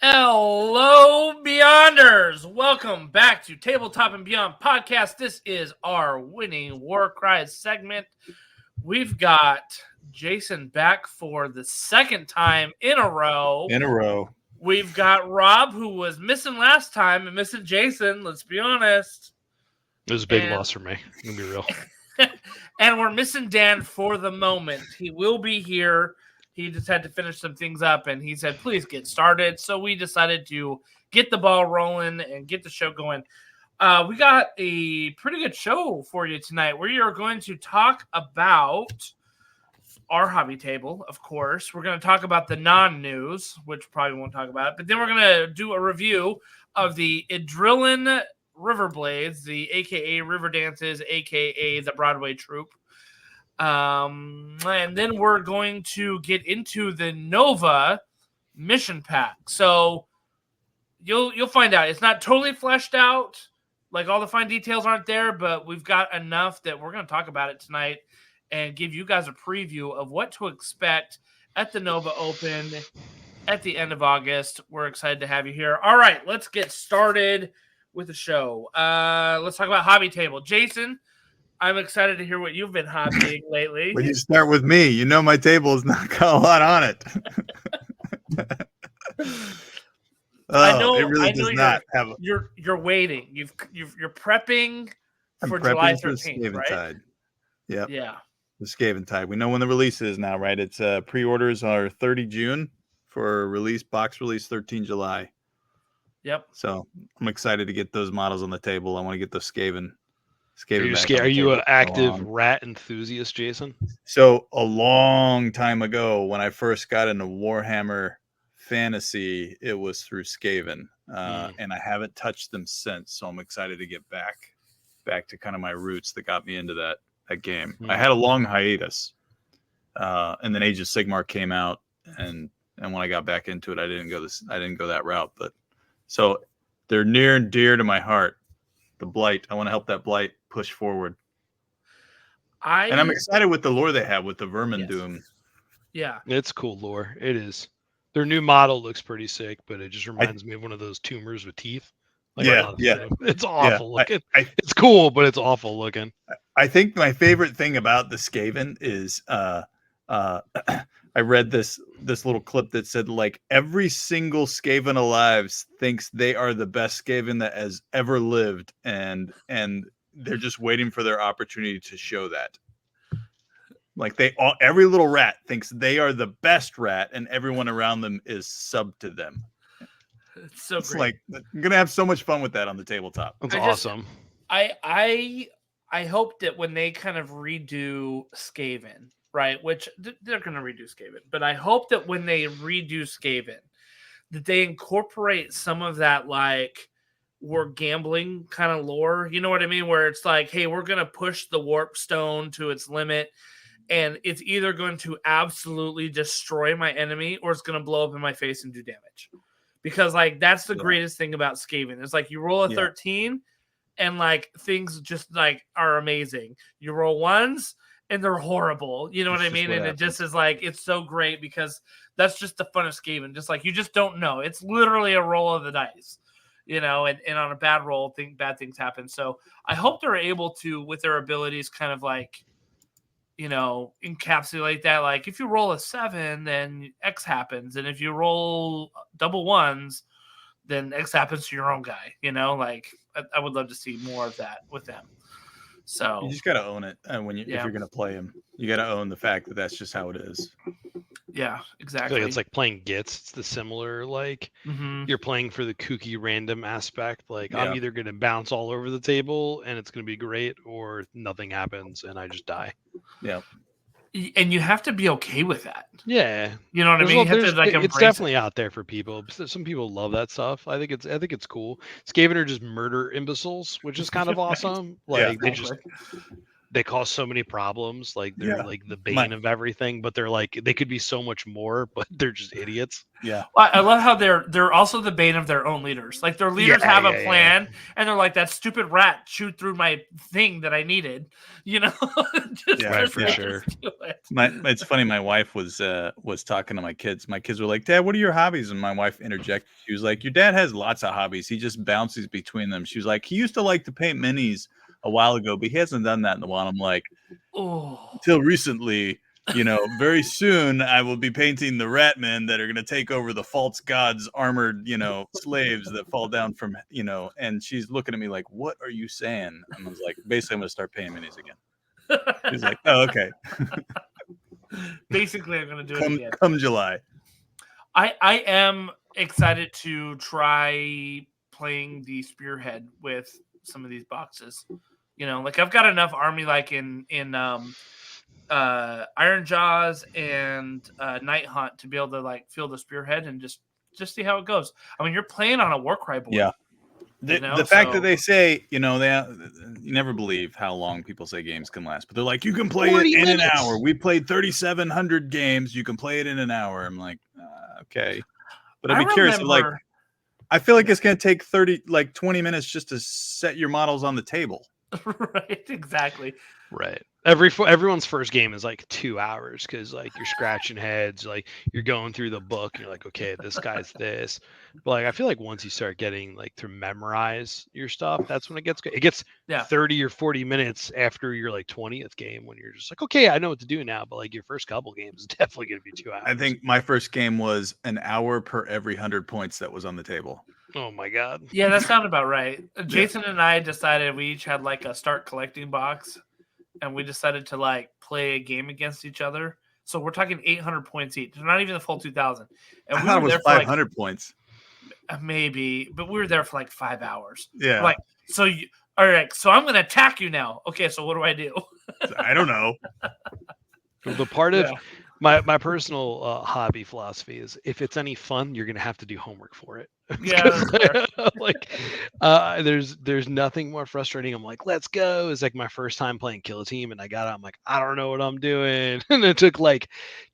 Hello, Beyonders! Welcome back to Tabletop and Beyond Podcast. This is our winning war cries segment. We've got Jason back for the second time in a row. We've got Rob, who was missing last time, and missing Jason, let's be honest. It was a big loss for me. I'm going to be real. And we're missing Dan for the moment. He will be here. He just had to finish some things up, and he said, please get started. So we decided to get the ball rolling and get the show going. We got a pretty good show for you tonight. We are going to talk about our hobby table, of course. We're going to talk about the non-news, which probably won't talk about it. But then we're going to do a review of the Ydrilan Riverblades, the a.k.a. River Dances, a.k.a. the Broadway troupe. And then we're going to get into the NOVA mission pack. So you'll find out. It's not totally fleshed out. Like all the fine details aren't there, but we've got enough that we're going to talk about it tonight and give you guys a preview of what to expect at the NOVA Open at the end of August. We're excited to have you here. All right, let's get started with the show. Let's talk about hobby table. Jason, I'm excited to hear what you've been hobbying lately. When you start with me, you know my table has not got a lot on it. I know. It really does not have. You're waiting. You're prepping for July 13th, right? Tide. Yep. Yeah. The Skaven Tide. We know when the release is now, right? It's pre-orders are 30 June for release, box release 13 July. Yep. So I'm excited to get those models on the table. I want to get those Skaven. Are you an active rat enthusiast, Jason? So a long time ago, when I first got into Warhammer Fantasy, it was through Skaven, and I haven't touched them since. So I'm excited to get back to kind of my roots that got me into that game. I had a long hiatus, and then Age of Sigmar came out, and when I got back into it, I didn't go that route. But so they're near and dear to my heart. The Blight. I want to help that Blight push forward. And I'm excited with the lore they have with the Vermin Doom. Yeah. It's cool lore. It is. Their new model looks pretty sick, but it just reminds me of one of those tumors with teeth. Like It's awful looking. It's cool, but it's awful looking. I think my favorite thing about the Skaven is I read this little clip that said, like, every single Skaven alive thinks they are the best Skaven that has ever lived, and they're just waiting for their opportunity to show that. Like every little rat thinks they are the best rat, and everyone around them is sub to them. It's great. Like, I'm gonna have so much fun with that on the tabletop. That's awesome. I hope that when they kind of redo Skaven, right, which they're going to redo Skaven, but I hope that when they redo Skaven, that they incorporate some of that, like, we're gambling kind of lore. You know what I mean? Where it's like, hey, we're going to push the warp stone to its limit, and it's either going to absolutely destroy my enemy or it's going to blow up in my face and do damage. Because, like, that's the greatest thing about Skaven. It's like you roll a 13 and, like, things just, like, are amazing. You roll ones and they're horrible. You know what I mean? And it just is like, it's so great because that's just the fun of Skaven. Just like, you just don't know. It's literally a roll of the dice, you know, and on a bad roll, bad things happen. So I hope they're able to, with their abilities, kind of like, you know, encapsulate that. Like, if you roll a 7, then X happens. And if you roll double ones, then X happens to your own guy, you know, like I would love to see more of that with them. So you just got to own it. And if you're going to play him, you got to own the fact that that's just how it is. Yeah, exactly. It's like playing Gits. It's the similar, like, you're playing for the kooky random aspect. Like, I'm either going to bounce all over the table and it's going to be great, or nothing happens and I just die. Yeah. And you have to be okay with that. Yeah. You know what I mean? You have to, like, it's definitely out there for people. Some people love that stuff. I think it's cool. Skaven are just murder imbeciles, which is kind of awesome. Like, they cause so many problems. Like they're like the bane of everything, but they're like they could be so much more, but they're just idiots. Yeah. I love how they're also the bane of their own leaders. Like their leaders have a plan, and they're like, that stupid rat chewed through my thing that I needed. You know, For sure. It's funny. My wife was talking to my kids. My kids were like, "Dad, what are your hobbies?" And my wife interjected. She was like, "Your dad has lots of hobbies. He just bounces between them." She was like, "He used to like to paint minis a while ago, but he hasn't done that in a while." I'm like, until recently, very soon I will be painting the rat men that are going to take over the false gods armored, slaves that fall down from, and she's looking at me like, "What are you saying?" And I was like, basically, I'm going to start painting minis again. She's like, "Oh, okay." Basically, I'm going to do it again. Come July. I am excited to try playing the Spearhead with some of these boxes. Like I've got enough army like in Iron Jaws and Night Hunt to be able to like feel the Spearhead and just see how it goes. I mean, you're playing on a Warcry board. Yeah. The fact that they say, you never believe how long people say games can last, but they're like, you can play it in an hour. We played 3,700 games. You can play it in an hour. I'm like, okay. But I'd be curious. I feel like it's going to take 20 minutes just to set your models on the table. Right. Exactly. Right. Everyone's first game is like 2 hours because like you're scratching heads, like you're going through the book, and you're like, okay, this guy's this. But like I feel like once you start getting like to memorize your stuff, that's when it gets good. It gets 30 or 40 minutes after your like 20th game when you're just like, okay, I know what to do now. But like your first couple games is definitely gonna be 2 hours. I think my first game was an hour per every 100 points that was on the table. Oh my god. Yeah, that sounded about right. Jason and I decided we each had like a start collecting box. And we decided to like play a game against each other. So we're talking 800 points each. Not even the full 2,000. And I thought it was 500 points. Maybe, but we were there for like 5 hours. Yeah. Like, all right. So I'm going to attack you now. Okay. So what do I do? I don't know. The part of my personal hobby philosophy is if it's any fun, you're going to have to do homework for it. Yeah. There's nothing more frustrating. I'm like, let's go. It's like my first time playing Kill Team, and I got out. I'm like, I don't know what I'm doing. And it took like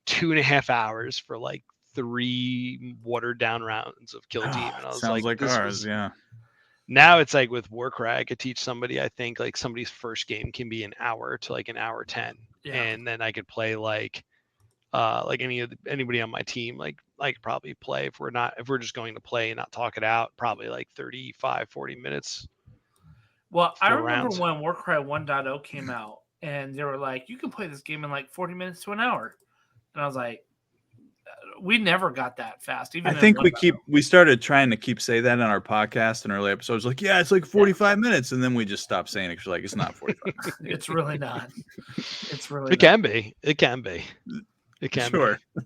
2.5 hours for like 3 watered down rounds of Kill Team. And I was like ours, yeah. Now it's like with Warcry, I could teach somebody. I think like somebody's first game can be an hour to like an hour 10, and then I could play like anybody on my team. Like I could probably play if we're just going to play and not talk it out, probably like 35-40 minutes. Well, I remember when Warcry 1.0 came out, and they were like, you can play this game in like 40 minutes to an hour, and I was like, we never got that fast. Even I think we started trying to keep say that in our podcast in early episodes. Like, yeah, it's like 45 minutes, and then we just stopped saying it because like it's not 45. It's really not. It's really. It can be. It can be. It can sure. Be.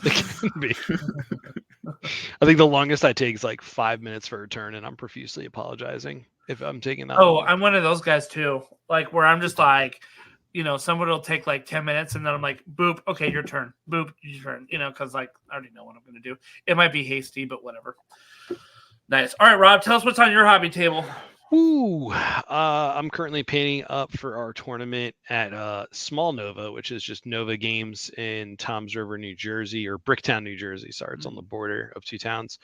It can be. I think the longest I take is like 5 minutes for a turn, and I'm profusely apologizing if I'm taking that. Oh, long. I'm one of those guys too. Like where I'm just like, somebody will take like 10 minutes, and then I'm like, boop, okay, your turn. Boop, your turn. Because like I already know what I'm going to do. It might be hasty, but whatever. Nice. All right, Rob, tell us what's on your hobby table. Ooh, I'm currently painting up for our tournament at Small Nova, which is just Nova Games in Toms River, New Jersey, or Bricktown, New Jersey. Sorry, it's on the border of 2 towns.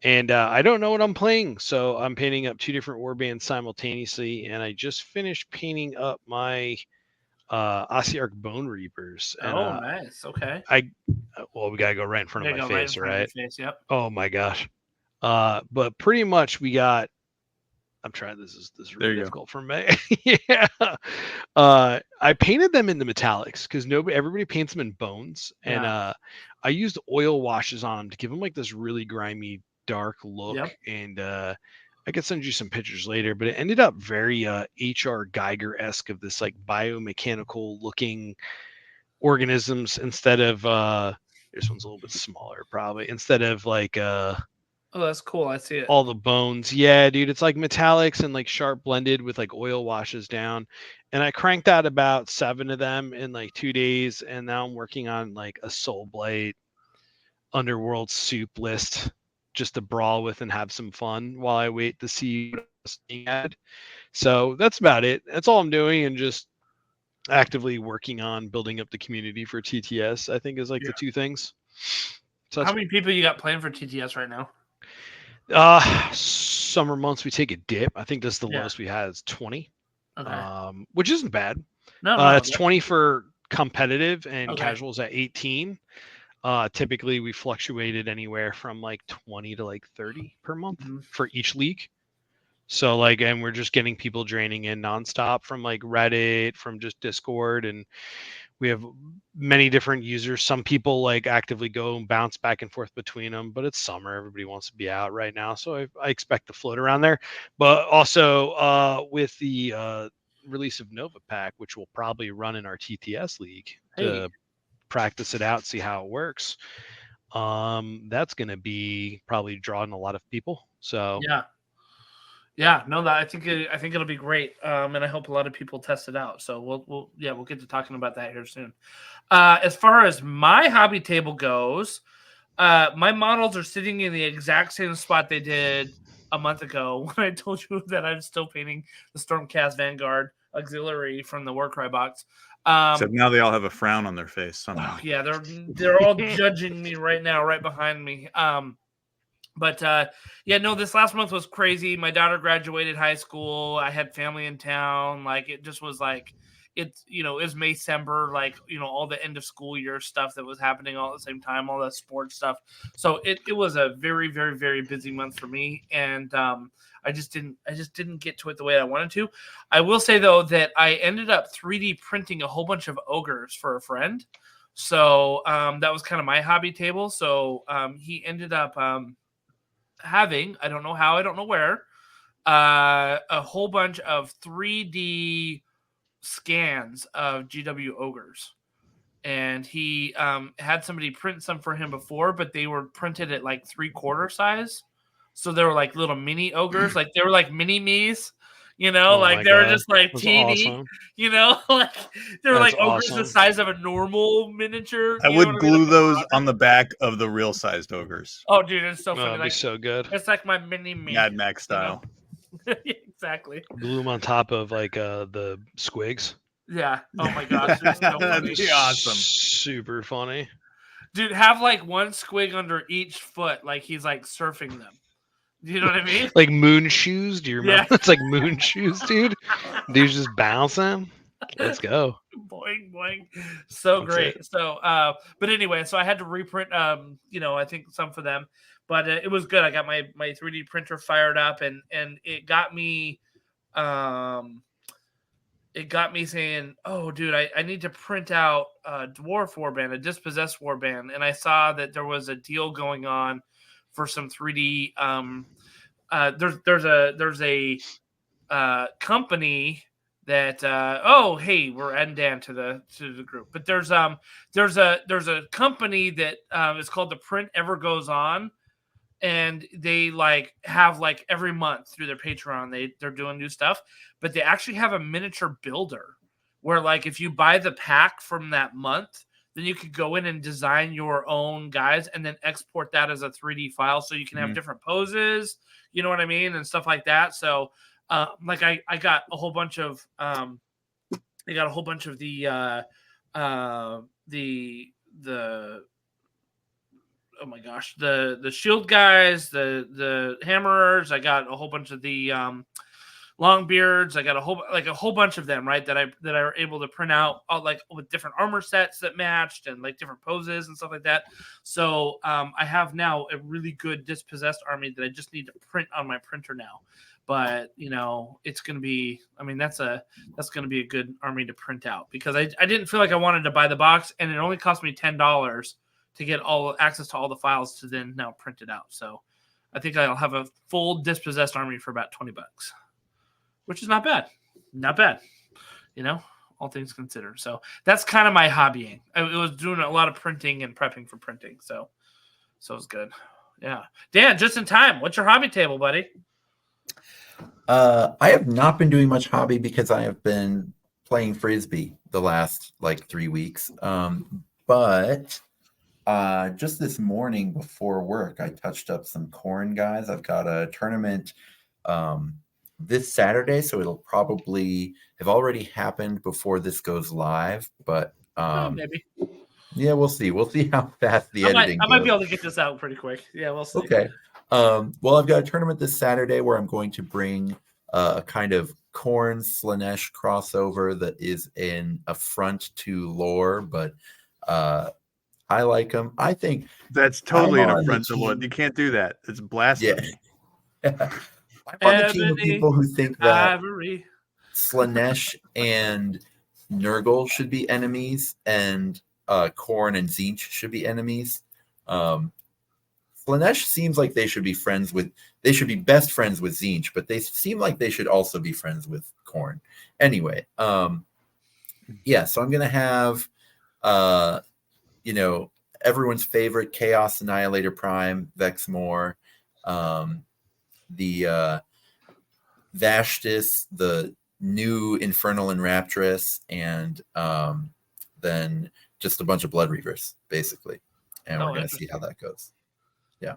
And I don't know what I'm playing, so I'm painting up 2 different warbands simultaneously. And I just finished painting up my Ossiarch Bone Reapers. And, nice. Okay. We gotta go right in front of my face, right? Yep. Oh my gosh. But pretty much we got. I'm trying. This is really difficult for me. Yeah. I painted them in the metallics because everybody paints them in bones, and I used oil washes on them to give them like this really grimy, dark look. Yep. And I could send you some pictures later, but it ended up very H.R. Geiger-esque of this like biomechanical looking organisms instead of this one's a little bit smaller probably instead of like oh, that's cool. I see it. All the bones. Yeah, dude. It's like metallics and like sharp blended with like oil washes down. And I cranked out about 7 of them in like 2 days. And now I'm working on like a Soul Blight Underworld soup list just to brawl with and have some fun while I wait to see what else being added. So that's about it. That's all I'm doing. And just actively working on building up the community for TTS, I think is like the two things. So how many people you got playing for TTS right now? Summer months we take a dip. I think that's the lowest we had is 20. Okay. Which isn't bad. No, it's 20 for competitive and Okay. casuals at 18. Typically we fluctuated anywhere from like 20 to like 30 per month for each league. So like, and we're just getting people draining in nonstop from like Reddit, from just Discord, and we have many different users. Some people like actively go and bounce back and forth between them, but it's summer. Everybody wants to be out right now. So I expect to float around there. But also with the release of Nova Pack, which will probably run in our TTS league to practice it out, see how it works. That's going to be probably drawing a lot of people. So yeah, no, that I think it'll be great, and I hope a lot of people test it out. So we'll get to talking about that here soon. As far as my hobby table goes, my models are sitting in the exact same spot they did a month ago when I told you that I'm still painting the Stormcast Vanguard Auxiliary from the Warcry box. Except now they all have a frown on their face somehow. Oh, yeah, they're all judging me right now, right behind me. But this last month was crazy. My daughter graduated high school. I had family in town. Like, it just was like, it was May-cember, like, all the end of school year stuff that was happening all at the same time, all the sports stuff. So it was a very, very, very busy month for me. And I just didn't get to it the way I wanted to. I will say though, that I ended up 3D printing a whole bunch of ogres for a friend. So that was kind of my hobby table. So he ended up, having, I don't know how, I don't know where, a whole bunch of 3D scans of GW ogres, and he had somebody print some for him before, but they were printed at like 3/4 size, so they were like little mini ogres, like they were like mini me's, like they were just like that's teeny, awesome. Like they were That's like ogres awesome. the size of a normal miniature. I would glue those on the back of the real sized ogres. Oh, dude, it's so funny. It'd be so good. It's like my mini me. Mad Max style. Exactly. Glue them on top of like the squigs. Yeah. Oh my gosh. So That'd be awesome. Super funny. Dude, have like one squig under each foot, like he's like surfing them. Do you know what I mean? Like moon shoes. Do you remember? Yeah. It's like moon shoes, dude. Dude's just bouncing. Let's go. Boing, boing. So That's great. it. So, but anyway, so I had to reprint, I think some for them, but it was good. I got my 3D printer fired up, and it got me, saying, oh, dude, I need to print out a dwarf warband, a dispossessed warband. And I saw that there was a deal going on for some 3D. There's a company that we're adding Dan to the group, but there's a company that is called The Print Ever Goes On, and they like have like every month through their Patreon they're doing new stuff, but they actually have a miniature builder where, like, if you buy the pack from that month, then you could go in and design your own guys and then export that as a 3D file, so you can have different poses, you know what I mean, and stuff like that. So like I got a whole bunch of the oh my gosh, the shield guys, the hammerers. I got a whole bunch of the Longbeards. I got a whole bunch of them, right, that I were able to print out, like with different armor sets that matched and like different poses and stuff like that. So I have now a really good dispossessed army that I just need to print on my printer now. But it's gonna be, that's gonna be a good army to print out, because I didn't feel like I wanted to buy the box, and it only cost me $10 to get all access to all the files to then now print it out. So I think I'll have a full dispossessed army for about $20, which is not bad. Not bad, all things considered. So that's kind of my hobbying. I was doing a lot of printing and prepping for printing. So it's good. Yeah. Dan, just in time. What's your hobby table, buddy? I have not been doing much hobby because I have been playing Frisbee the last like 3 weeks. But just this morning before work, I touched up some corn guys. I've got a tournament this Saturday, so it'll probably have already happened before this goes live. But maybe. Yeah, we'll see. We'll see how fast the editing I might goes. be able to get this out pretty quick. Yeah, we'll see. Okay. Well, I've got a tournament this Saturday where I'm going to bring a kind of Khorne Slanesh crossover that is an affront to lore, but I like them. I think that's totally an I'm on affront the to Lord. team- You can't do that. It's blasphemy. Yeah. I'm on the team of people who think that Ivory. Slanesh and Nurgle should be enemies, and Khorne and Tzeentch should be enemies. Slanesh seems like they should be best friends with Tzeentch, but they seem like they should also be friends with Khorne. Anyway, yeah, so I'm gonna have everyone's favorite Chaos Annihilator Prime, Vexmore, the Vashtis, the new Infernal and Raptress, and then just a bunch of Blood Reavers, basically. And we're going to see how that goes. Yeah.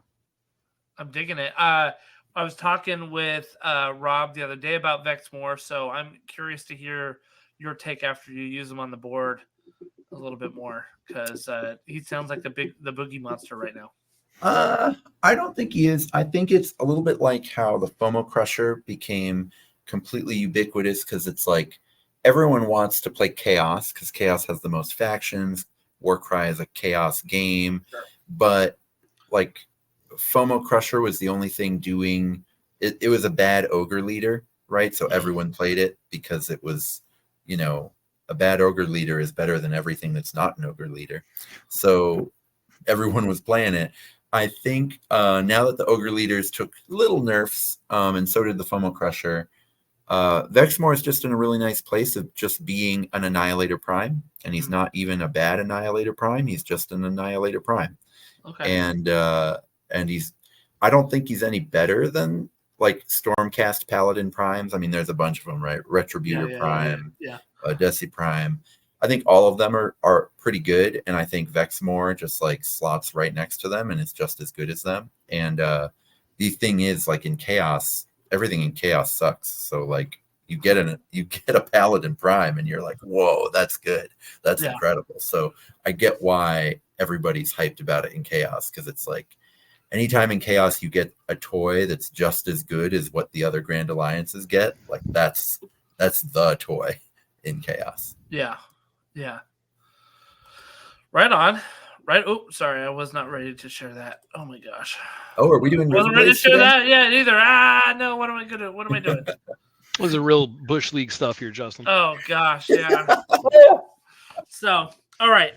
I'm digging it. I was talking with Rob the other day about Vexmore, so I'm curious to hear your take after you use him on the board a little bit more, because he sounds like the boogie monster right now. I don't think he is. I think it's a little bit like how the FOMO Crusher became completely ubiquitous, because it's like everyone wants to play Chaos because Chaos has the most factions. Warcry is a Chaos game, Sure. But like FOMO Crusher was the only thing doing it. It was a bad ogre leader, right? So everyone played it because it was, a bad ogre leader is better than everything that's not an ogre leader. So everyone was playing it. I think now that the ogre leaders took little nerfs, and so did the FOMO Crusher, Vexmore is just in a really nice place of just being an Annihilator Prime, and he's not even a bad Annihilator Prime. He's just an Annihilator Prime. Okay. And I don't think he's any better than like Stormcast Paladin Primes. I mean, there's a bunch of them, right? Retributor Prime, Desi Prime. I think all of them are pretty good, and I think Vexmore just like slots right next to them, and it's just as good as them. And the thing is, like in Chaos, everything in Chaos sucks. So like you get a Paladin Prime, and you're like, whoa, that's good, that's incredible. So I get why everybody's hyped about it in Chaos, because it's like anytime in Chaos you get a toy that's just as good as what the other Grand Alliances get, like that's the toy in Chaos. Yeah. Right on. Right. Oh, sorry. I was not ready to share that. Oh my gosh. Oh, are we doing Wasn't ready to share today? that yet either. No. What am I doing? Was a real Bush League stuff here, Justin. Oh gosh. Yeah. So, all right.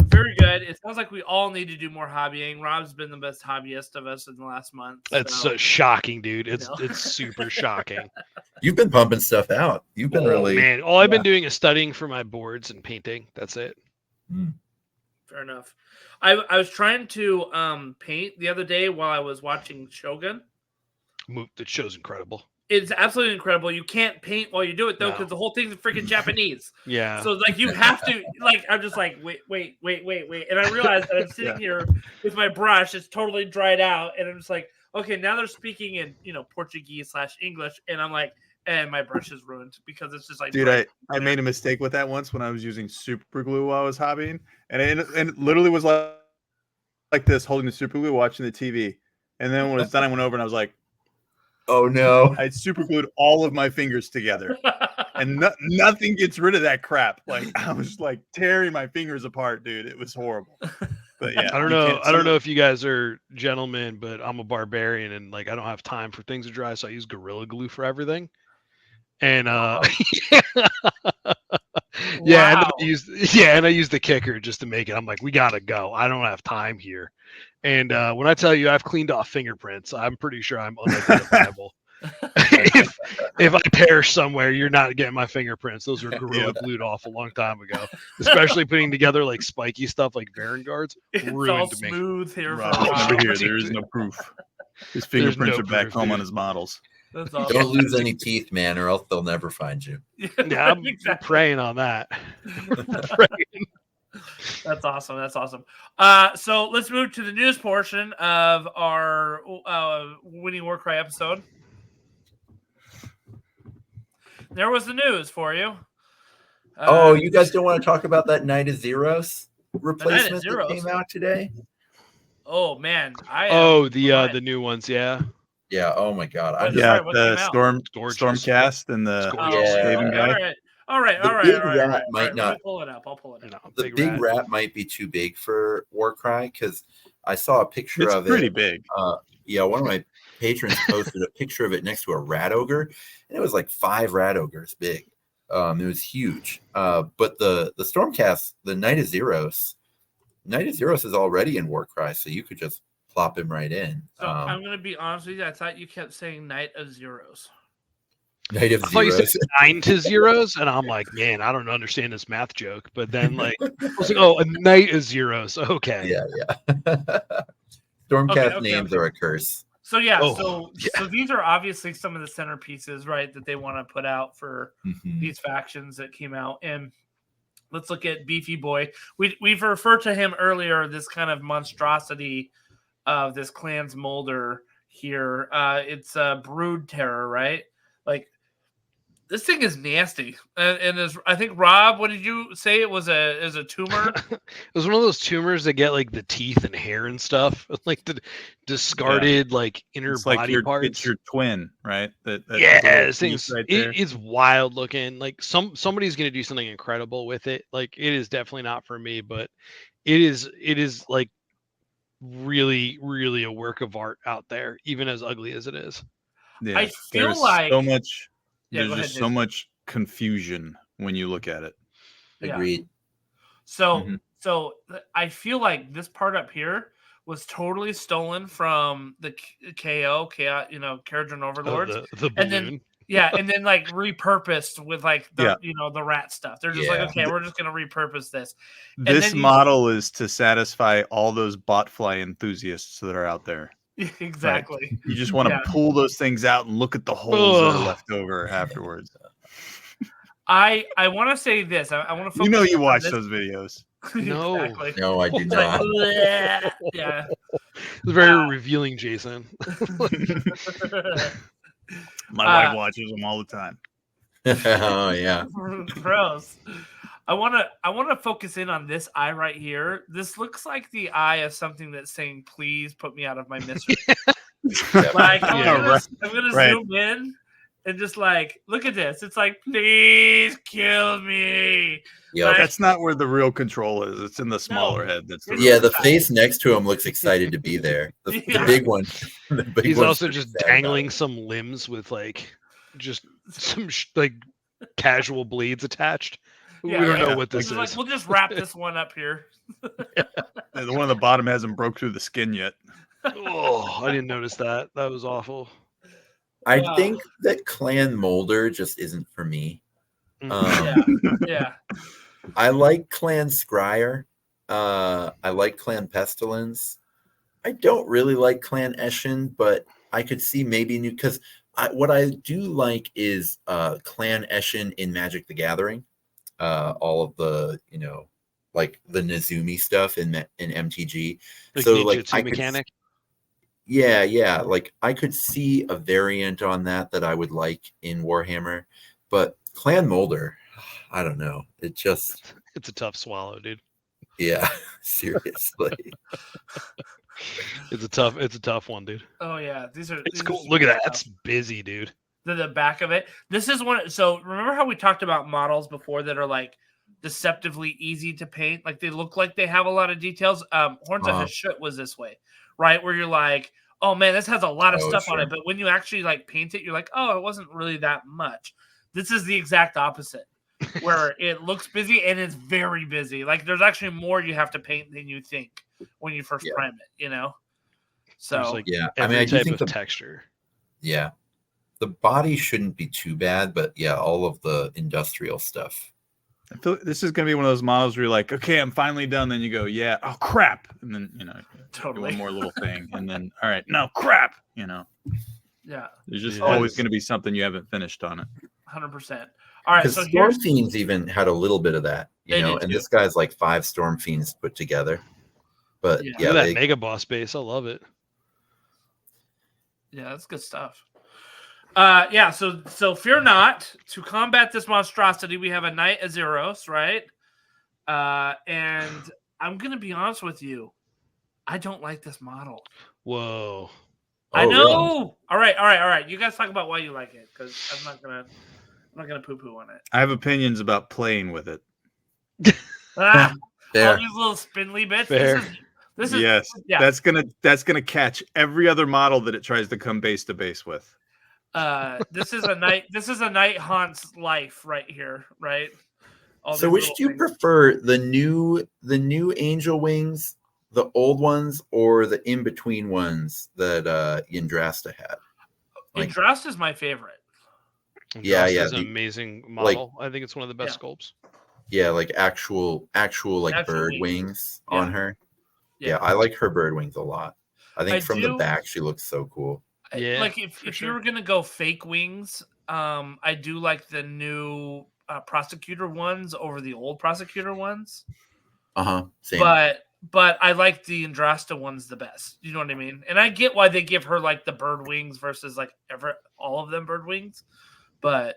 Very good. It sounds like we all need to do more hobbying. Rob's been the best hobbyist of us in the last month. That's so shocking, dude. It's super shocking. You've been pumping stuff out. You've been really, man. All I've been doing is studying for my boards and painting. That's it. Fair enough. I was trying to paint the other day while I was watching Shogun. The show's incredible. It's absolutely incredible. You can't paint while you do it though, because the whole thing's freaking Japanese. Yeah. So like you have to I'm just like wait, and I realized that I'm sitting here with my brush. It's totally dried out, and I'm just like, okay, now they're speaking in Portuguese/English, and I'm like, and my brush is ruined because it's just like. Dude, I made a mistake with that once when I was using super glue while I was hobbying, and it literally was like this, holding the super glue, watching the TV, and then when it was done, I went over and I was like, oh no! I super glued all of my fingers together, and nothing gets rid of that crap. Like I was like tearing my fingers apart, dude. It was horrible. But yeah, I don't know if you guys are gentlemen, but I'm a barbarian, and like I don't have time for things to dry, so I use Gorilla Glue for everything. And and I use the kicker just to make it. I'm like, we gotta go. I don't have time here. And when I tell you I've cleaned off fingerprints, I'm pretty sure I'm unidentifiable. if I perish somewhere, you're not getting my fingerprints. Those are Gorilla glued off a long time ago. Especially putting together like spiky stuff like Baron guards. It's all smooth here. Over here, there is no proof. His fingerprints are back home on his models. That's awesome. Don't lose any teeth, man, or else they'll never find you. Yeah, I'm praying on that. That's awesome. So let's move to the news portion of our Winning Warcry episode. there was the news for you. Oh, you guys don't want to talk about that Knight of Zeros replacement that Zeros. came out today? Oh man, the new ones, yeah. Yeah. Oh my God. What- Yeah, what the came out? Stormcast and the Skaven guy. All right. Might Let not. me pull it up. I'll pull it up. No, The big rat might be too big for Warcry because I saw a picture It's of pretty it. big. Yeah, one of my patrons posted a picture of it next to a rat ogre, and it was like 5 rat ogres big. It was huge. But the Stormcast, the Knight of Zeros is already in Warcry, so you could just plop him right in. So I'm going to be honest with you. I thought you kept saying Knight of Zeros. Knight of I thought you Zeros. said 9 to zeros, and I'm like, man, I don't understand this math joke. But then, like, I was like, oh, a Knight of zeros. Okay. Yeah. Stormcast names are a curse. So so these are obviously some of the centerpieces, right, that they want to put out for these factions that came out. And let's look at Beefy Boy. We've referred to him earlier, this kind of monstrosity of this Clan's Molder here. It's Brood Terror, right? Like, this thing is nasty, and is, I think, Rob, what did you say? It was a tumor. It was one of those tumors that get like the teeth and hair and stuff, like the discarded like inner body parts. It's your twin, right? This thing's right it is wild looking. Like somebody's gonna do something incredible with it. Like, it is definitely not for me, but it is like really, really a work of art out there, even as ugly as it is. Yeah, I feel like so much. Yeah, There's just so much confusion when you look at it. Agreed. So I feel like this part up here was totally stolen from the KO, Kharadron Overlords. The balloon. And then like repurposed with like the the rat stuff. They're just like, okay, we're just gonna repurpose this. This model is to satisfy all those botfly enthusiasts that are out there. Exactly. Right? You just want to pull those things out and look at the holes that are left over afterwards. I want to say this. I want to focus. You watch those videos. No, exactly. No, I do not. Yeah, it's very revealing, Jason. My wife watches them all the time. Oh yeah, gross. I want to focus in on this eye right here. This looks like the eye of something that's saying, "Please put me out of my misery." Like, I'm gonna zoom in and just like look at this. It's like, "Please kill me." Yeah, like, that's not where the real control is. It's in the smaller head. That's the face next to him looks excited to be there. The big one. He's also just dangling some limbs with like just some like casual blades attached. We don't know what this is. Like, we'll just wrap this one up here. The one on the bottom hasn't broke through the skin yet. Oh, I didn't notice that. That was awful. I think that Clan Molder just isn't for me. Yeah. I like Clan Scryer. I like Clan Pestilence. I don't really like Clan Eshin, but I could see maybe new because what I do like is Clan Eshin in Magic the Gathering. All of the like the Nezumi stuff in MTG. Like so like mechanic. Like I could see a variant on that I would like in Warhammer, but Clan Molder, I don't know. It's a tough swallow, dude. Yeah, seriously. It's a tough one, dude. Oh yeah, It's cool. Look at that. That's busy, dude. The back of it. This is one. So remember how we talked about models before that are like deceptively easy to paint? Like they look like they have a lot of details. Horns of Hashut was this way, right? Where you're like, oh man, this has a lot of stuff on it. But when you actually like paint it, you're like, oh, it wasn't really that much. This is the exact opposite, where it looks busy and it's very busy. Like there's actually more you have to paint than you think when you first prime it, So like I do think the texture. Yeah. The body shouldn't be too bad, but all of the industrial stuff. I feel this is going to be one of those models where you're like, okay, I'm finally done. Then you go, oh crap, and then totally one more little thing, and then all right, no crap, Yeah, there's just always going to be something you haven't finished on it. 100%. All right, so Storm Fiends even had a little bit of that, and this guy's like 5 Storm Fiends put together. But look at that Mega Boss base. I love it. Yeah, that's good stuff. Yeah, so fear not. To combat this monstrosity, we have a Knight Azeros, right? And I'm gonna be honest with you. I don't like this model. Whoa. I know. Really? All right. You guys talk about why you like it, because I'm not gonna poo-poo on it. I have opinions about playing with it. All There. these little spindly bits. Fair. This is Yes, yeah. that's gonna catch every other model that it tries to come base to base with. This is a night haunts life right here, right? All So these which little do you things. prefer, the new angel wings, the old ones, or the in-between ones that Yndrasta had? Like, Indrast is my favorite. Yeah, It's yeah, an amazing model. I think it's one of the best sculpts. yeah, like actual like Actual bird wings. wings on her. Yeah. Yeah, I like her bird wings a lot. I think I from the do- back she looks so cool. Yeah, Like if you were gonna go fake wings, I do like the new prosecutor ones over the old prosecutor ones. Same. But I like the Andrasta ones the best. You know what I mean? And I get why they give her like the bird wings versus like all of them bird wings. But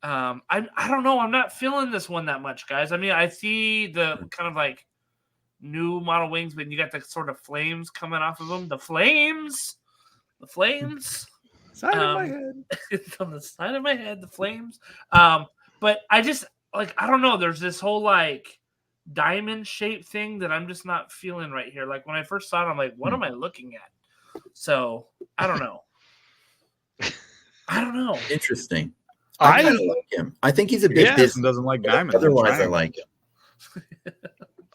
I don't know. I'm not feeling this one that much, guys. I mean, I see the kind of like new model wings, but you got the sort of flames coming off of them. The flames. Side of my head. It's on the side of my head, the flames. But I just like, I don't know. There's this whole like diamond shaped thing that I'm just not feeling right here. Like when I first saw it, I'm like, what am I looking at? So I don't know. Interesting. I kind of like him. I think he's a bit Jason doesn't like diamonds. Otherwise, I like him.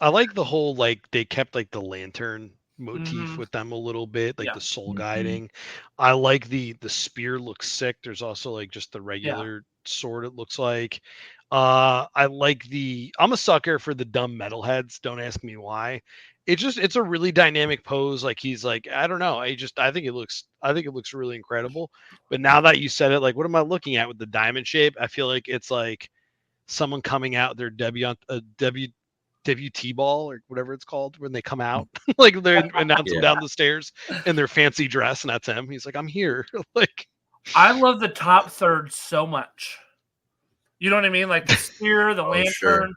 I like the whole like they kept like the lantern motif with them a little bit, like the soul guiding. I like the spear looks sick. There's also like just the regular sword, it looks like. I like I'm a sucker for the dumb metalheads. Don't ask me why. It's a really dynamic pose. Like he's like, I don't know. I think it looks really incredible. But now that you said it, like, what am I looking at with the diamond shape? I feel like it's like someone coming out their WT ball or whatever it's called when they come out, like they announce them down the stairs in their fancy dress, and that's him. He's like, I'm here. Like, I love the top third so much. You know what I mean? Like the spear, the lantern. Sure.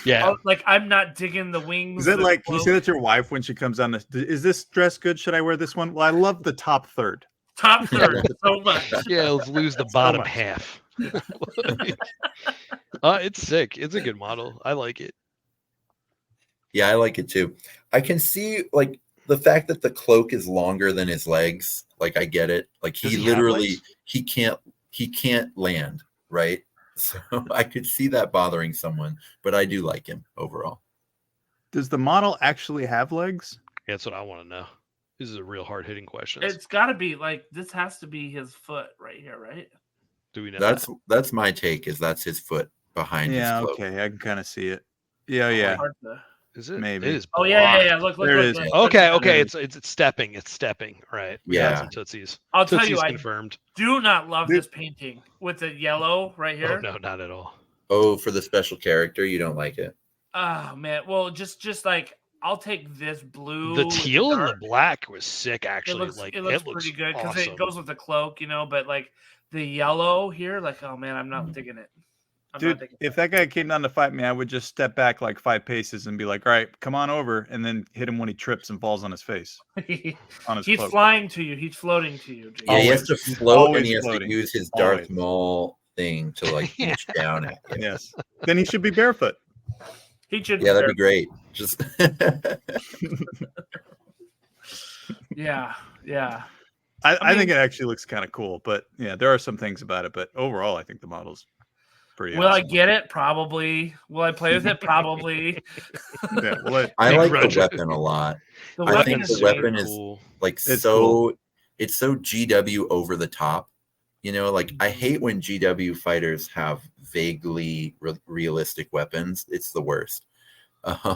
Yeah. Like I'm not digging the wings. Is it like, can you say that to your wife when she comes on this? Is this dress good? Should I wear this one? Well, I love the top third. Top third so much. Yeah, let's lose the bottom half. It's sick. It's a good model. I like it. Yeah, I like it too. I can see like the fact that the cloak is longer than his legs. Like I get it. Like he literally he can't land, right? So I could see that bothering someone, but I do like him overall. Does the model actually have legs? Yeah, that's what I want to know. This is a real hard hitting question. It's got to be like this has to be his foot right here, right? Do we know? That's my take. Is that's his foot behind his cloak. Okay, I can kind of see it. Yeah. Is it? Maybe. It is yeah. Look. There it is. Okay. It's stepping. It's stepping. Right. Yeah. Tootsies. I'll tell you, confirmed. I do not love this painting with the yellow right here. Oh, no, not at all. Oh, for the special character, you don't like it? Oh man. Well, just like I'll take this blue. The teal and the black was sick. Actually, it looks pretty good because it goes with the cloak, you know. But like the yellow here, like oh man, I'm not digging it. Dude, if that guy came down to fight me, I would just step back like 5 paces and be like, all right, come on over, and then hit him when he trips and falls on his face. He's cloak. flying to you. He's floating to you. Yeah, he has to float and he has floating. to use his Darth Maul thing to like reach down at you. Yes. Then he should be barefoot. He should. Yeah, that'd be great. Just yeah. I think it actually looks kind of cool, but yeah, there are some things about it. But overall, I think the model's pretty Will awesome. I get it? Probably. Will I play with it? Probably. Yeah, I like the weapon a lot. I think the weapon is like it's so GW over the top. You know, like I hate when GW fighters have vaguely realistic weapons. It's the worst.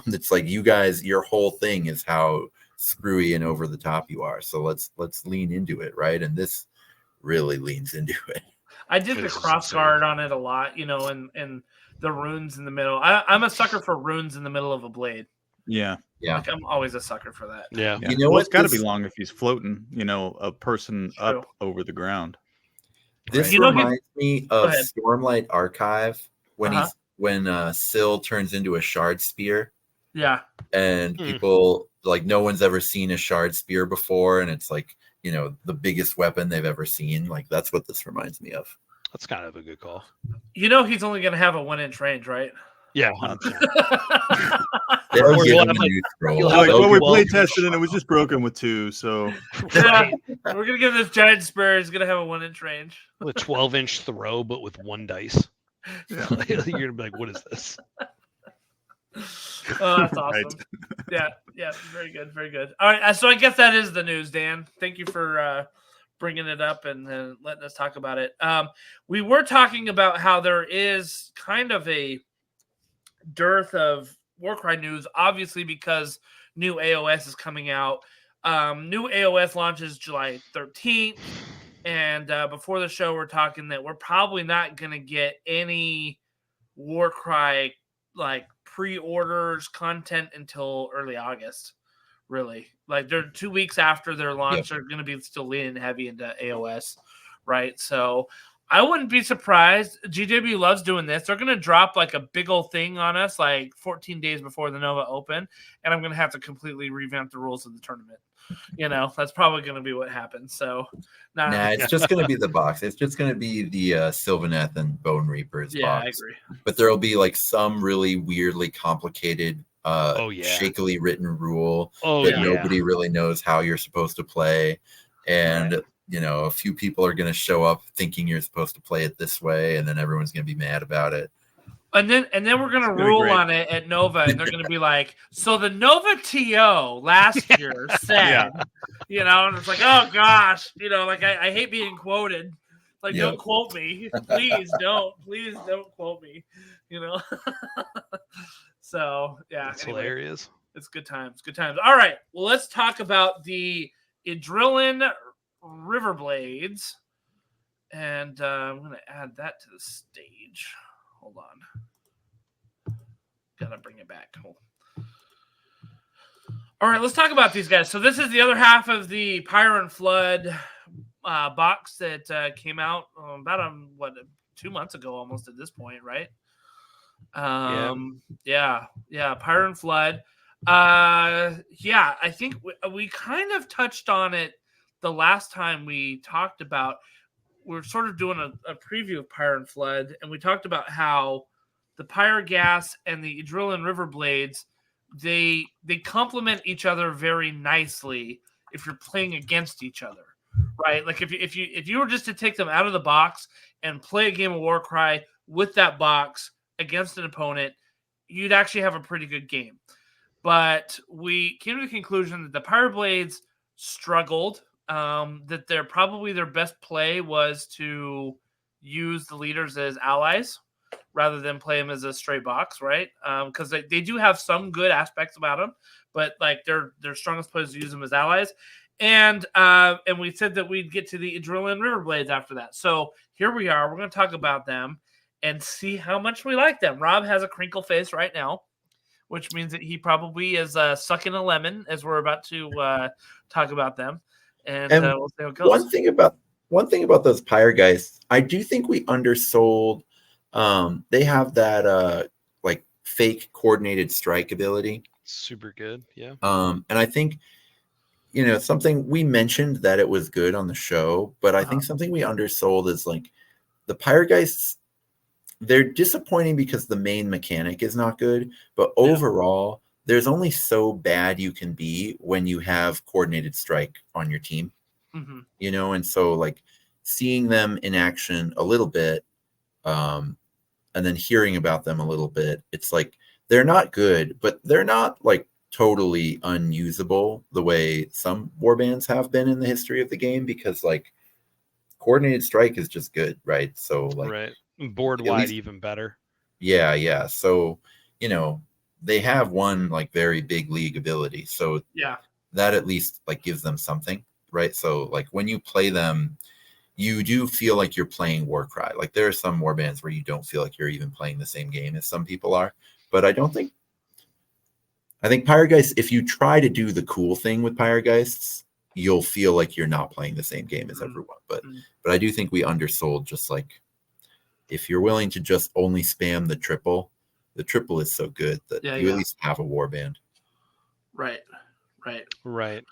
It's like you guys, your whole thing is how screwy and over the top you are. So let's lean into it, right? And this really leans into it. I did the cross guard on it a lot, you know, and the runes in the middle. I'm a sucker for runes in the middle of a blade. Yeah. Like, I'm always a sucker for that. Yeah. You know it's got to be long if he's floating, you know, a person True. up over the ground. This You know, reminds me Go of ahead. Stormlight Archive when Uh-huh. when Syl turns into a shard spear, Yeah. and people like no one's ever seen a shard spear before, and it's like, you know, the biggest weapon they've ever seen. Like that's what this reminds me of. That's kind of a good call. You know, he's only going to have a 1-inch range, right? Yeah, 100%. They'll Or give you'll him have, a like- new scroll. you'll They're have like, like well, we 12 play tested and it was just broken with 2, so Yeah. Right. We're going to give this giant spear. He's going to have a 1-inch range. With a 12-inch throw, but with 1 dice. Yeah. You're gonna be like, what is this? Oh, that's awesome. Right. Yeah, very good, very good. All right, so I guess that is the news, Dan. Thank you for bringing it up and letting us talk about it. We were talking about how there is kind of a dearth of Warcry news, obviously because new AOS is coming out. New AOS launches July 13th, and before the show, we're talking that we're probably not going to get any Warcry like pre-orders content until early August. Really, like they're 2 weeks after their launch, they're going to be still leaning heavy into AOS, right? So I wouldn't be surprised. GW loves doing this. They're going to drop like a big old thing on us like 14 days before the Nova Open, and I'm going to have to completely revamp the rules of the tournament. You know, that's probably going to be what happens. So, Nah, it's just going to be the box. It's just going to be the Sylvaneth and Bone Reapers yeah, box. I agree. But there'll be like some really weirdly complicated, shakily written rule that nobody really knows how you're supposed to play. And, you know, a few people are going to show up thinking you're supposed to play it this way, and then everyone's going to be mad about it. And then we're gonna rule on it at Nova, and they're gonna be like, so the Nova TO last year said, you know, and it's like, oh gosh, you know, like I hate being quoted. Like, don't quote me. Please don't quote me, you know. So yeah. That's hilarious. It's good times. Good times. All right. Well, let's talk about the Ydrilan Riverblades. And I'm gonna add that to the stage. Hold on. Gotta bring it back. All right, let's talk about these guys. So this is the other half of the Pyre and Flood box that came out about 2 months ago, almost at this point, right? Yeah. Pyre and Flood. I think we kind of touched on it the last time we talked about. We're sort of doing a preview of Pyre and Flood, and we talked about how the Pyre Gas and the Ydrilan Riverblades, they complement each other very nicely if you're playing against each other, right? Like if you were just to take them out of the box and play a game of Warcry with that box against an opponent, you'd actually have a pretty good game. But we came to the conclusion that the Pyre Blades struggled. That their best play was to use the leaders as allies rather than play them as a straight box, right? Because they do have some good aspects about them, but like their strongest play is to use them as allies. And we said that we'd get to the Ydrilan Riverblades after that. So here we are. We're going to talk about them and see how much we like them. Rob has a crinkle face right now, which means that he probably is sucking a lemon as we're about to talk about them. And we'll see how it goes. One thing about those Pyre guys, I do think we undersold. They have that like fake coordinated strike ability. Super good, yeah. And I think, you know, something we mentioned that it was good on the show, but I think something we undersold is like the Pyre guys. They're disappointing because the main mechanic is not good, but overall, there's only so bad you can be when you have coordinated strike on your team, you know? And so like seeing them in action a little bit, and then hearing about them a little bit, it's like, they're not good, but they're not like totally unusable the way some warbands have been in the history of the game, because like coordinated strike is just good. Right. So like board wide, even better. Yeah. So, you know, they have one like very big league ability. So that at least like gives them something, right? So like when you play them, you do feel like you're playing Warcry. Like there are some warbands where you don't feel like you're even playing the same game as some people are. But I think Pyregeist, if you try to do the cool thing with Pyregeists, you'll feel like you're not playing the same game as everyone. But I do think we undersold, just like, if you're willing to just only spam the triple is so good that you at least have a warband. Right. I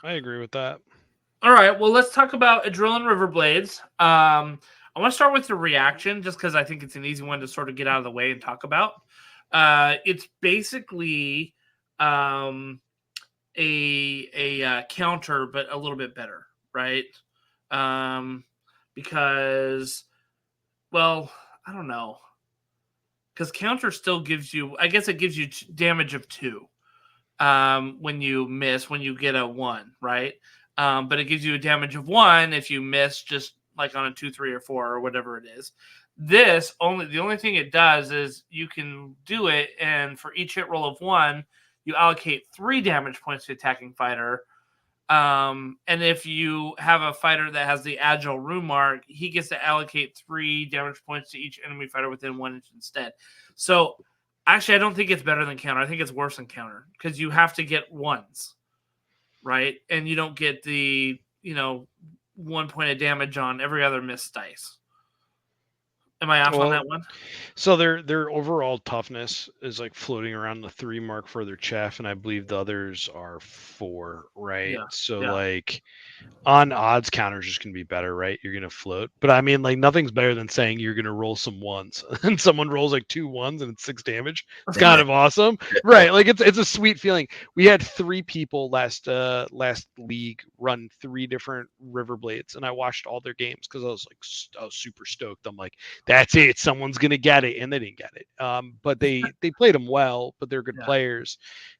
agree with that. All right. Well, let's talk about Ydrilan Riverblades. I want to start with the reaction, just because I think it's an easy one to sort of get out of the way and talk about. It's basically a counter, but a little bit better, right? Because, well, I don't know. Because counter still gives you, I guess it gives you damage of 2 when you miss, when you get a 1, right? But it gives you a damage of 1 if you miss, just like on a 2, 3, or 4 or whatever it is. The only thing it does is you can do it, and for each hit roll of 1, you allocate 3 damage points to the attacking fighter. And if you have a fighter that has the agile rune mark, he gets to allocate 3 damage points to each enemy fighter within 1 inch instead. So actually, I don't think it's better than counter. I think it's worse than counter, because you have to get 1s, right? And you don't get the 1 point of damage on every other missed dice. Am I off on that one? So their overall toughness is like floating around the 3 mark for their chef, and I believe the others are 4, right? Yeah. So like on odds, counters just gonna be better, right? You're gonna float, but I mean, like, nothing's better than saying you're gonna roll some 1s and someone rolls like 2 1s and it's 6 damage. It's kind of awesome, right? Like, it's a sweet feeling. We had 3 people last league run 3 different Riverblades, and I watched all their games because I was super stoked. I'm like, that's it, someone's gonna get it, and they didn't get it. But they played them well, but they're good players.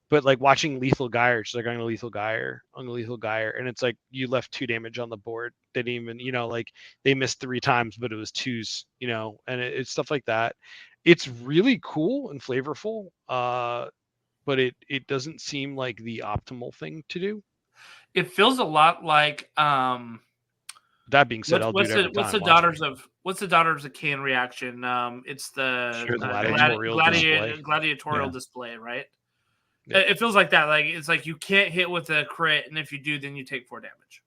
But like watching Lethal Gyre, she's like, I'm gonna Lethal Gyre, and it's like you left 2 damage on the board. They didn't even, like, they missed 3 times, but it was 2s, and it's stuff like that. It's really cool and flavorful, but it doesn't seem like the optimal thing to do. It feels a lot like that being said, I'll do it every time. What's the Daughters of Cain reaction? It's the gladiatorial display, right? Yeah. It feels like that. Like, it's like you can't hit with a crit, and if you do, then you take 4 damage.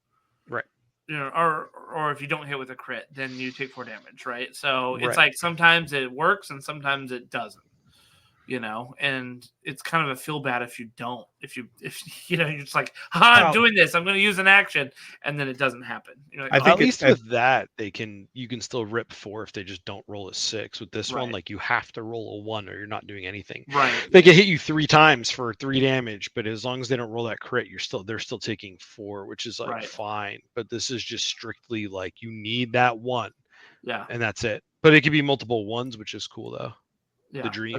Right. Or if you don't hit with a crit, then you take 4 damage, right? So it's like sometimes it works and sometimes it doesn't. And it's kind of a feel bad if you don't. If you're just like, I'm doing this, I'm going to use an action, and then it doesn't happen. Like, I think at least with that, you can still rip 4 if they just don't roll a 6. With this one, like, you have to roll a 1 or you're not doing anything. Right. They can hit you 3 times for 3 damage, but as long as they don't roll that crit, they're still taking 4, which is like fine. But this is just strictly like, you need that 1. Yeah. And that's it. But it could be multiple 1s, which is cool though. Yeah, the dream.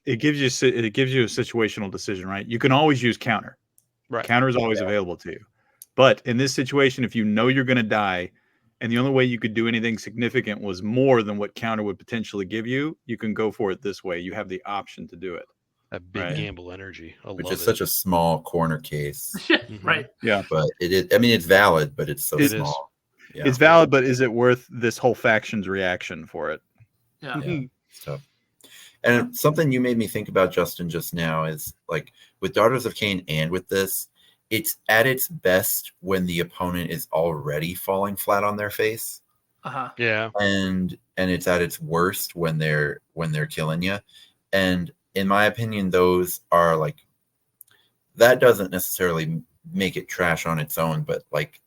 It gives you a situational decision, right? You can always use counter. Right. Counter is always available to you. But in this situation, if you know you're going to die, and the only way you could do anything significant was more than what counter would potentially give you, you can go for it this way. You have the option to do it. That big gamble energy, which is such a small corner case. Right. Yeah. But it is. I mean, it's valid, but it's so small. Yeah. It's valid, but is it worth this whole faction's reaction for it? Yeah. It's tough. And something you made me think about, Justin, just now is, like, with Daughters of Cain and with this, it's at its best when the opponent is already falling flat on their face. Yeah. And it's at its worst when they're killing you. And in my opinion, those are like, that doesn't necessarily make it trash on its own, but like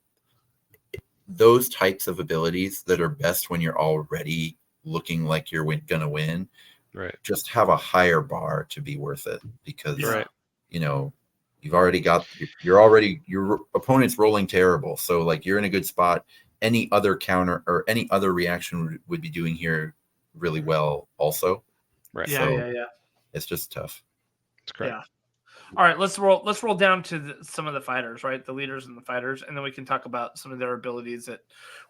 those types of abilities that are best when you're already looking like you're gonna win. Right. Just have a higher bar to be worth it, because you've already got your opponent's rolling terrible, so like you're in a good spot. Any other counter or any other reaction would be doing here really well also. Right. Yeah. It's just tough. It's great. Yeah. All right, let's roll down to some of the fighters, right? The leaders and the fighters, and then we can talk about some of their abilities that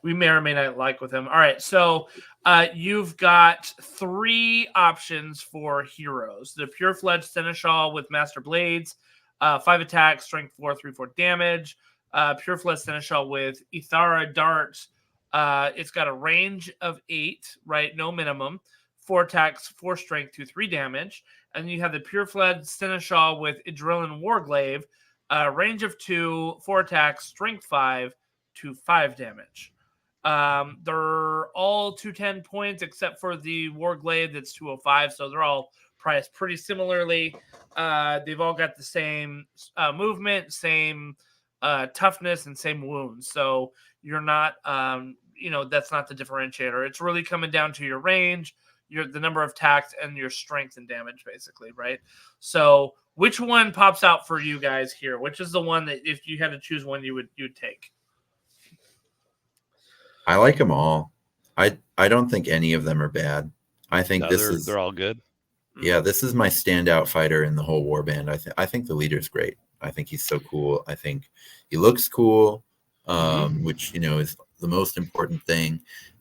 we may or may not like with them. All right, so you've got 3 options for heroes: the Pure-Fledged Seneschal with Master Blades, 5 attack, strength 4, 3/4 damage. Pure-Fledged Seneschal with Ithara darts. It's got a range of 8, right? No minimum. 4 attacks, 4 strength, 2/3 damage. And you have the Pure-Fledged Seneschal with Ydrilan Warblades, range of 2, 4 attacks, strength 5 to 5 damage. They're all 210 points except for the Warglade that's 205, so they're all priced pretty similarly. They've all got the same movement, same toughness, and same wounds. So you're not, that's not the differentiator. It's really coming down to your range, the number of attacks, and your strength and damage, basically, right? So which one pops out for you guys here? Which is the one that if you had to choose one, you'd take? I like them all. I don't think any of them are bad. I think they're all good. Yeah, this is my standout fighter in the whole warband. I think the leader's great. I think he's so cool. I think he looks cool, which is the most important thing.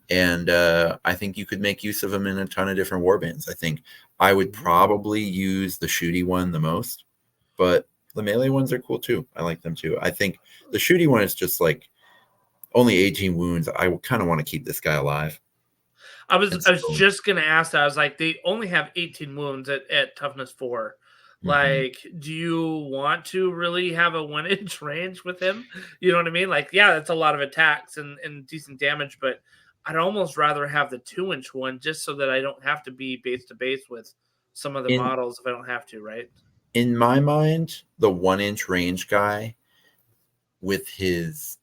And I think you could make use of him in a ton of different warbands. I think I would probably use the shooty one the most, but the melee ones are cool too. I like them too. I think the shooty one is just like only 18 wounds. I kind of want to keep this guy alive. I was just going to ask that. I was like, they only have 18 wounds at toughness 4. Like, do you want to really have a 1-inch range with him? You know what I mean? Like, yeah, that's a lot of attacks and decent damage, but I'd almost rather have the 2-inch one just so that I don't have to be base to base with some of the models if I don't have to, right? In my mind, the 1-inch range guy with his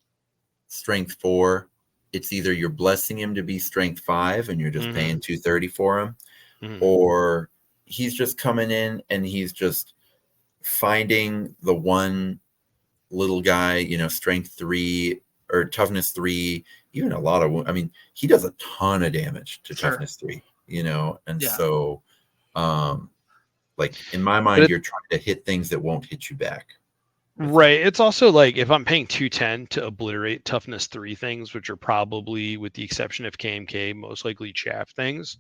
strength 4, it's either you're blessing him to be strength 5 and you're just paying 230 for him, or he's just coming in and he's just finding the one little guy, strength 3 or toughness 3, even a lot of, I mean, he does a ton of damage to toughness 3, and so, like in my mind, you're trying to hit things that won't hit you back. Right. It's also like if I'm paying 210 to obliterate toughness 3 things, which are probably, with the exception of KMK, most likely chaff things,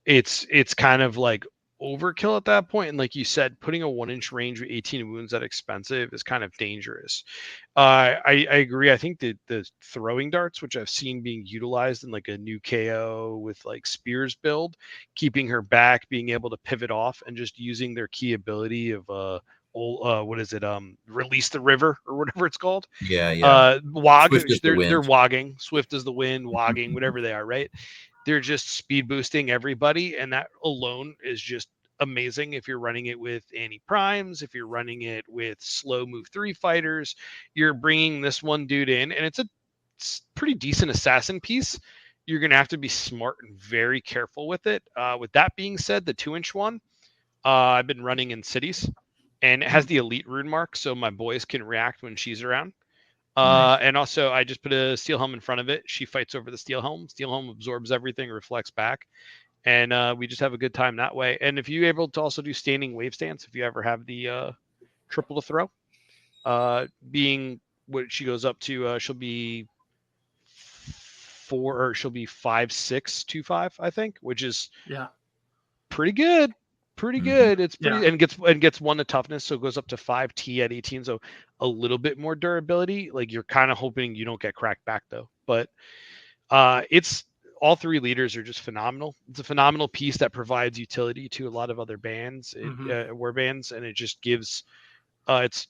it's kind of like overkill at that point. And like you said, putting a 1-inch range with 18 wounds that expensive is kind of dangerous. I agree. I think the throwing darts, which I've seen being utilized in like a new KO with like Spears build, keeping her back, being able to pivot off, and just using their key ability of what is it? Release the river or whatever it's called. Yeah. Wog. They're wogging. Swift as the wind, wogging, whatever they are, right? They're just speed boosting everybody, and that alone is just amazing. If you're running it with anti-primes, if you're running it with slow move 3 fighters, you're bringing this one dude in, and it's a pretty decent assassin piece. You're going to have to be smart and very careful with it. With that being said, the 2-inch one, I've been running in cities, and it has the elite rune mark, so my boys can react when she's around. Nice. And also I just put a steel helm in front of it. She fights over the steel helm. Steel helm absorbs everything, reflects back. And we just have a good time that way. And if you're able to also do standing wave stance, if you ever have the triple to throw, being what she goes up to, she'll be 5'6", 2'5", I think, which is pretty good. Pretty good. It's pretty and gets 1 to toughness, so it goes up to 5T at 18, so a little bit more durability. Like you're kind of hoping you don't get cracked back though. But it's all 3 leaders are just phenomenal. It's a phenomenal piece that provides utility to a lot of other bands, war bands, and it just gives it's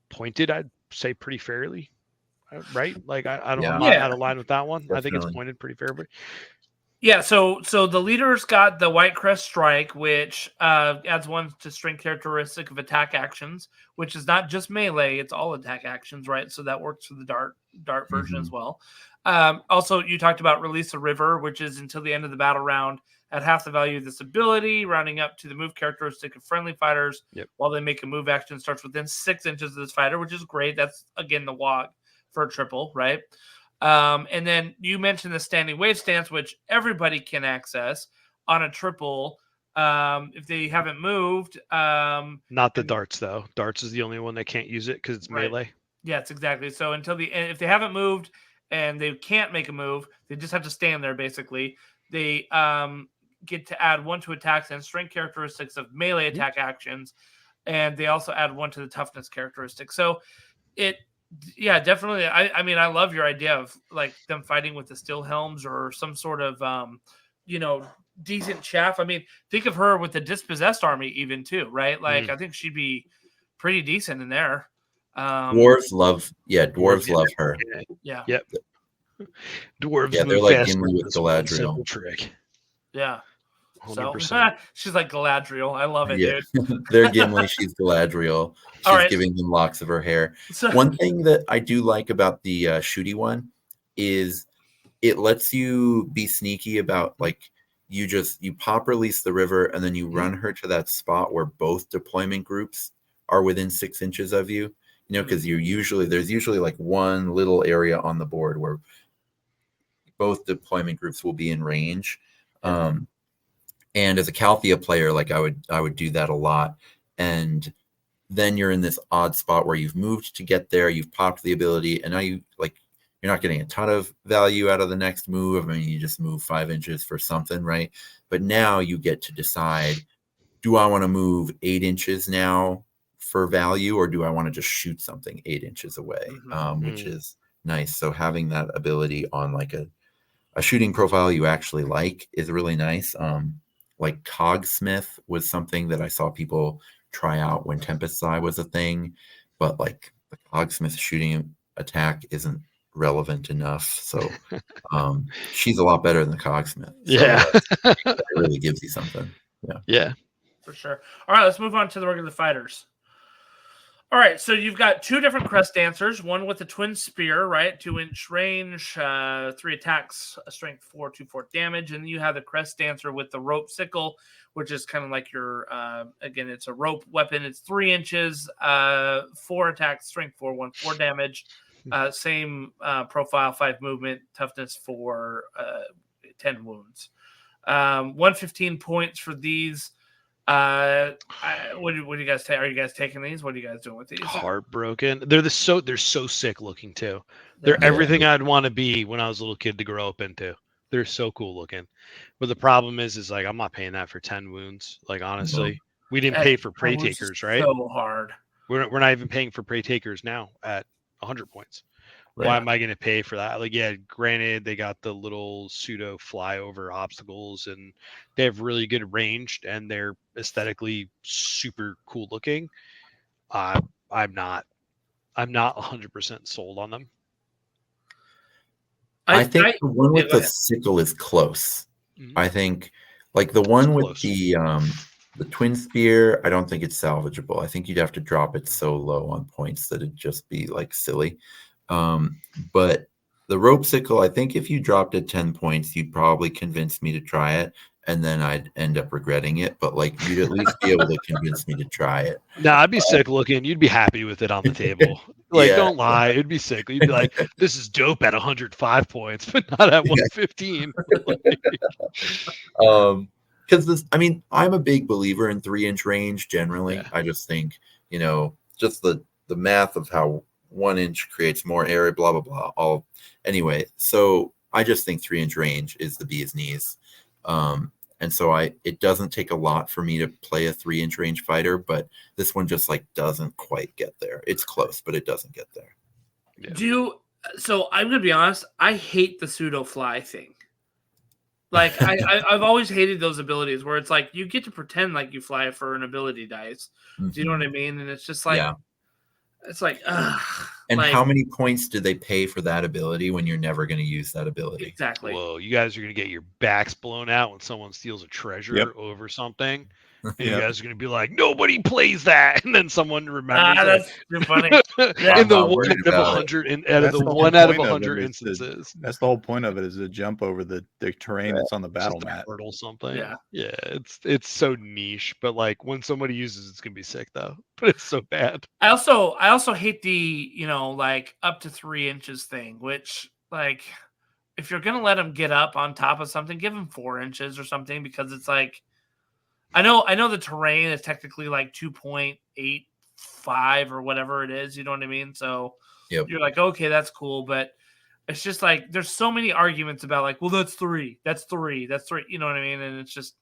pointed, I'd say, pretty fairly. Right? Like I'm not out of line with that one. Definitely. I think it's pointed pretty fairly. Yeah, so the leader's got the White Crest Strike, which adds 1 to strength characteristic of attack actions, which is not just melee; it's all attack actions, right? So that works for the dart version as well. Also, you talked about Release the River, which is until the end of the battle round at half the value of this ability, rounding up to the move characteristic of friendly fighters while they make a move action starts within 6 inches of this fighter, which is great. That's again the WOG for a triple, right? And then you mentioned the standing wave stance, which everybody can access on a triple if they haven't moved. Not the darts, though. Darts is the only one that can't use it because it's melee. Yes, exactly. So until the end, if they haven't moved and they can't make a move, they just have to stand there, basically. They get to add 1 to attacks and strength characteristics of melee attack actions, and they also add 1 to the toughness characteristic. So yeah, definitely. I mean, I love your idea of like them fighting with the steel helms or some sort of, decent chaff. I mean, think of her with the dispossessed army even too, right? Like, I think she'd be pretty decent in there. Dwarves love her. Yeah. Yep. Dwarves Yeah, they're move like faster Gimli with with this one simple Galadriel. trick. Yeah. So 100%. she's like Galadriel. I love it, Yeah, dude. they're Gimli. She's Galadriel. She's All right. giving them locks of her hair. So, One thing that I do like about the shooty one is it lets you be sneaky about like you pop release the river and then you run her to that spot where both deployment groups are within 6 inches of you. Because there's usually like one little area on the board where both deployment groups will be in range. And as a Calthea player, like I would do that a lot. And then you're in this odd spot where you've moved to get there, you've popped the ability, and now you're not getting a ton of value out of the next move. I mean, you just move 5 inches for something, right? But now you get to decide, do I want to move 8 inches now for value, or do I want to just shoot something 8 inches away, which is nice. So having that ability on like a shooting profile you actually like is really nice. Like Cogsmith was something that I saw people try out when Tempest's Eye was a thing, but like the Cogsmith shooting attack isn't relevant enough. So she's a lot better than the Cogsmith. So it really gives you something. Yeah. For sure. All right, let's move on to the regular fighters. All right, so you've got 2 different crest dancers, one with a twin spear, right? 2-inch range, 3 attacks, a strength 4, 2/4 damage. And then you have the crest dancer with the rope sickle, which is kind of like your, again, it's a rope weapon. It's 3 inches, 4 attacks, strength 4, 1/4 damage. Same profile, 5 movement, toughness 4, 10 wounds. 115 points for these. What do you guys take? Are you guys taking these? What are you guys doing with these? Heartbroken. They're so sick looking too. They're everything I'd want to be when I was a little kid to grow up into. They're so cool looking. But the problem is like I'm not paying that for 10 wounds. Like honestly, we didn't pay for prey takers, right? So hard. We're not even paying for prey takers now at 100 points. Why am I going to pay for that? Like, yeah, granted, they got the little pseudo flyover obstacles and they have really good range and they're aesthetically super cool looking. I'm not 100% sold on them. I think the one with the sickle is close. I think like the one with the twin spear, I don't think it's salvageable. I think you'd have to drop it so low on points that it'd just be like silly. But the rope sickle, I think if you dropped it 10 points, you'd probably convince me to try it, and then I'd end up regretting it. But like you'd at least be able to convince me to try it. No, I'd be sick looking. You'd be happy with it on the table. Like, don't lie. It'd be sick. You'd be like, this is dope at 105 points, but not at 115. Because this, I mean, I'm a big believer in 3-inch range generally. Yeah. I just think, just the math of how 1 inch creates more area, blah blah blah. Anyway, so I just think 3-inch range is the bee's knees, and so it doesn't take a lot for me to play a 3-inch range fighter, but this one just like doesn't quite get there. It's close, but it doesn't get there. Yeah. So I'm gonna be honest. I hate the pseudo fly thing. Like I've always hated those abilities where it's like you get to pretend like you fly for an ability dice. Do you know what I mean? And it's just like. Yeah. It's like, ugh. And how many points do they pay for that ability when you're never going to use that ability? Exactly. Whoa, you guys are going to get your backs blown out when someone steals a treasure over something. And you guys are going to be like, nobody plays that. And then someone remembers that's funny. In the 1 out of 100 out of the 1 out of 100 instances. That's the whole point of it is to jump over the terrain that's on the battle mat. Hurdle something. Yeah. Yeah. It's so niche, but like when somebody uses it's gonna be sick though. But it's so bad. I also hate the, like up to 3 inches thing, which like if you're gonna let them get up on top of something, give them 4 inches or something, because it's like I know the terrain is technically like 2.85 or whatever it is, you know what I mean? So you're like, okay, that's cool, but it's just like there's so many arguments about like, well, that's 3, you know what I mean? And it's just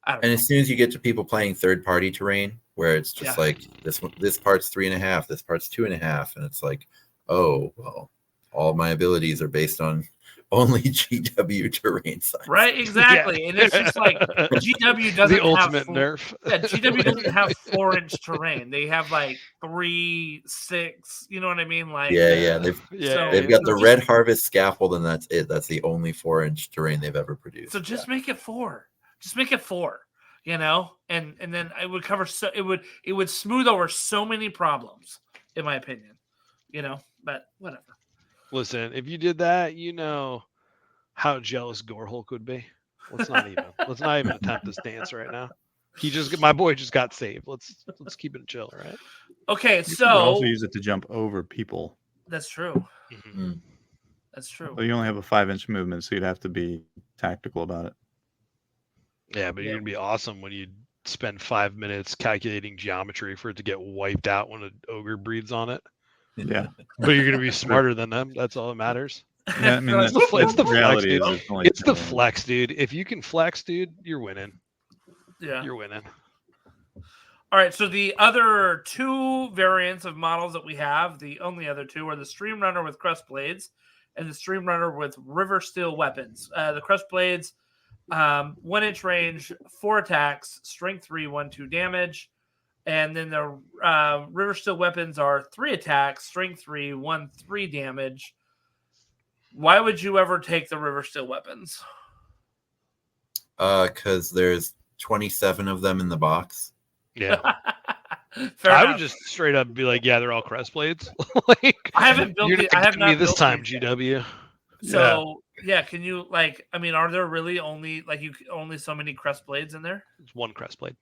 I don't know. As soon as you get to people playing third-party terrain, where it's just like this part's 3.5, this part's 2.5, and it's like, oh well, all my abilities are based on only GW terrain size. Right, exactly. And it's just like GW doesn't the ultimate have nerf. Yeah, GW doesn't have 4-inch terrain. They have like 3, 6. You know what I mean? Like Yeah. They've got the Red Harvest scaffold, and that's it. That's the only 4-inch terrain they've ever produced. So just make it 4. Just make it 4. You know, and then it would cover it would smooth over so many problems, in my opinion. You know, but whatever. Listen, if you did that, you know how jealous Gorehulk would be. Let's not even attempt this dance right now. My boy just got saved. Let's keep it chill, right? Okay, you so could also use it to jump over people. That's true. Mm-hmm. That's true. Well, you only have a 5-inch movement, so you'd have to be tactical about it. Yeah, but you're gonna be awesome when you spend 5 minutes calculating geometry for it to get wiped out when an ogre breeds on it. Yeah, but you're gonna be smarter than them. That's all that matters. Yeah, I mean, it's the flex, dude. It's the flex, flex, dude. If you can flex, dude, you're winning. Yeah, you're winning. All right. So the other 2 variants of models that we have, the only other 2, are the Stream Runner with Crest Blades and the Stream Runner with River Steel weapons. The Crest Blades, 1-inch range, 4 attacks, strength 3, 1/2 damage. And then the River Steel weapons are 3 attacks, strength 3, 1/3 damage. Why would you ever take the River Steel weapons? Because there's 27 of them in the box. Yeah. I would just straight up be like, yeah, they're all Crest Blades. Like, I haven't built it. I have not this time, GW. So yeah, can you are there really only so many Crest Blades in there? It's 1 Crest Blade.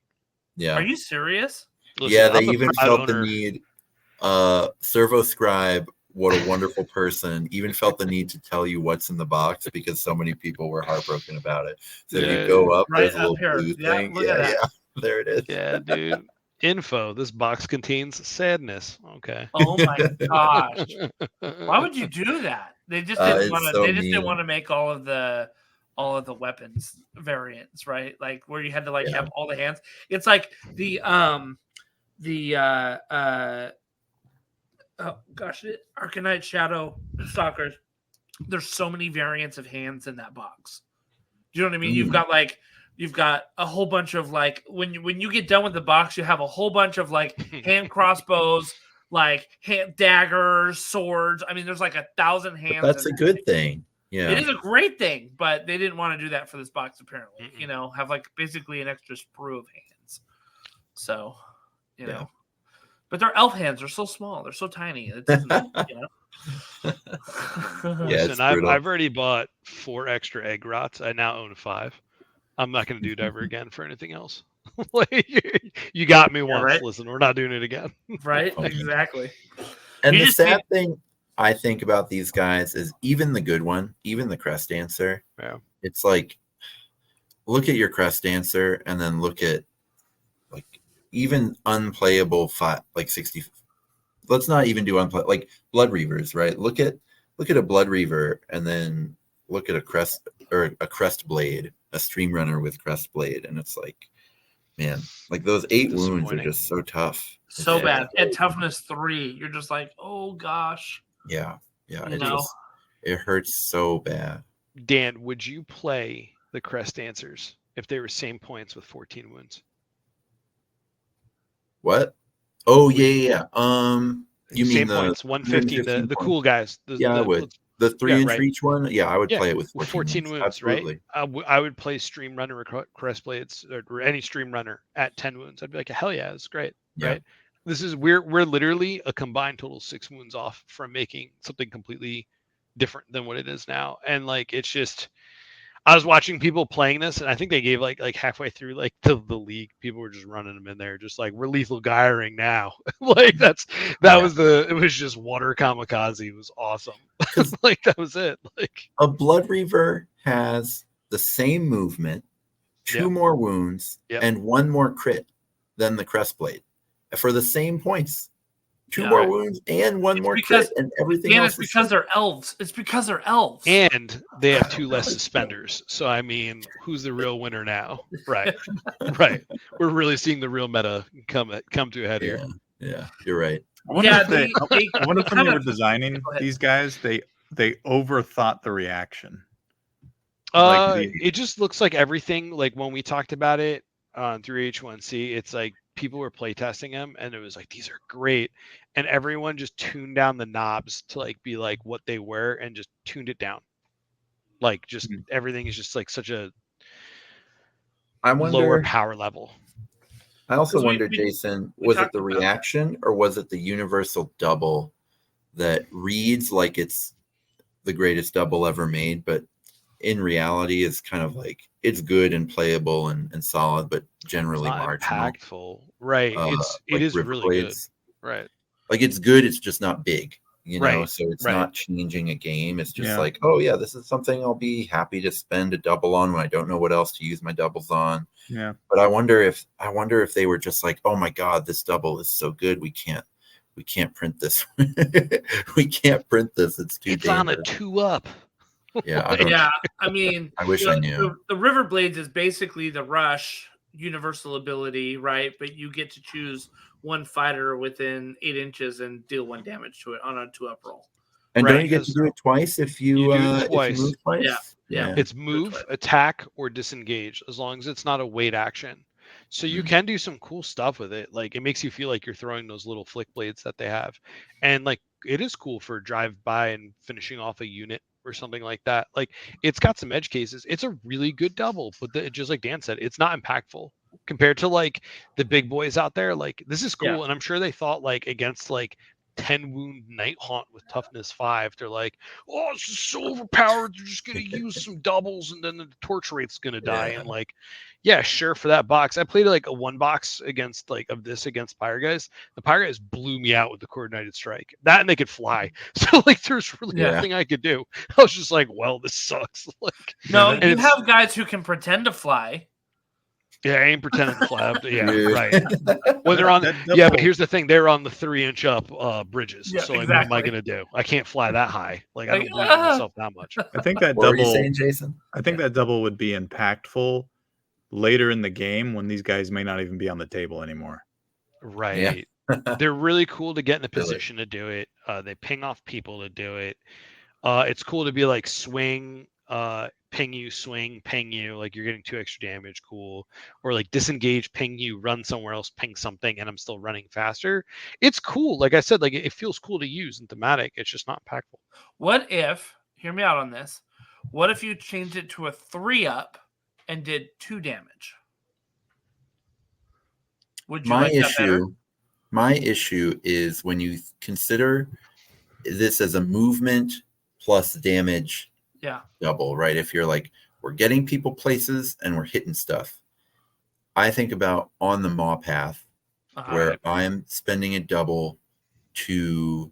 Yeah. Are you serious? Listen, they even felt the need. Servo Scribe, what a wonderful person, even felt the need to tell you what's in the box because so many people were heartbroken about it. So if you go up, there's a little blue thing. Yeah, there it is. Yeah, dude. Info: this box contains sadness. Okay. Oh my gosh! Why would you do that? They just didn't want to. So they just didn't want to make all of the weapons variants, right? Like where you had to have all the hands. It's like the Arcanite Shadow Stalkers. There's so many variants of hands in that box. Do you know what I mean? You've got a whole bunch of when you get done with the box, you have a whole bunch of hand crossbows, hand daggers, swords. I mean, there's 1,000 hands. But that's a good thing. Yeah, it is a great thing, but they didn't want to do that for this box. Apparently, have basically an extra sprue of hands. So, you know. But their elf hands are so small; they're so tiny. It doesn't, Listen, I've already bought 4 extra egg rots. I now own 5. I'm not going to do it ever again for anything else. You got me once. Right? Listen, we're not doing it again. Right? Exactly. And the sad thing I think about these guys is even the good one, even the Crest Dancer. Yeah. It's look at your Crest Dancer and then look at even unplayable 60. Let's not even do Blood Reavers, right? Look at a Blood Reaver and then look at a Crest Blade, a Stream Runner with Crest Blade, and it's man, those 8 wounds are just so tough. So bad. At toughness 3, you're just oh gosh. Yeah. It hurts so bad. Dan, would you play the Crest Dancers if they were same points with 14 wounds? What? Oh yeah. You same mean points, 150, the cool guys. I would. The 3-inch reach one? Yeah, I would play it with 14 wounds, absolutely. Right? I would play Stream Runner or Crest Blades or any Stream Runner at 10 wounds. I'd be like, hell yeah, it's great. Yeah. Right? We're literally a combined total 6 wounds off from making something completely different than what it is now. And it's just, I was watching people playing this, and I think they gave halfway through the league, people were just running them in there, just we're lethal guyering now. It was just water kamikaze. It was awesome. That was it. A Blood Reaver has the same movement, 2 more wounds, and 1 more crit than the Crest Blade for the same points. 2 more wounds and 1 more crit, and everything else. It's because they're elves. It's because they're elves. And they have 2 less suspenders. So I mean, who's the real winner now? Right. Right. We're really seeing the real meta come to a head here. Yeah, you're right. I wonder if when they were designing these guys, they they overthought the reaction. Like it just looks like everything. Like when we talked about it through H1C, it's like people were playtesting them, and it was like these are great, and everyone just tuned down the knobs to like be like what they were, and just tuned it down. Like just everything is just like such a lower power level. I also wonder, Jason, was it the reaction or was it the universal double that reads like it's the greatest double ever made, but in reality is kind of like it's good and playable and solid, but generally marginal. Impactful. Right. It is really good. Right. Like it's good, it's just not big, you know, so it's not changing a game. It's just like, oh yeah, this is something I'll be happy to spend a double on when I don't know what else to use my doubles on. Yeah. But I wonder if they were just like, oh my God, this double is so good, we can't print this. We can't print this. It's too dangerous. On a 2-up. Yeah, I mean, I wish I knew. The Riverblades is basically the Rush universal ability, right? But you get to choose one fighter within 8 inches and deal 1 damage to it on a 2-up roll. And don't you get to do it twice if you do it twice? If you move twice? Yeah. It's move, attack, or disengage, as long as it's not a wait action. So you can do some cool stuff with it. Like it makes you feel like you're throwing those little flick blades that they have. And like it is cool for drive by and finishing off a unit or something like that. Like it's got some edge cases. It's a really good double, but just like Dan said, it's not impactful compared to like the big boys out there. Like this is cool. And I'm sure they thought like against like 10 wound Night Haunt with toughness 5, they're like, oh, it's just so overpowered, they're just gonna use some doubles and then the torch rate's gonna die. And like, yeah, sure, for that box. I played like a 1 box against like of this against Pyre Guys. The Pyre Guys blew me out with the coordinated strike. That and they could fly. So like there's really nothing I could do. I was just like, well, this sucks. Like no, you have guys who can pretend to fly. Yeah, I ain't pretending to fly up. Right. When they're on, but here's the thing: they're on the 3-inch up bridges. So like, what am I gonna do? I can't fly that high. Like I don't believe in myself that much. I think that what double. Were you saying, Jason? I think that double would be impactful later in the game when these guys may not even be on the table anymore. Right. They're really cool to get in a position to do it. They ping off people to do it. It's cool to be like swing. Ping you, swing, ping you, like you're getting 2 extra damage, cool. Or like disengage, ping you, run somewhere else, ping something, and I'm still running faster. It's cool. Like I said, like it feels cool to use and thematic. It's just not impactful. What if, hear me out on this, what if you changed it to a 3-up and did 2 damage? Would you like that better? My issue is when you consider this as a movement plus damage double, right? If you're like, we're getting people places and we're hitting stuff. I think about on the Maw path where I'm spending a double to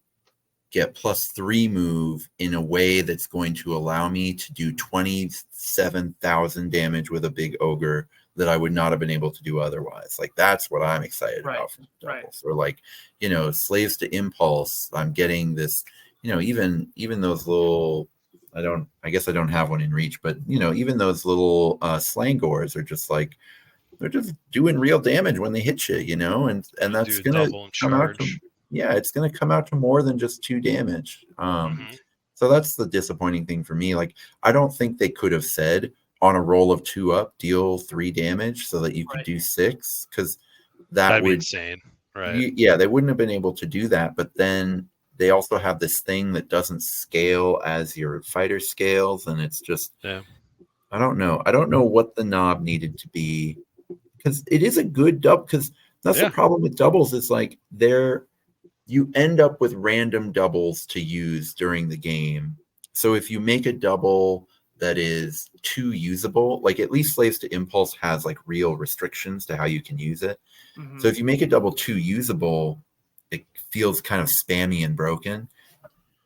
get +3 move in a way that's going to allow me to do 27,000 damage with a big ogre that I would not have been able to do otherwise. Like that's what I'm excited about from doubles. Or like, you know, Slaves to Impulse. I'm getting this, you know, even those little, I guess I don't have one in reach, but you know, even those little slangors are just like, they're just doing real damage when they hit you, you know, and that's gonna come out to, it's gonna come out to more than just 2 damage. So that's the disappointing thing for me. Like I don't think they could have said on a roll of 2 up, deal 3 damage so that you could do 6, because that would be insane, right? They wouldn't have been able to do that, but then they also have this thing that doesn't scale as your fighter scales, and it's just I don't know what the knob needed to be, because it is a good double. Because that's the problem with doubles, is like you end up with random doubles to use during the game. So if you make a double that is too usable, like at least Slaves to Impulse has like real restrictions to how you can use it. So if you make a double too usable, it feels kind of spammy and broken.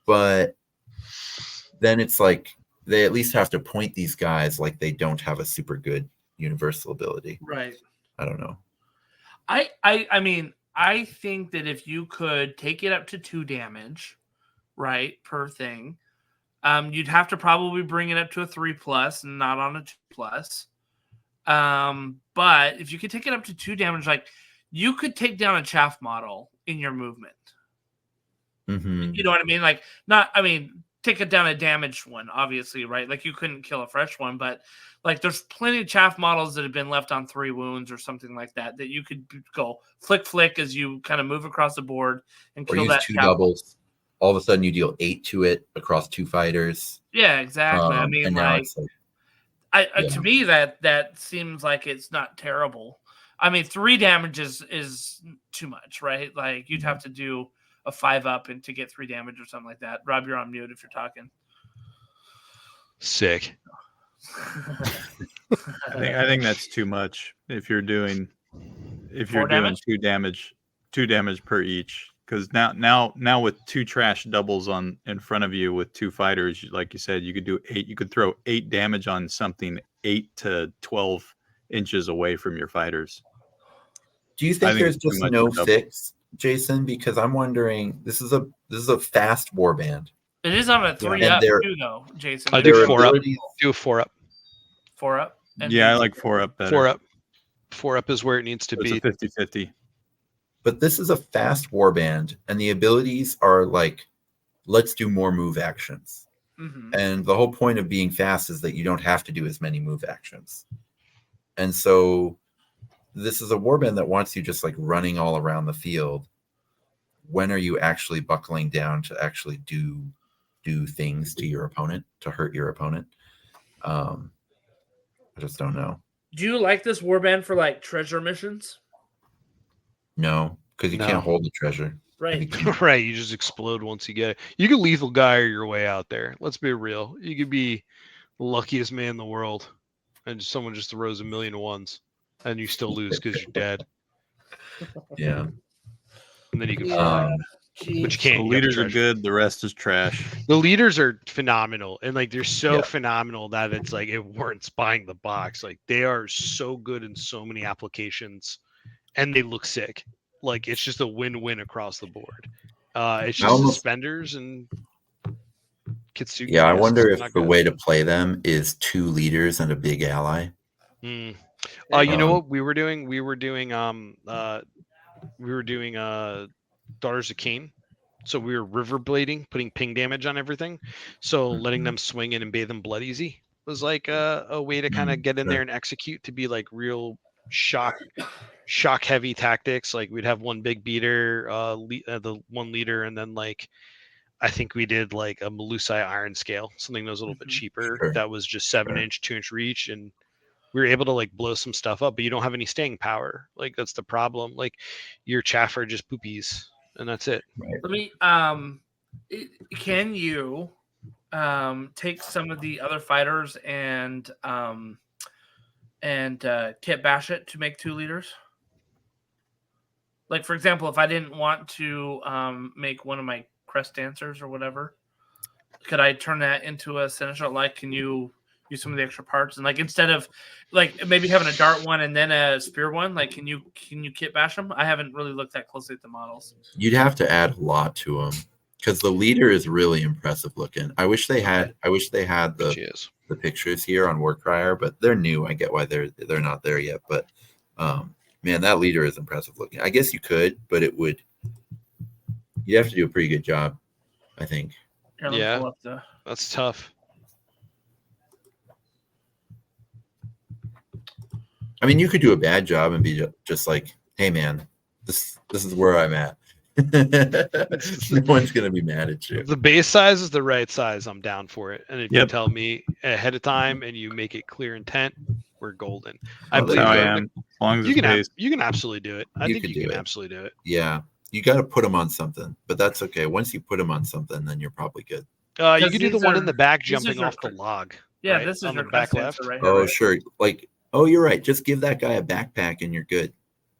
But then it's like they at least have to point these guys like they don't have a super good universal ability. Right. I don't know. I mean, I think that if you could take it up to 2 damage, right, per thing, you'd have to probably bring it up to a 3+ and not on a 2+. But if you could take it up to 2 damage, like you could take down a chaff model in your movement. You know what I mean? Like take down a damaged one, obviously, right? Like you couldn't kill a fresh one, but like there's plenty of chaff models that have been left on 3 wounds or something like that you could go flick as you kind of move across the board and Or kill use that 2 chaff. doubles. All of a sudden, you deal 8 to it across 2 fighters. Yeah, exactly. I mean, and now like, it's like, to me that seems like it's not terrible. I mean, 3 damage is too much, right? Like you'd have to do a 5-up and to get 3 damage or something like that. Rob, you're on mute if you're talking. Sick. I think that's too much. If you're doing 4 damage? 2 damage per each, because now with 2 trash doubles in front of you with 2 fighters, like you said, you could do 8. You could throw 8 damage on something 8 to 12 inches away from your fighters. do you think there's just no fix, Jason? Because I'm wondering, this is a fast warband. It is on a 3-up too, though, Jason. I do 4-up. Do a 4-up. 4-up. Yeah, I like 4-up better. 4-up. 4-up is where it needs to be. It's a 50-50. But this is a fast warband, and the abilities are like, let's do more move actions. Mm-hmm. And the whole point of being fast is that you don't have to do as many move actions. And so this is a warband that wants you just like running all around the field. When are you actually buckling down to actually do things to your opponent, to hurt your opponent? I just don't know. Do you like this warband for like treasure missions? No, because you can't hold the treasure. Right. Right. You just explode once you get it. You can lethal guy your way out there. Let's be real. You could be the luckiest man in the world, and someone just throws 1,000,000 ones, and you still lose because you're dead. Yeah. And then you can fly. But you can't. The leaders are good. The rest is trash. The leaders are phenomenal, and like they're so phenomenal that it's like it warrants buying the box. Like they are so good in so many applications, and they look sick. Like it's just a win-win across the board. It's just suspenders and Kitsugi. Yeah, I wonder if the way to play them is 2 leaders and a big ally. You know what we were doing? We were doing Daughters of Cain. So we were riverblading, putting ping damage on everything. So letting them swing in and bathe them blood easy was like a way to kind of get in there and execute to be like real shock heavy tactics. Like we'd have one big beater, the one leader, and then like I think we did like a Melusai iron scale, something that was a little bit cheaper. That was just 7-inch, 2-inch reach, and we were able to like blow some stuff up, but you don't have any staying power. Like that's the problem. Like your chaff are just poopies, and that's it. Right. Let me can you take some of the other fighters and kit bash it to make 2 leaders? Like for example, if I didn't want to make one of my crest dancers or whatever, could I turn that into a seneschal? Like, can you use some of the extra parts and like instead of like maybe having a dart one and then a spear one, like can you kit bash them? I haven't really looked that closely at the models. You'd have to add a lot to them because the leader is really impressive looking. I wish they had the pictures here on Warcryer, but they're new. I get why they're not there yet, but man, that leader is impressive looking. I guess you could, but you'd have to do a pretty good job, I think. Yeah, that's tough. I mean, you could do a bad job and be just like, "Hey, man, this is where I'm at." No one's gonna be mad at you. If the base size is the right size, I'm down for it. And if you tell me ahead of time and you make it clear intent, we're golden. I believe I am. As long as you can absolutely do it. I think you can absolutely do it. Yeah, you got to put them on something, but that's okay. Once you put them on something, then you're probably good. You can do the one in the back jumping off the log. Yeah, right? this is on your the back left. Right here, right? Sure. Like, you're right. Just give that guy a backpack and you're good.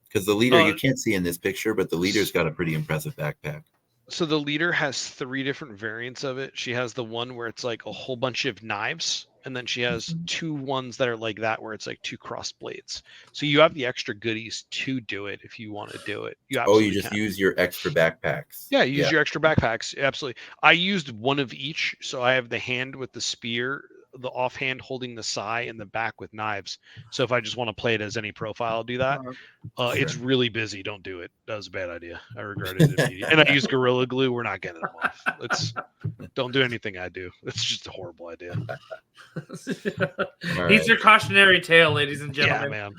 Because the leader, you can't see in this picture, but the leader's got a pretty impressive backpack. So the leader has 3 different variants of it. She has the one where it's like a whole bunch of knives, and then she has 2 ones that are like that where it's like 2 crossed blades. So you have the extra goodies to do it if you want to do it. You just use your extra backpacks. Yeah, use your extra backpacks. Absolutely. I used one of each. So I have the hand with the spear, the offhand holding the sai in the back with knives. So if I just want to play it as any profile, I'll do that. It's really busy. Don't do it. That was a bad idea. I regretted it immediately. And I use Gorilla Glue. We're not getting them off. Don't do anything I do. It's just a horrible idea. He's your cautionary tale, ladies and gentlemen. Yeah, man.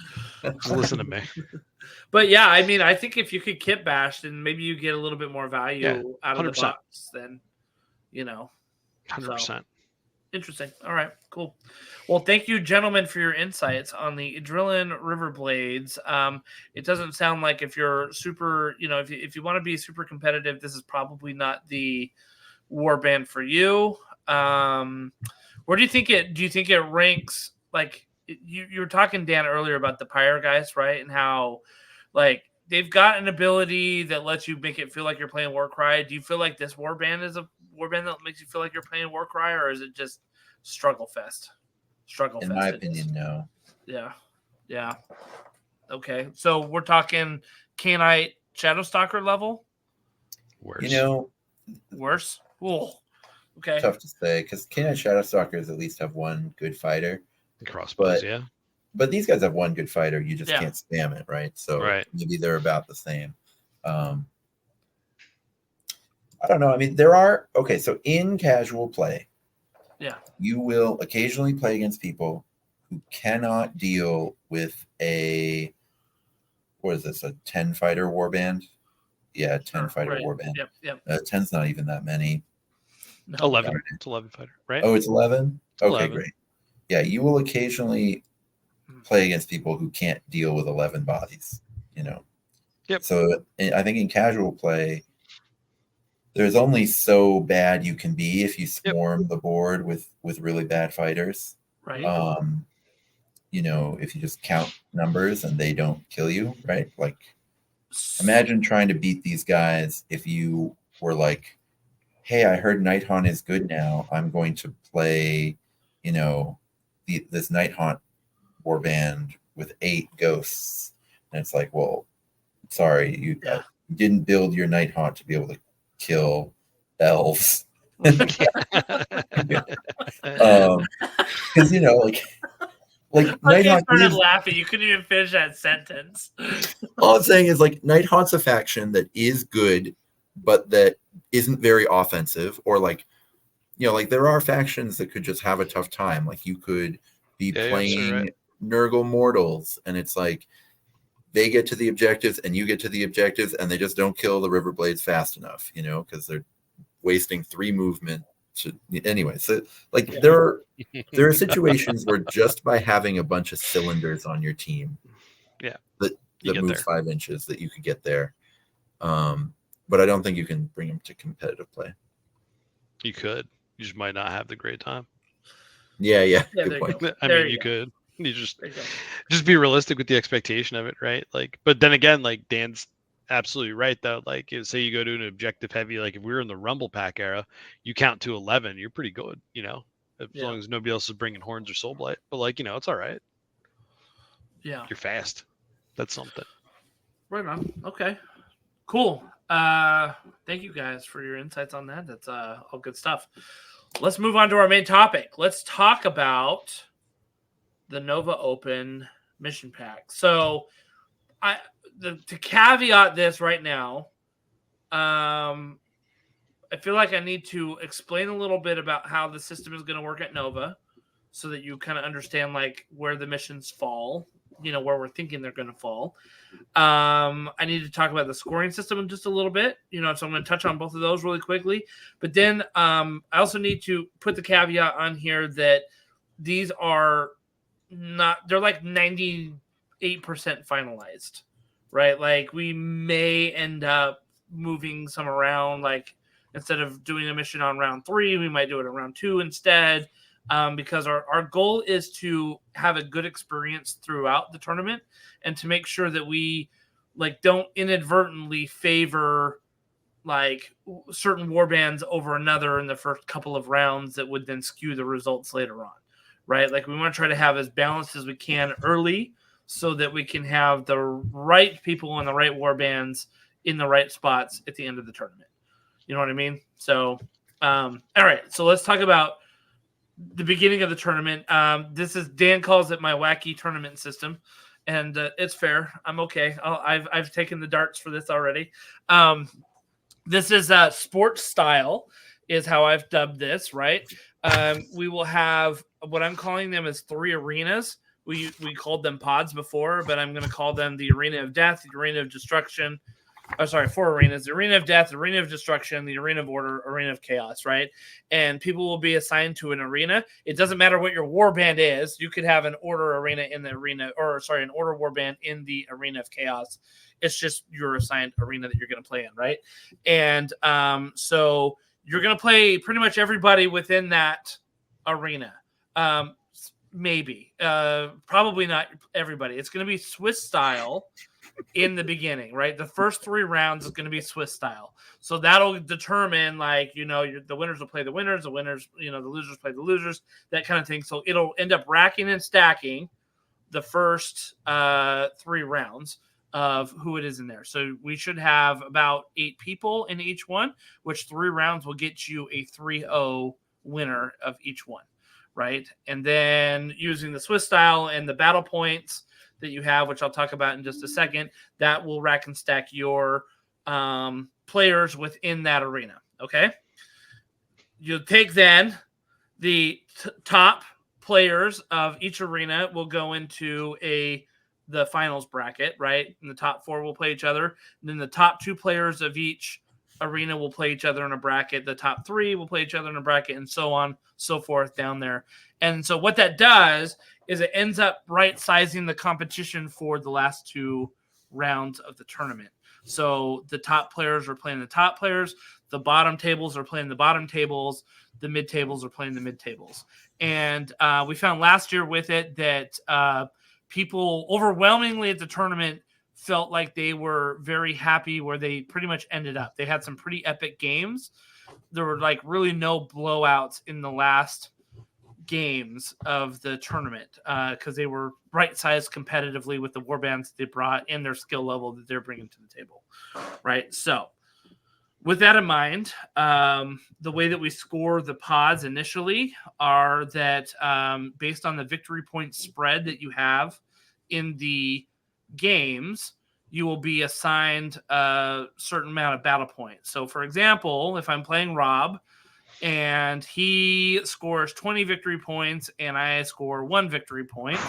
Just listen to me. But yeah, I mean, I think if you could kit bash, then maybe you get a little bit more value out of the 100%. box. Then, 100%. So, interesting. All right, cool. Well, thank you, gentlemen, for your insights on the Ydrilan Riverblades. It doesn't sound like if you're super, if you want to be super competitive, this is probably not the warband for you. Where do you think it? Do you think it ranks? Like you were talking, Dan, earlier about the Pyre guys, right? And how like they've got an ability that lets you make it feel like you're playing Warcry. Do you feel like this warband is a warband that makes you feel like you're playing Warcry, or is it just struggle fest? In my opinion, no. Yeah. Okay, so we're talking Canite Shadowstalker level. Worse. Worse. Ooh. Okay. Tough to say because Canine Shadowstalkers at least have one good fighter. Crossbows, but these guys have one good fighter. You just can't spam it, right? So maybe they're about the same. I don't know. I mean, so in casual play, you will occasionally play against people who cannot deal with a 10 fighter warband? Yeah, 10 fighter warband. Yep. 10's not even that many. 11. It's 11 fighter, right? Oh, it's 11? Okay, 11. Great. Yeah, you will occasionally play against people who can't deal with 11 bodies, Yep. So I think in casual play, there's only so bad you can be if you swarm the board with really bad fighters. Right. If you just count numbers and they don't kill you, right? Like, imagine trying to beat these guys if you were like, hey, I heard Nighthaunt is good now. I'm going to play, this Nighthaunt warband with 8 ghosts. And it's like, well, sorry, you didn't build your Nighthaunt to be able to kill elves. Because, like Nighthaunt started laughing. You couldn't even finish that sentence. All I'm saying is like Nighthaunt's a faction that is good, but that isn't very offensive, or like there are factions that could just have a tough time. Like you could be playing Nurgle Mortals, and it's like they get to the objectives and you get to the objectives, and they just don't kill the Riverblades fast enough, because they're wasting 3 movement. Anyway, so like there are situations where just by having a bunch of cylinders on your team, that moves 5 inches, that you could get there. But I don't think you can bring them to competitive play. You could. You just might not have the great time. Yeah. Good point. I mean, you could. You just be realistic with the expectation of it, right? Like, but then again, like Dan's absolutely right though. Like, say you go to an objective heavy, like if we were in the Rumble Pack era, you count to 11, you're pretty good, as long as nobody else is bringing horns or Soulblight. But like, it's all right. Yeah, you're fast. That's something. Right on. Okay, cool. Thank you guys for your insights on that. That's all good stuff. Let's move on to our main topic. Let's talk about the Nova Open mission pack. So to caveat this right now, I feel like I need to explain a little bit about how the system is going to work at Nova so that you kind of understand like where the missions fall, where we're thinking they're going to fall. I need to talk about the scoring system in just a little bit, so I'm going to touch on both of those really quickly. But then I also need to put the caveat on here that these are they're like 98% finalized, right? Like we may end up moving some around, like instead of doing a mission on round 3, we might do it on round 2 instead. Because our goal is to have a good experience throughout the tournament and to make sure that we like don't inadvertently favor like certain warbands over another in the first couple of rounds that would then skew the results later on, right? Like we want to try to have as balanced as we can early so that we can have the right people on the right warbands in the right spots at the end of the tournament. You know what I mean? So, all right. So let's talk about the beginning of the tournament. This is Dan calls it my wacky tournament system, and it's fair. I'm okay. I've taken the darts for this already. This is sports style, is how I've dubbed this. Right. We will have what I'm calling them is 3 arenas. We called them pods before, but I'm going to call them the Arena of Death, the Arena of Destruction. Oh, sorry, 4 arenas: the Arena of Death, the Arena of Destruction, the Arena of Order, Arena of Chaos, right? And people will be assigned to an arena. It doesn't matter what your warband is. You could have an Order arena in the arena, or sorry, an Order warband in the Arena of Chaos. It's just your assigned arena that you're going to play in, right? And so you're going to play pretty much everybody within that arena. Maybe, probably not everybody. It's going to be Swiss style in the beginning, right? The first 3 rounds is going to be Swiss style. So that'll determine, like, the winners will play the winners, the losers play the losers, that kind of thing. So it'll end up racking and stacking the first 3 rounds of who it is in there. So we should have about 8 people in each one, which 3 rounds will get you a 3-0 winner of each one, right? And then using the Swiss style and the battle points that you have, which I'll talk about in just a second, that will rack and stack your players within that arena. Okay. You'll take then the top players of each arena will go into the finals bracket, right? And the top 4 will play each other. And then the top 2 players of each arena will play each other in a bracket. The top 3 will play each other in a bracket, and so on, so forth down there. And so what that does is it ends up right-sizing the competition for the last 2 rounds of the tournament. So the top players are playing the top players, the bottom tables are playing the bottom tables, the mid tables are playing the mid tables. And we found last year with it that people overwhelmingly at the tournament felt like they were very happy where they pretty much ended up. They had some pretty epic games. There were like really no blowouts in the last games of the tournament because they were right-sized competitively with the warbands they brought and their skill level that they're bringing to the table, right? So with that in mind, the way that we score the pods initially are that based on the victory point spread that you have in the games, you will be assigned a certain amount of battle points. So for example, if I'm playing Rob and he scores 20 victory points and I score 1 victory point,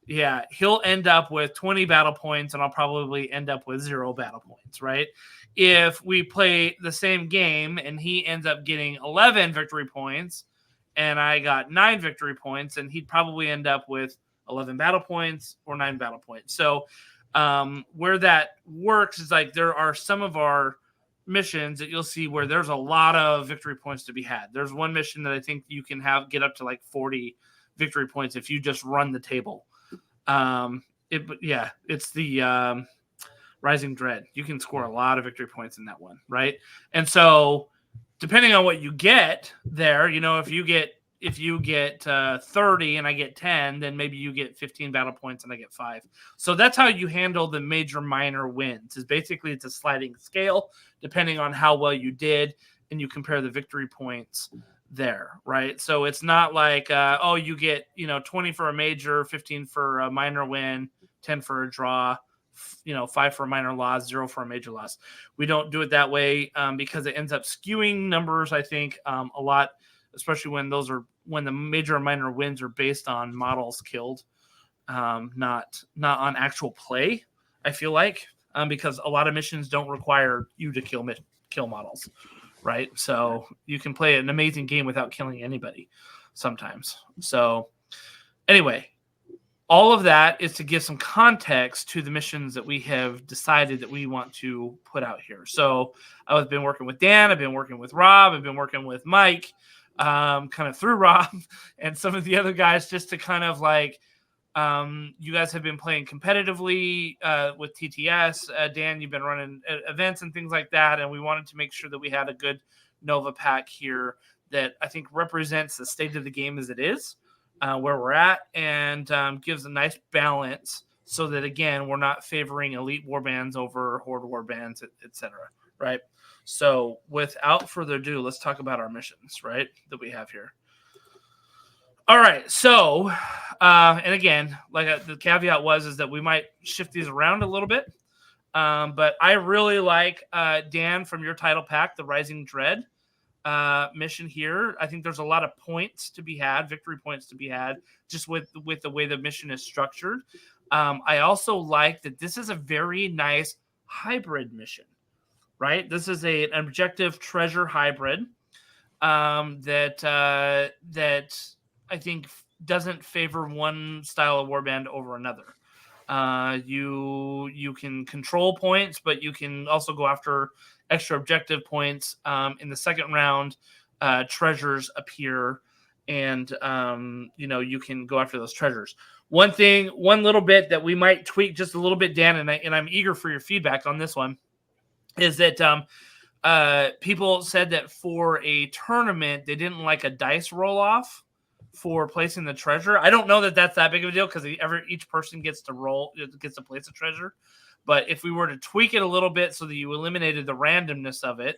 yeah, he'll end up with 20 battle points and I'll probably end up with 0 battle points, right? If we play the same game and he ends up getting 11 victory points and I got 9 victory points, and he'd probably end up with 11 battle points or 9 battle points. So where that works is like there are some of our missions that you'll see where there's a lot of victory points to be had. There's one mission that I think you can get up to like 40 victory points if you just run the table. It's the Rising Dread. You can score a lot of victory points in that one, right? And so depending on what you get there, if you get 30 and I get 10, then maybe you get 15 battle points and I get 5. So that's how you handle the major minor wins. Is basically it's a sliding scale depending on how well you did, and you compare the victory points there, right? So it's not like you get 20 for a major, 15 for a minor win, 10 for a draw, 5 for a minor loss, 0 for a major loss. We don't do it that way because it ends up skewing numbers, I think, a lot, especially when the major and minor wins are based on models killed, not on actual play. I feel like because a lot of missions don't require you to kill models, right? So you can play an amazing game without killing anybody sometimes. So anyway, all of that is to give some context to the missions that we have decided that we want to put out here. So I've been working with Dan, I've been working with Rob, I've been working with Mike, kind of through Rob and some of the other guys, just to kind of like, you guys have been playing competitively with TTS. Dan, you've been running events and things like that, and we wanted to make sure that we had a good Nova pack here that I think represents the state of the game as it is, where we're at, and gives a nice balance so that, again, we're not favoring elite warbands over horde warbands, etc. Right? So without further ado, let's talk about our missions, right, that we have here. All right, so and again, like the caveat is that we might shift these around a little bit, but I really like Dan from your title pack, the Rising Dread mission here. I think there's a lot of points to be had, victory points to be had, just with the way the mission is structured. I also like that this is a very nice hybrid mission, right? This is an objective treasure hybrid that I think doesn't favor one style of warband over another. You can control points, but you can also go after extra objective points. In the second round, treasures appear, and you can go after those treasures. One little bit that we might tweak just a little bit, Dan, and I'm eager for your feedback on this one, is that people said that for a tournament they didn't like a dice roll off for placing the treasure. I don't know that that's that big of a deal because each person gets to place a treasure. But if we were to tweak it a little bit so that you eliminated the randomness of it,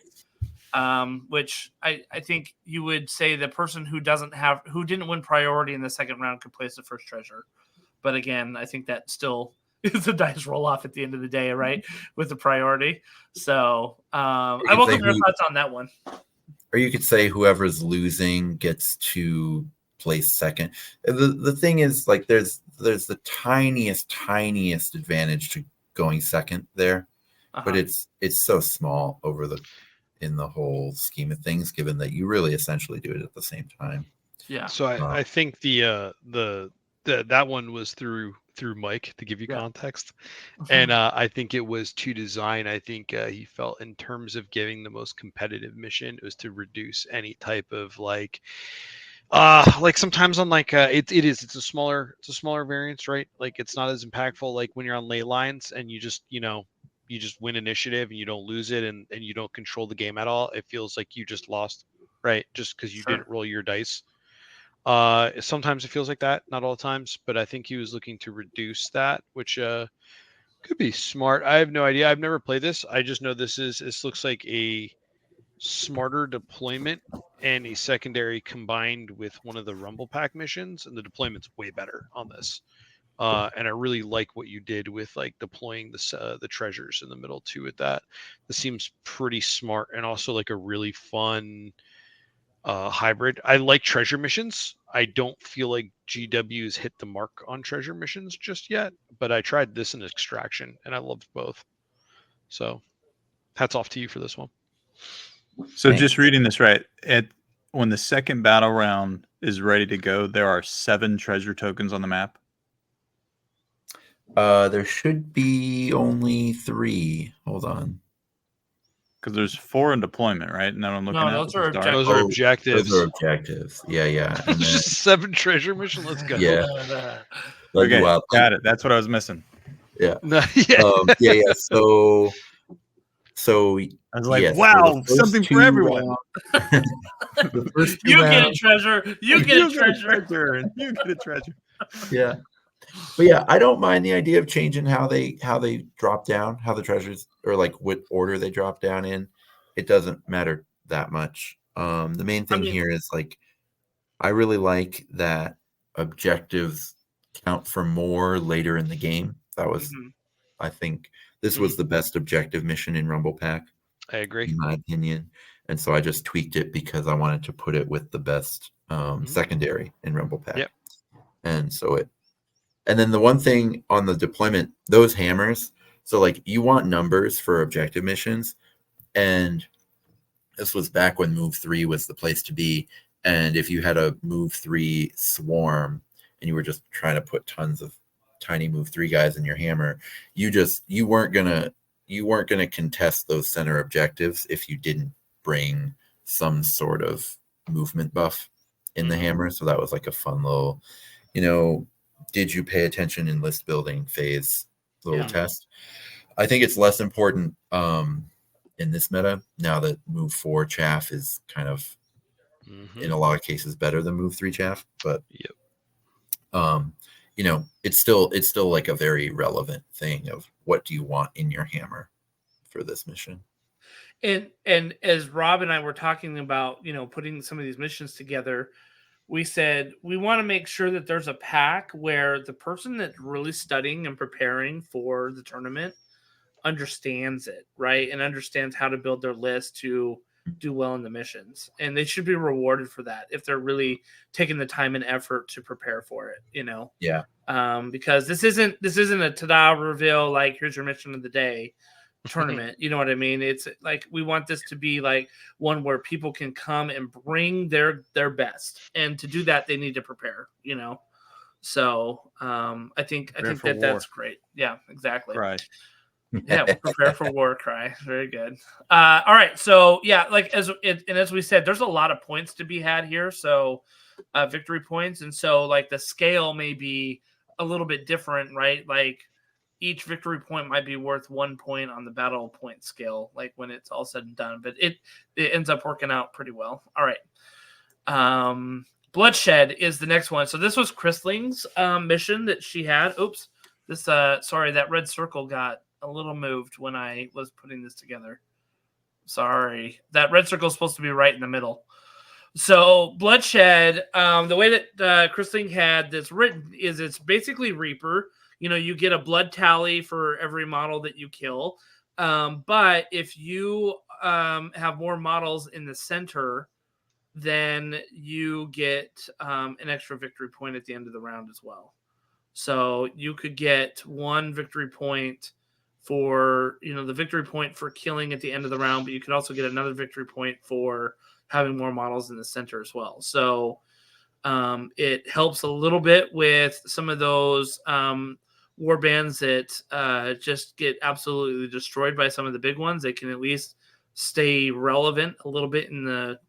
which I think you would say the person who didn't win priority in the second round could place the first treasure. But again, I think that still is a dice roll off at the end of the day, right? With the priority. So I welcome your thoughts on that one. Or you could say whoever's losing gets to place second. The thing is, like, there's the tiniest advantage to going second there, but it's so small in the whole scheme of things, given that you really essentially do it at the same time. Yeah. So I think that one was through Mike to give you context, and I think it was to design. I think he felt in terms of giving the most competitive mission, it was to reduce any type of like sometimes on it's a smaller variance, right? Like it's not as impactful like when you're on ley lines and you just win initiative and you don't lose it and you don't control the game at all. It feels like you just lost, right? Just because you didn't roll your dice. Sometimes it feels like that, not all the times, but I think he was looking to reduce that, which could be smart. I have no idea. I've never played this. I just know this looks like a smarter deployment and a secondary combined with one of the Rumble Pack missions, and the deployment's way better on this. And I really like what you did with like deploying the treasures in the middle too with that. This seems pretty smart and also like a really fun hybrid. I like treasure missions. I don't feel like GW's hit the mark on treasure missions just yet, but I tried this in Extraction and I loved both. So hats off to you for this one. So just reading this right, when the second battle round is ready to go, there are 7 treasure tokens on the map. There should be only 3. Hold on. Because there's 4 in deployment, right? And I'm looking at those are objectives. Those are objectives. Yeah. And then, 7 treasure mission. Let's go. Yeah. Okay, got it. That's what I was missing. Yeah. Yeah. So I was like, wow, something for everyone. The first 2 you rounds, get a treasure. You get a treasure. And you get a treasure. Yeah. But yeah, I don't mind the idea of changing how they drop down, how the treasures, or like what order they drop down in. It doesn't matter that much. The main thing here is like, I really like that objectives count for more later in the game. That was, I think, this was the best objective mission in Rumble Pack. I agree, in my opinion. And so I just tweaked it because I wanted to put it with the best secondary in Rumble Pack. Yep. And then the one thing on the deployment, those hammers, so like you want numbers for objective missions, and this was back when Move 3 was the place to be. And if you had a Move 3 swarm and you were just trying to put tons of tiny Move 3 guys in your hammer, you weren't gonna contest those center objectives if you didn't bring some sort of movement buff in the hammer. So that was like a fun little, did you pay attention in list building phase little test? I think it's less important in this meta now that Move 4 chaff is kind of in a lot of cases better than Move 3 chaff, but it's still like a very relevant thing of what do you want in your hammer for this mission. And as Rob and I were talking about, putting some of these missions together, we said we want to make sure that there's a pack where the person that's really studying and preparing for the tournament understands it, right? And understands how to build their list to do well in the missions. And they should be rewarded for that if they're really taking the time and effort to prepare for it, you know? Yeah. Because this isn't a ta-da reveal, like here's your mission of the day tournament. You know what I mean? It's like we want this to be like one where people can come and bring their best. And to do that, they need to prepare, you know? So I think that's great. Yeah, exactly. Right. Yeah, prepare for war cry. Very good. All right, so yeah, like as we said, there's a lot of points to be had here. So victory points, and so like the scale may be a little bit different, right? Like each victory point might be worth 1 point on the battle point scale, like when it's all said and done. But it ends up working out pretty well. All right. Bloodshed is the next one. So this was Christling's mission that she had. Oops. This sorry, that red circle got a little moved when I was putting this together. Sorry. That red circle is supposed to be right in the middle. So Bloodshed, the way that Christling had this written is it's basically Reaper. You know, you get a blood tally for every model that you kill. But if you have more models in the center, then you get an extra victory point at the end of the round as well. So you could get 1 victory point for, you know, the victory point for killing at the end of the round, but you could also get another victory point for having more models in the center as well. So it helps a little bit with some of those war bands that just get absolutely destroyed by some of the big ones. They can at least stay relevant a little bit in the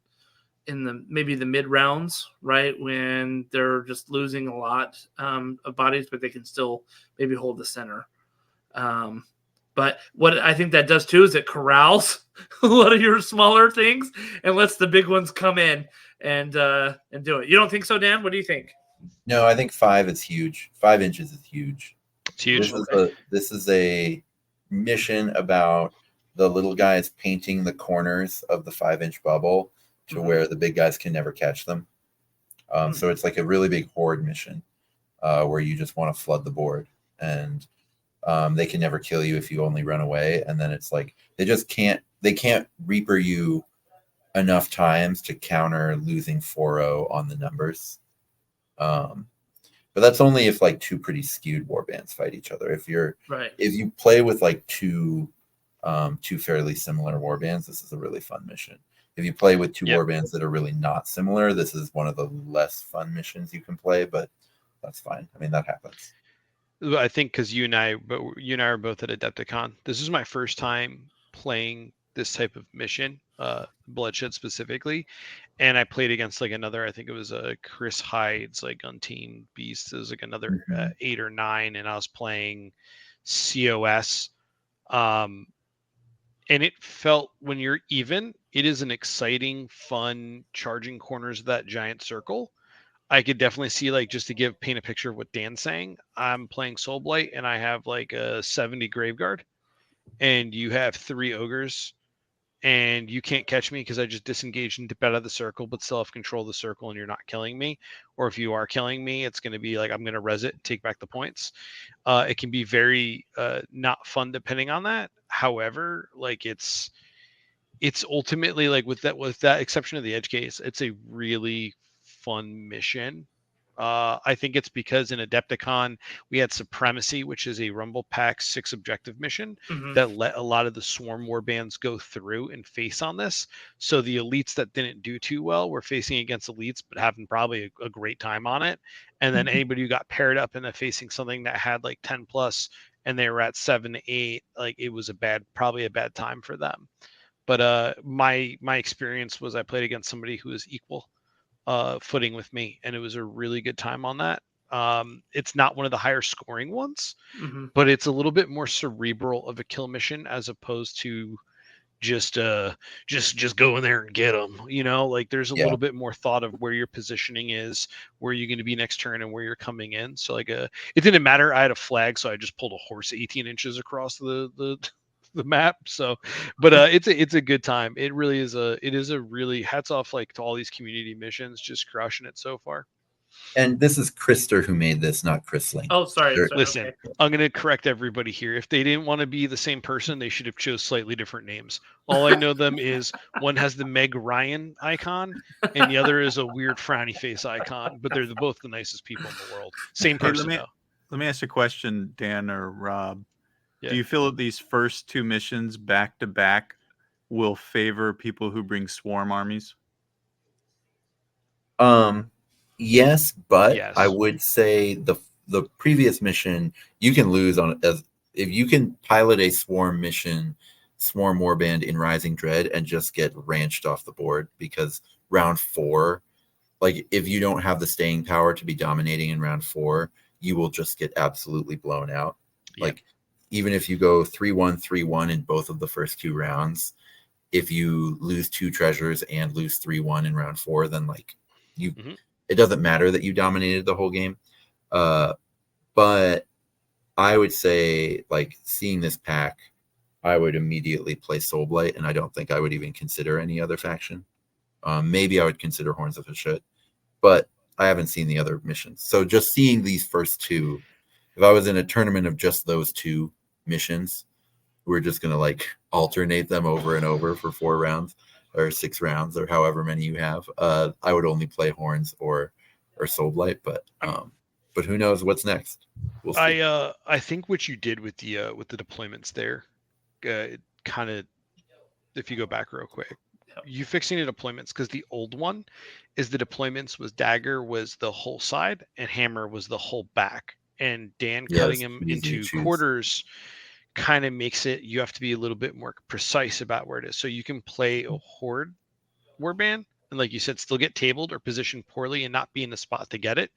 maybe the mid rounds, right? When they're just losing a lot of bodies, but they can still maybe hold the center. But what I think that does too is it corrals a lot of your smaller things and lets the big ones come in and do it. You don't think so, Dan? What do you think? No, I think 5 is huge. 5 inches is huge. It's huge. This is a mission about the little guys painting the corners of the 5-inch bubble to where the big guys can never catch them. So it's like a really big horde mission where you just want to flood the board, and they can never kill you if you only run away. And then it's like they can't Reaper you enough times to counter losing 4-0 on the numbers. But that's only if like 2 pretty skewed war bands fight each other. If you play with like 2 fairly similar war bands, this is a really fun mission. If you play with 2 war bands that are really not similar, this is one of the less fun missions you can play, but that's fine. I mean, that happens. I think because you and I are both at Adepticon. This is my first time playing this type of mission, Bloodshed specifically, and I played against like another. I think it was Chris Hyde's like Untamed Beast. It was like another 8 or 9, and I was playing COS. And it felt, when you're even, it is an exciting, fun, charging corners of that giant circle. I could definitely see, like, just to paint a picture of what Dan's saying, I'm playing Soulblight and I have like a 70 Graveguard, and you have 3 ogres, and you can't catch me because I just disengaged and dip out of the circle, but still have control of the circle, and you're not killing me. Or if you are killing me, it's going to be like, I'm going to res it and take back the points. It can be very not fun depending on that. However, like it's ultimately, like, with that exception of the edge case, it's a really fun mission. I think it's because in Adepticon we had Supremacy, which is a Rumble Pack 6 objective mission that let a lot of the Swarm war bands go through and face on this. So the elites that didn't do too well were facing against elites, but having probably a great time on it. And then anybody who got paired up and facing something that had like 10 plus and they were at 7, 8, like it was probably a bad time for them. But my experience was I played against somebody who was equal footing with me, and it was a really good time on that. It's not one of the higher scoring ones, but it's a little bit more cerebral of a kill mission as opposed to just go in there and get them. You know, like there's a little bit more thought of where your positioning is, where you're going to be next turn, and where you're coming in. So like it didn't matter. I had a flag, so I just pulled a horse 18 inches across the the map. So, but it's a good time. It really is a really hats off like to all these community missions, just crushing it so far. And this is Krister who made this, not Chrisling. Oh, sorry. Listen, Okay. I'm going to correct everybody here. If they didn't want to be the same person, they should have chose slightly different names. All I know them is one has the Meg Ryan icon, and the other is a weird frowny face icon. But they're both the nicest people in the world. Same person, though. Let me ask you a question, Dan or Rob. Yeah. Do you feel that these first two missions back to back will favor people who bring swarm armies? Yes, but Yes. I would say the previous mission you can lose on as if you can pilot a swarm mission, swarm warband in Rising Dread and just get ranched off the board because round 4, like if you don't have the staying power to be dominating in round 4, you will just get absolutely blown out. Yep. Like even if you go 3-1, 3-1 in both of the first 2 rounds, if you lose 2 treasures and lose 3-1 in round 4, then like you it doesn't matter that you dominated the whole game. But I would say like seeing this pack, I would immediately play Soulblight, and I don't think I would even consider any other faction. Maybe I would consider Horns of Hashut, but I haven't seen the other missions. So just seeing these first 2, if I was in a tournament of just those 2 missions, we're just going to like alternate them over and over for 4 rounds or 6 rounds or however many you have. I would only play Horns or Soulblight, but who knows what's next? We'll see. I think what you did with the deployments there, kind of, if you go back real quick, you fixing the deployments because the old one is the deployments was Dagger was the whole side and Hammer was the whole back, and Dan cutting him into quarters kind of makes it you have to be a little bit more precise about where it is. So you can play a Horde warband and like you said, still get tabled or positioned poorly and not be in the spot to get it.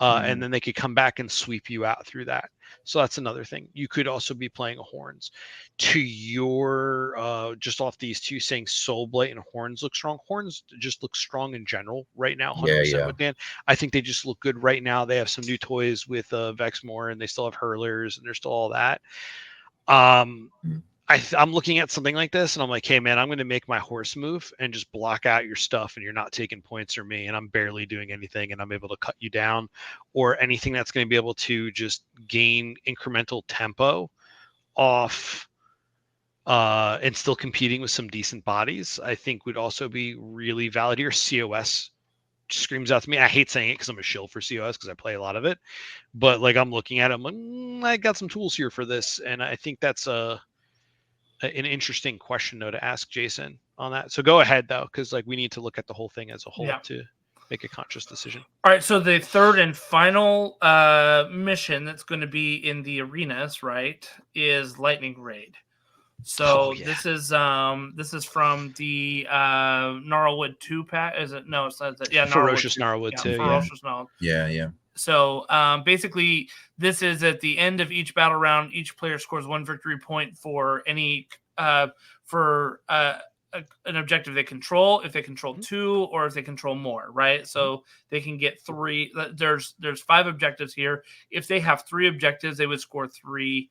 And then they could come back and sweep you out through that. So that's another thing. You could also be playing a Horns. To your just off these 2 saying Soulblight and Horns look strong. Horns just look strong in general right now. 100% with Dan. I think they just look good right now. They have some new toys with Vexmore, and they still have hurlers, and there's still all that. I'm looking at something like this and I'm like, hey man, I'm going to make my horse move and just block out your stuff and you're not taking points or me and I'm barely doing anything and I'm able to cut you down, or anything that's going to be able to just gain incremental tempo off and still competing with some decent bodies, I think would also be really valid here. COS screams out to me. I hate saying it because I'm a shill for COS because I play a lot of it, but like I'm looking at it, I'm like, I got some tools here for this, and I think that's an interesting question though to ask Jason on that. So go ahead though, because like we need to look at the whole thing as a whole to make a conscious decision. All right, so the third and final mission that's going to be in the arenas, right, is Lightning Raid. So this is from the Gnarlwood 2 pack. Is it? No, it's not. Ferocious Gnarlwood 2. Ferocious Gnarlwood. Yeah. So basically, this is at the end of each battle round. Each player scores 1 victory point for any an objective they control. If they control 2, or if they control more, right? So they can get 3. There's 5 objectives here. If they have 3 objectives, they would score 3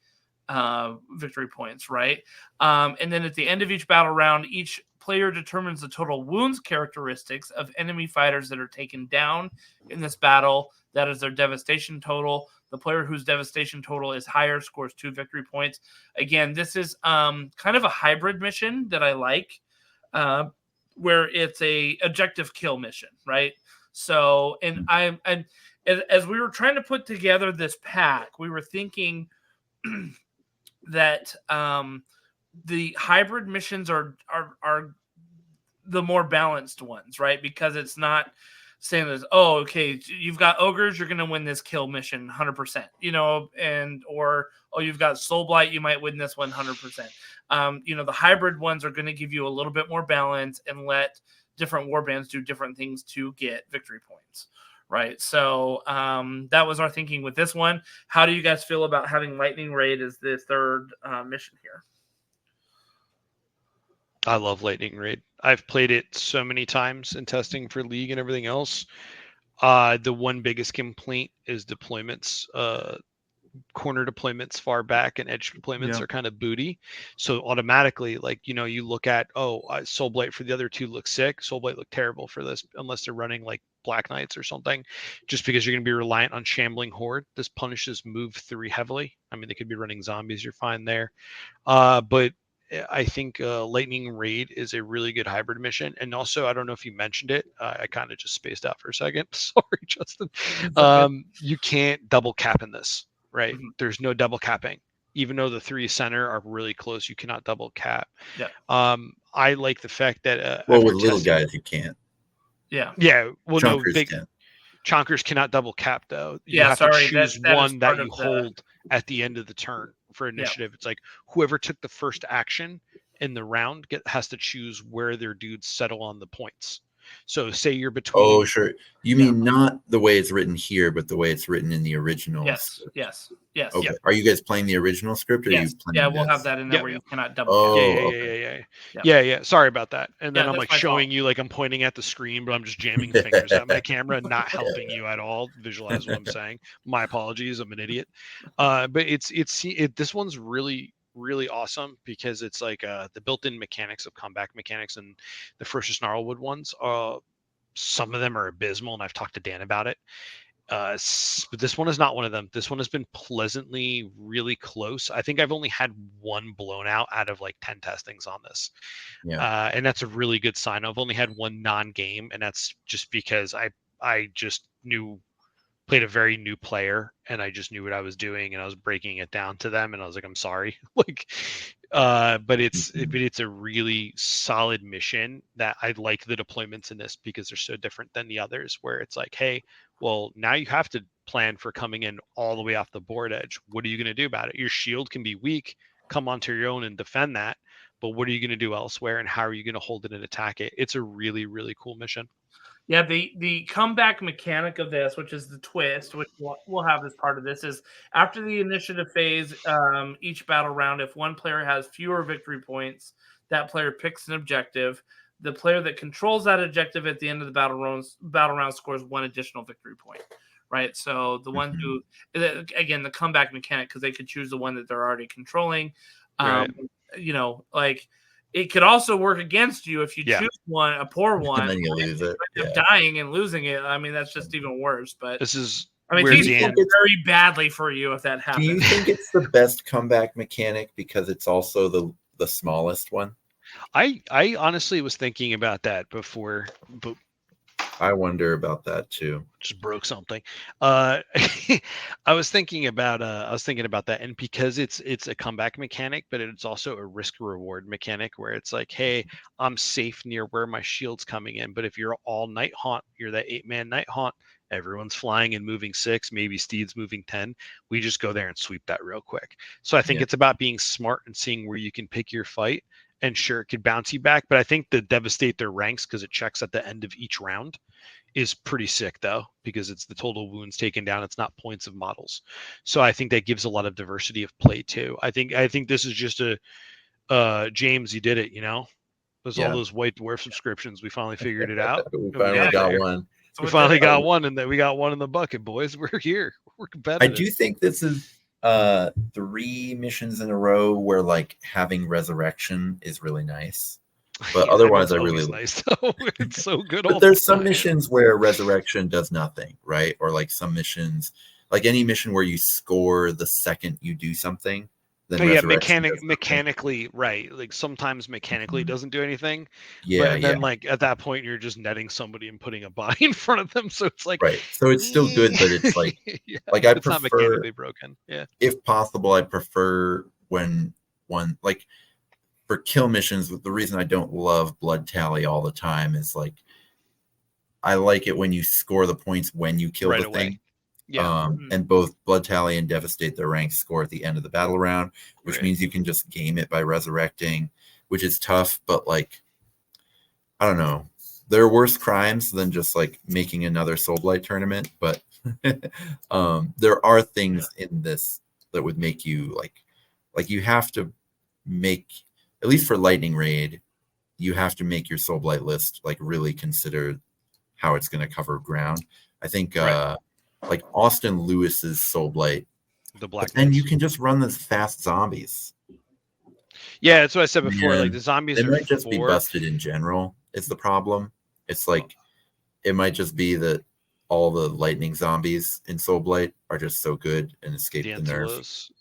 victory points, right? And then at the end of each battle round, each player determines the total wounds characteristics of enemy fighters that are taken down in this battle. That is their devastation total. The player whose devastation total is higher scores 2 victory points. Again, this is kind of a hybrid mission that I like, where it's a objective kill mission, right? So, and as we were trying to put together this pack, we were thinking that the hybrid missions are the more balanced ones, right? Because it's not saying that, oh, okay, you've got ogres, you're going to win this kill mission 100%, or you've got Soulblight, you might win this one 100%. The hybrid ones are going to give you a little bit more balance and let different warbands do different things to get victory points. Right. So that was our thinking with this one. How do you guys feel about having Lightning Raid as the third mission here? I love Lightning Raid. I've played it so many times in testing for League and everything else. The one biggest complaint is deployments. corner deployments far back and edge deployments are kind of booty. So automatically, like, you look at, Soul Blight for the other two looks sick. Soul Blight look terrible for this, unless they're running like Black Knights or something, just because you're going to be reliant on Shambling Horde. This punishes move 3 heavily. I mean, they could be running zombies. You're fine there. But I think Lightning Raid is a really good hybrid mission. And also, I don't know if you mentioned it. I kind of just spaced out for a second. Sorry, Justin. You can't double cap in this, right? Mm-hmm. There's no double capping. Even though the 3 center are really close, you cannot double cap. Yeah. I like the fact that... with little guys, you can't. Yeah. Yeah. Well, Chonkers big can. Chonkers cannot double cap, though. You have to choose one that you hold at the end of the turn for initiative. Yeah. It's like whoever took the first action in the round has to choose where their dudes settle on the points. So say you're between... Oh, sure. You mean not the way it's written here, but the way it's written in the original script. Yes. Okay. Are you guys playing the original script? Or are you playing we'll have that in there where you cannot double cap. Yeah. Sorry about that. And then I'm like showing you, like I'm pointing at the screen, but I'm just jamming fingers at my camera, not helping you at all visualize what I'm saying. My apologies. I'm an idiot. But this one's really awesome because it's like the built-in mechanics of comeback mechanics and the Ferocious Gnarlwood ones. Some of them are abysmal, and I've talked to Dan about it. But this one is not one of them. This one has been pleasantly really close. I think I've only had one blown out of like 10 testings on this. And that's a really good sign. I've only had one non-game, and that's just because I just played a very new player, and I just knew what I was doing, and I was breaking it down to them, and I was like, I'm sorry. But it's a really solid mission that I like the deployments in this because they're so different than the others, where it's like, hey, well, now you have to plan for coming in all the way off the board edge. What are you going to do about it? Your shield can be weak, come onto your own and defend that, but what are you going to do elsewhere, and how are you going to hold it and attack it? It's a really, really cool mission. Yeah, the comeback mechanic of this, which is the twist, which we'll have as part of this, is after the initiative phase, each battle round, if one player has fewer victory points, that player picks an objective. The player that controls that objective at the end of the battle round scores 1 additional victory point, right? So the one who, again, the comeback mechanic, because they could choose the one that they're already controlling. Right. It could also work against you if you choose one, a poor one, and then you lose it. Dying and losing it. I mean, that's just even worse. But this is, things go very badly for you if that happens. Do you think it's the best comeback mechanic because it's also the smallest one? I honestly was thinking about that before, but I wonder about that too. Just broke something. I was thinking about that, and because it's a comeback mechanic, but it's also a risk reward mechanic where it's like, hey, I'm safe near where my shield's coming in, but if you're all Night Haunt, you're that 8-man Night Haunt, everyone's flying and moving 6, maybe Steed's moving 10, we just go there and sweep that real quick. So I think it's about being smart and seeing where you can pick your fight. And sure, it could bounce you back, but I think the devastate their ranks, because it checks at the end of each round, is pretty sick though, because it's the total wounds taken down. It's not points of models. So I think that gives a lot of diversity of play too. I think this is just James, you did it, There's all those White Dwarf subscriptions. We finally figured it out. We finally got one. We finally got one, and then we got one in the bucket, boys. We're here. We're competitive. I do think this is 3 missions in a row where like having resurrection is really nice, but otherwise I really nice though. It's so good. But there's some missions where resurrection does nothing, right? Or like some missions, like any mission where you score the second you do something. Mechanically, right? Like sometimes mechanically doesn't do anything. But then like at that point you're just netting somebody and putting a body in front of them. So it's like, right. So it's still good, but it's like like I prefer not mechanically broken. Yeah. If possible, I prefer when one like for kill missions. The reason I don't love blood tally all the time is like I like it when you score the points when you kill the thing. Yeah. And both blood tally and devastate their ranks score at the end of the battle round, which means you can just game it by resurrecting, which is tough. But like, I don't know, there are worse crimes than just like making another Soul Blight tournament. But there are things in this that would make you like you have to make, at least for Lightning Raid, you have to make your Soul Blight list like really consider how it's going to cover ground. I think like Austin Lewis's Soul Blight The black. But then you can just run those fast zombies. Yeah, that's what I said before. Man, Like the zombies they are might just be 4. busted in general. Is the problem? It's like it might just be that all the lightning zombies in Soulblight are just so good and escape the nerf. D'Angelos.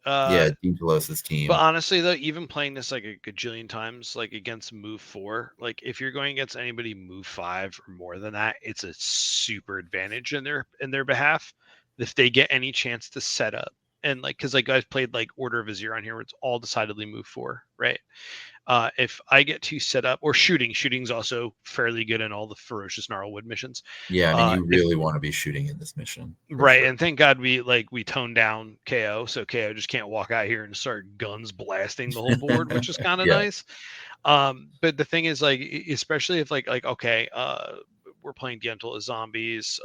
Yeah, D'Angelos' team. But honestly, though, even playing this like a gajillion times, like against move 4, like if you're going against anybody move 5 or more than that, it's a super advantage in their behalf if they get any chance to set up. And like, because like I've played like Order of Azir on here, where it's all decidedly move 4, right? If I get to set up or shooting's also fairly good in all the ferocious Gnarlwood missions. Yeah, I mean, you really want to be shooting in this mission, right? sure. And thank God we toned down KO, so KO just can't walk out here and start guns blasting the whole board, which is kind of nice. But the thing is, like, especially if like okay, we're playing Gentle as zombies.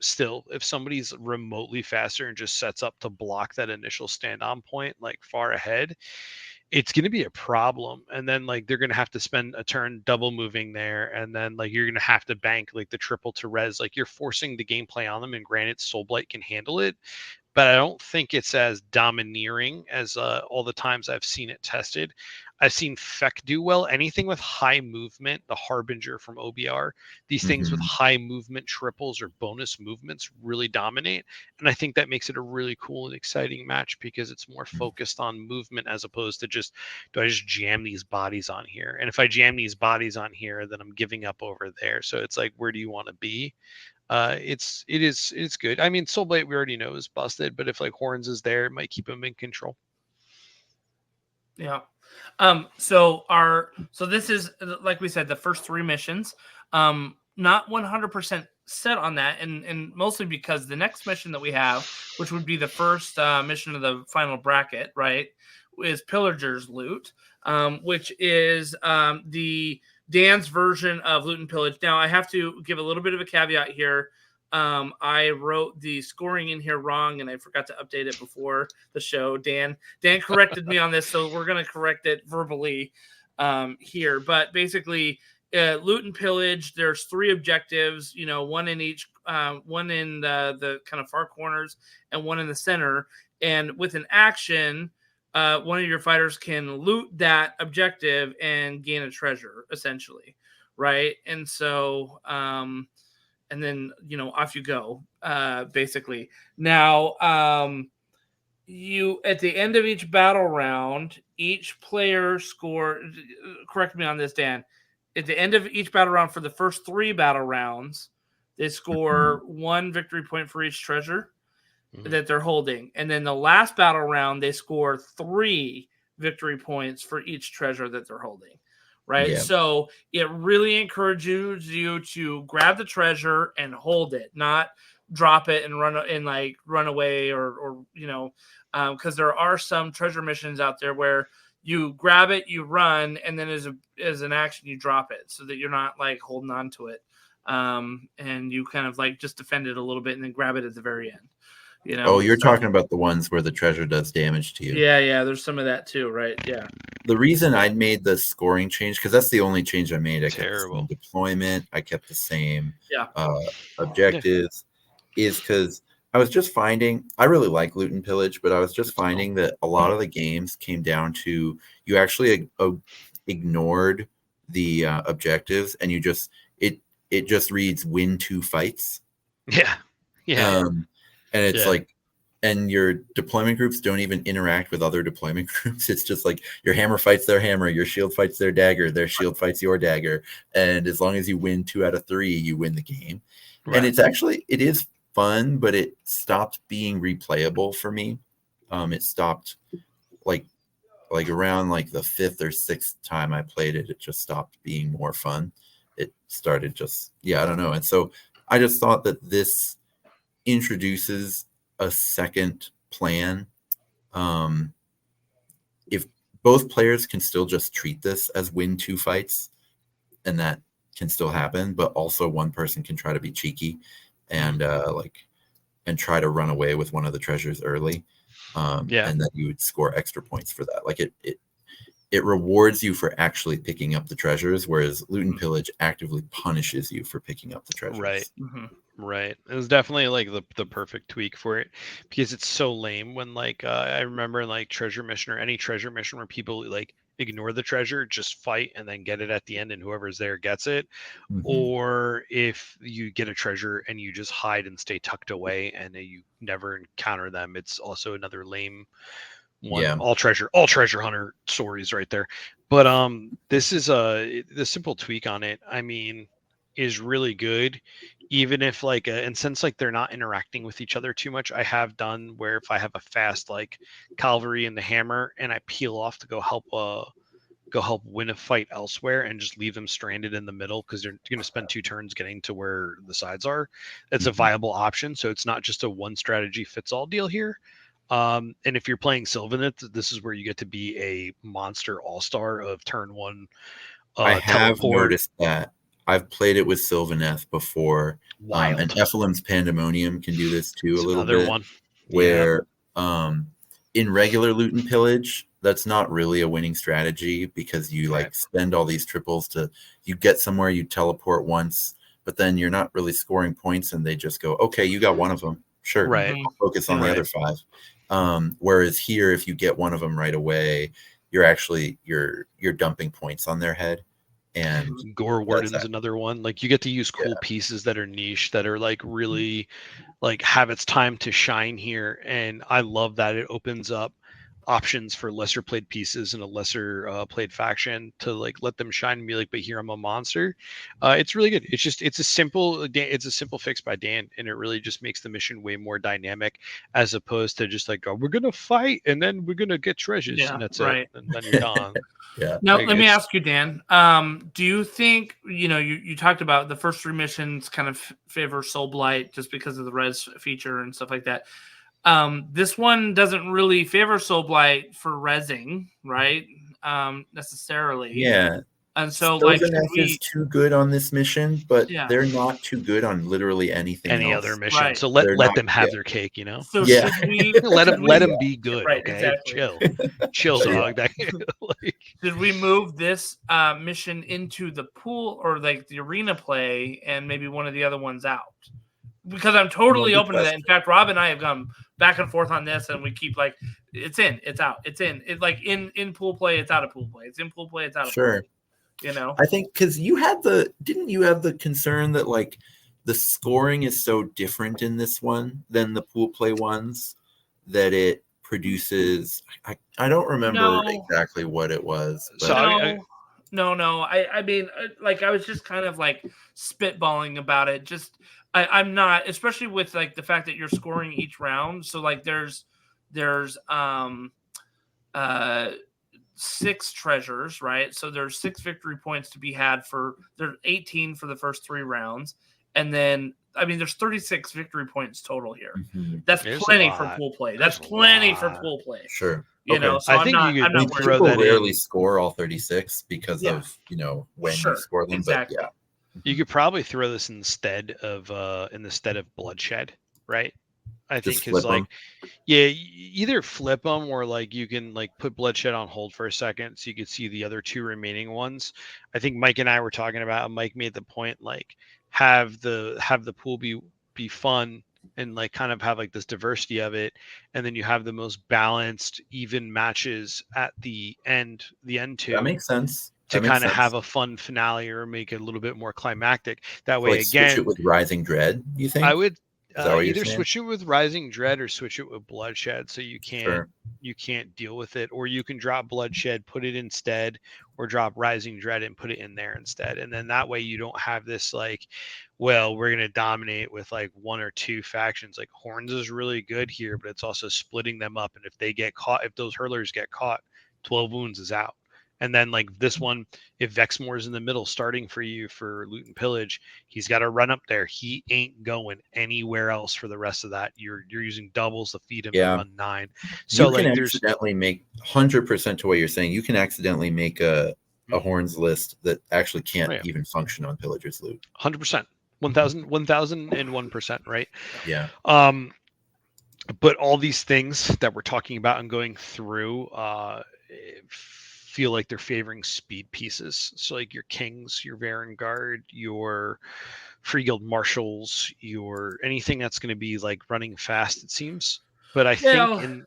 Still, if somebody's remotely faster and just sets up to block that initial stand on point like far ahead, it's going to be a problem. And then like they're going to have to spend a turn double moving there, and then like you're going to have to bank like the triple to res. Like you're forcing the gameplay on them, and granted Soulblight can handle it, but I don't think it's as domineering as all the times I've seen it tested. I've seen Feck do well. Anything with high movement, the Harbinger from OBR, these things with high movement triples or bonus movements really dominate. And I think that makes it a really cool and exciting match because it's more focused on movement as opposed to just, do I just jam these bodies on here? And if I jam these bodies on here, then I'm giving up over there. So it's like, where do you want to be? It's good. I mean, Soulblight we already know is busted, but if like Horns is there, it might keep him in control. Yeah. So this is, like we said, the first 3 missions. Not 100% set on that, and mostly because the next mission that we have, which would be the first mission of the final bracket, right, is Pillager's Loot, which is the Dan's version of Loot and Pillage. Now, I have to give a little bit of a caveat here. I wrote the scoring in here wrong, and I forgot to update it before the show. Dan corrected me on this, so we're going to correct it verbally here. But basically, Loot and Pillage, there's 3 objectives, one in each, one in the kind of far corners and one in the center. And with an action, one of your fighters can loot that objective and gain a treasure, essentially, right? And so, and then, off you go, basically. Now, you, at the end of each battle round, each player correct me on this, Dan, at the end of each battle round for the first 3 battle rounds, they score 1 victory point for each treasure that they're holding. And then the last battle round, they score 3 victory points for each treasure that they're holding. Right. Yeah. So it really encourages you to grab the treasure and hold it, not drop it and run away or because there are some treasure missions out there where you grab it, you run, and then as an action, you drop it so that you're not like holding on to it. And you kind of like just defend it a little bit and then grab it at the very end. Oh, you're talking about the ones where the treasure does damage to you. Yeah, there's some of that too, right? Yeah. The reason I made the scoring change, because that's the only change I made. I kept the same deployment, I kept the same objectives, is because I was just finding, I really like Loot and Pillage, but I was just finding that a lot of the games came down to you actually ignored the objectives, and you just it just reads win 2 fights. Yeah. And it's like, and your deployment groups don't even interact with other deployment groups. It's just like your hammer fights their hammer, your shield fights their dagger, their shield fights your dagger. And as long as you win 2 out of 3, you win the game. Right. And it is fun, but it stopped being replayable for me. It stopped like around like the 5th or 6th time I played it, it just stopped being more fun. It started just, I don't know. And so I just thought that this introduces a second plan. If both players can still just treat this as win 2 fights, and that can still happen, but also one person can try to be cheeky and and try to run away with one of the treasures early, and then you would score extra points for that. Like it rewards you for actually picking up the treasures, whereas Loot and Pillage actively punishes you for picking up the treasures. Right. Right. It was definitely like the perfect tweak for it because it's so lame when like I remember like treasure mission or any treasure mission where people like ignore the treasure, just fight and then get it at the end and whoever's there gets it. Mhm. Or if you get a treasure and you just hide and stay tucked away and you never encounter them, it's also another lame one. Yeah. All treasure hunter stories right there. But this is the simple tweak on it, I mean, is really good. Even if like and since like they're not interacting with each other too much, I have done where if I have a fast like cavalry and the hammer and I peel off to go help win a fight elsewhere and just leave them stranded in the middle because they're going to spend 2 turns getting to where the sides are. It's a viable option. So it's not just a one strategy fits all deal here. And if you're playing Sylvaneth, this is where you get to be a monster all-star of turn 1 I have teleport. noticed that. I've played it with Sylvaneth before. Wild. And Ephelim's Pandemonium can do this too. It's a little another bit. one. Where in regular loot and pillage, that's not really a winning strategy because you like spend all these triples to you get somewhere, you teleport once, but then you're not really scoring points and they just go, okay, you got one of them. Sure. Right. I'll focus on the other 5. Whereas here, if you get one of them right away, you're actually you're dumping points on their head. And Gore Warden's another one. Like you get to use cool pieces that are niche, that are like really like have its time to shine here. And I love that it opens up options for lesser played pieces and a lesser played faction to like let them shine and be like, but here I'm a monster. It's really good. It's a simple fix by Dan, and it really just makes the mission way more dynamic as opposed to just like, oh, we're gonna fight and then we're gonna get treasures and that's it, and then you're gone. Now let me ask you, Dan. Do you think you talked about the first 3 missions kind of favor Soul Blight just because of the res feature and stuff like that? This one doesn't really favor Soul Blight for rezzing, right? Necessarily. Yeah. And so Sylvaneth is too good on this mission, but they're not too good on literally anything any else. other mission. Right. So let them have their cake, So should we let them be good, okay? Exactly. Chill, dog. Did we move this mission into the pool or like the arena play and maybe one of the other ones out? Because I'm totally open to that. In fact, Rob and I have gone back and forth on this, and we keep like, it's in, it's out, it's in. It's like in pool play, it's out of pool play. It's in pool play, it's out of pool play. I think because didn't you have the concern that like the scoring is so different in this one than the pool play ones that it produces. I don't remember exactly what it was. But. No. I mean, like I was just kind of like spitballing about it. Just I'm not, especially with like the fact that you're scoring each round. So like there's 6 treasures, right? So there's 6 victory points to be had there's 18 for the first 3 rounds. And then, I mean, there's 36 victory points total here. Mm-hmm. That's plenty for pool play. That's plenty for pool play. Sure. So I think I'm not throw that rarely score all 36 because of, when you score them. Exactly. But you could probably throw this instead of bloodshed, right? I think because like, either flip them or like you can like put bloodshed on hold for a second so you could see the other 2 remaining ones. I think Mike and I were talking about. Mike made the point like have the pool be fun and like kind of have like this diversity of it, and then you have the most balanced, even matches at the end. Too. That makes sense. To kind of have a fun finale or make it a little bit more climactic. That way, again, switch it with Rising Dread. You think I would. Either switch it with Rising Dread or switch it with Bloodshed, so you can't deal with it, or you can drop Bloodshed, put it instead, or drop Rising Dread and put it in there instead, and then that way you don't have this like, well, we're gonna dominate with like 1 or 2 factions. Like Horns is really good here, but it's also splitting them up, and if they get caught, if those hurlers get caught, 12 wounds is out. And then like this one, if Vexmore's in the middle starting for you for loot and pillage, he's got to run up there. He ain't going anywhere else for the rest of that. You're using doubles to feed him to run 9. So you can accidentally make 100% to what you're saying. You can accidentally make a Horns list that actually can't even function on Pillager's loot. 100%. 1001%, right? Yeah. But all these things that we're talking about and going through feel like they're favoring speed pieces. So like your Kings, your Vanguard, your free guild marshals, your anything that's going to be like running fast, it seems. But I think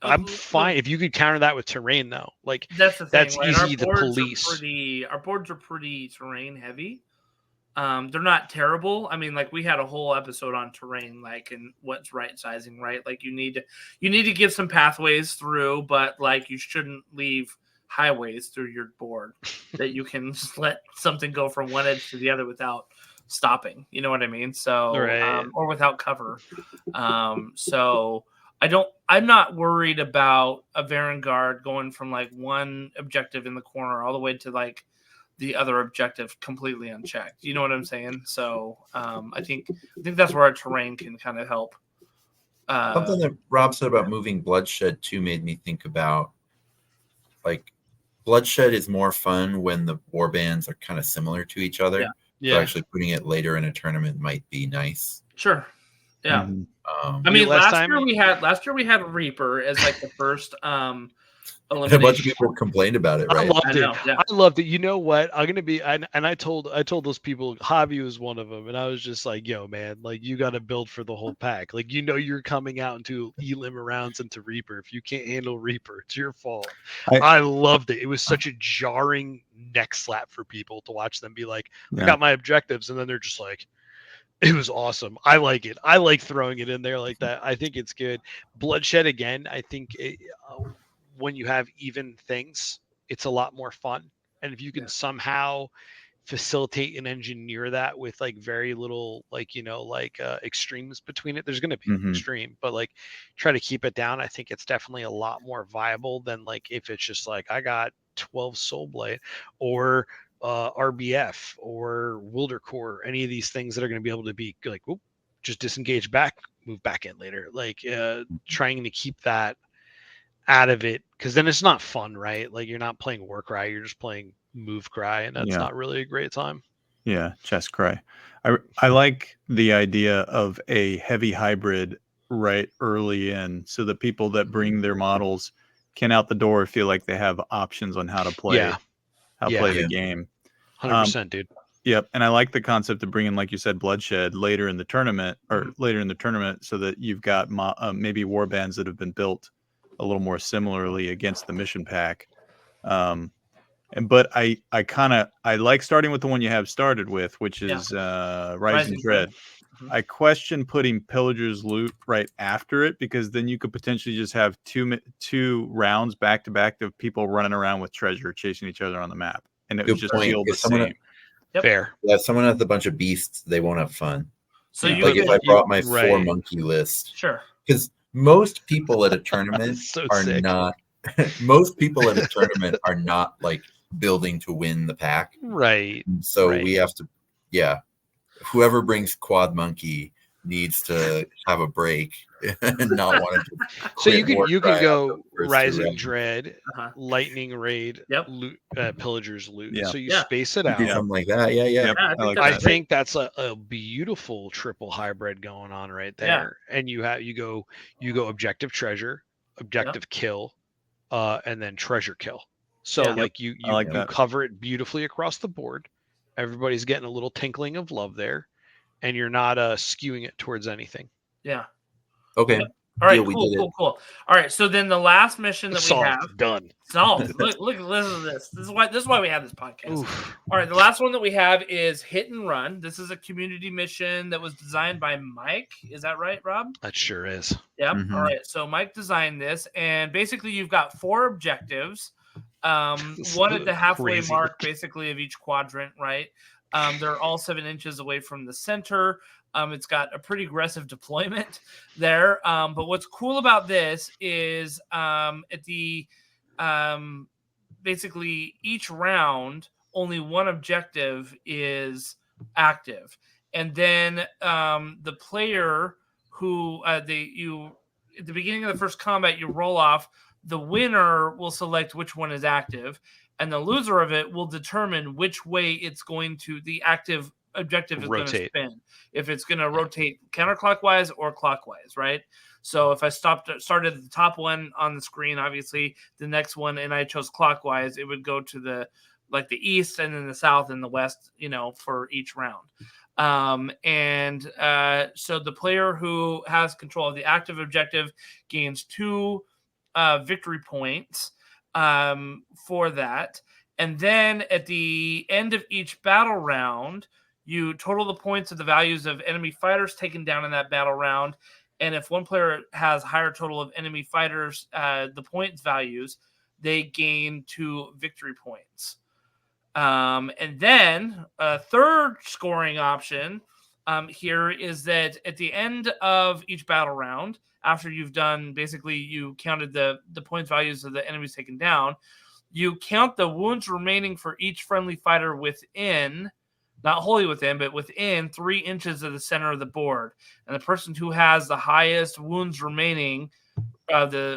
I'm fine if you could counter that with terrain though. Like that's the thing, that's right? easy to police. Our boards are pretty terrain heavy. They're not terrible. I mean, like we had a whole episode on terrain, like and what's right sizing, right? Like you need to give some pathways through, but like you shouldn't leave highways through your board that you can just let something go from one edge to the other without stopping. You know what I mean? So Right. or without cover. So I'm not worried about a Varangard going from like one objective in the corner all the way to like the other objective completely unchecked. You know what I'm saying? So I think that's where our terrain can kind of help. Something that Rob said about moving Bloodshed too made me think about, like, Bloodshed is more fun when the warbands are kind of similar to each other. Yeah. So actually putting it later in a tournament might be nice. Sure. Yeah. Mm-hmm. I mean, last year we had Reaper as like the first elimination. A bunch of people complained about it, right? I loved it. You know what? I'm gonna be and I told those people, Hobby was one of them, and I was just like, yo, man, like you gotta build for the whole pack. Like you're coming out into Elim rounds into Reaper. If you can't handle Reaper, it's your fault. I loved it. It was such a jarring neck slap for people to watch them be like, I got my objectives, and then they're just like, it was awesome. I like it. I like throwing it in there like that. I think it's good. Bloodshed again. I think when you have even things, it's a lot more fun. And if you can somehow facilitate and engineer that with like very little, like, extremes between it, there's going to be an extreme, but like try to keep it down. I think it's definitely a lot more viable than like if it's just like I got 12 Soul Blade or RBF or Wildercore, any of these things that are going to be able to be like, whoop, just disengage back, move back in later. Like trying to keep that out of it, because then it's not fun, right? Like you're not playing War Cry, you're just playing Move Cry, and that's not really a great time. Yeah, Chess Cry. I like the idea of a heavy hybrid right early in, so that people that bring their models can out the door feel like they have options on how to play, play the game. 100%, dude. Yep, and I like the concept of bringing, like you said, Bloodshed later in the tournament, so that you've got maybe warbands that have been built a little more similarly against the mission pack. But I like starting with the one you have started with, which is Rising Dread. I question putting Pillager's Loot right after it, because then you could potentially just have two rounds back to back of people running around with treasure chasing each other on the map, and it would just feel the same. Fair. Yeah, if someone has a bunch of beasts, they won't have fun. So if I brought my 4 monkey list, sure, because most people at a tournament not most people at a tournament are not like building to win the pack, right? So we have to, whoever brings quad monkey needs to have a break and not want to. So you can go Rising Dread, Lightning Raid, loot, Pillager's Loot. So you space it out, something like that. Yeah. I think that's a beautiful triple hybrid going on right there. And you go objective treasure, objective kill, and then treasure kill. So like you cover it beautifully across the board. Everybody's getting a little tinkling of love there, and you're not skewing it towards anything. Yeah. Okay. All right. Cool. All right. So then the last mission that we have done. Solved. Look, listen to this. This is why we have this podcast. Oof. All right. The last one that we have is Hit and Run. This is a community mission that was designed by Mike. Is that right, Rob? That sure is. Yep. All right. So Mike designed this, and basically you've got 4 objectives. One at the halfway mark, basically, of each quadrant, right? They're all 7 inches away from the center. It's got a pretty aggressive deployment there. But what's cool about this is at the basically each round, only one objective is active, and then the player who at the beginning of the first combat, you roll off. The winner will select which one is active, and the loser of it will determine which way it's going to, the active objective is going to spin. If it's going to rotate counterclockwise or clockwise, right? So if I started at the top one on the screen, obviously the next one, and I chose clockwise, it would go to the east, and then the south and the west, for each round. So the player who has control of the active objective gains 2 victory points for that. And then at the end of each battle round, you total the points of the values of enemy fighters taken down in that battle round. And if one player has higher total of enemy fighters, the points values, they gain 2 victory points. And then a third scoring option here is that at the end of each battle round, after you've done, basically you counted the points values of the enemies taken down, you count the wounds remaining for each friendly fighter within, not wholly within, but within 3 inches of the center of the board. And the person who has the highest wounds remaining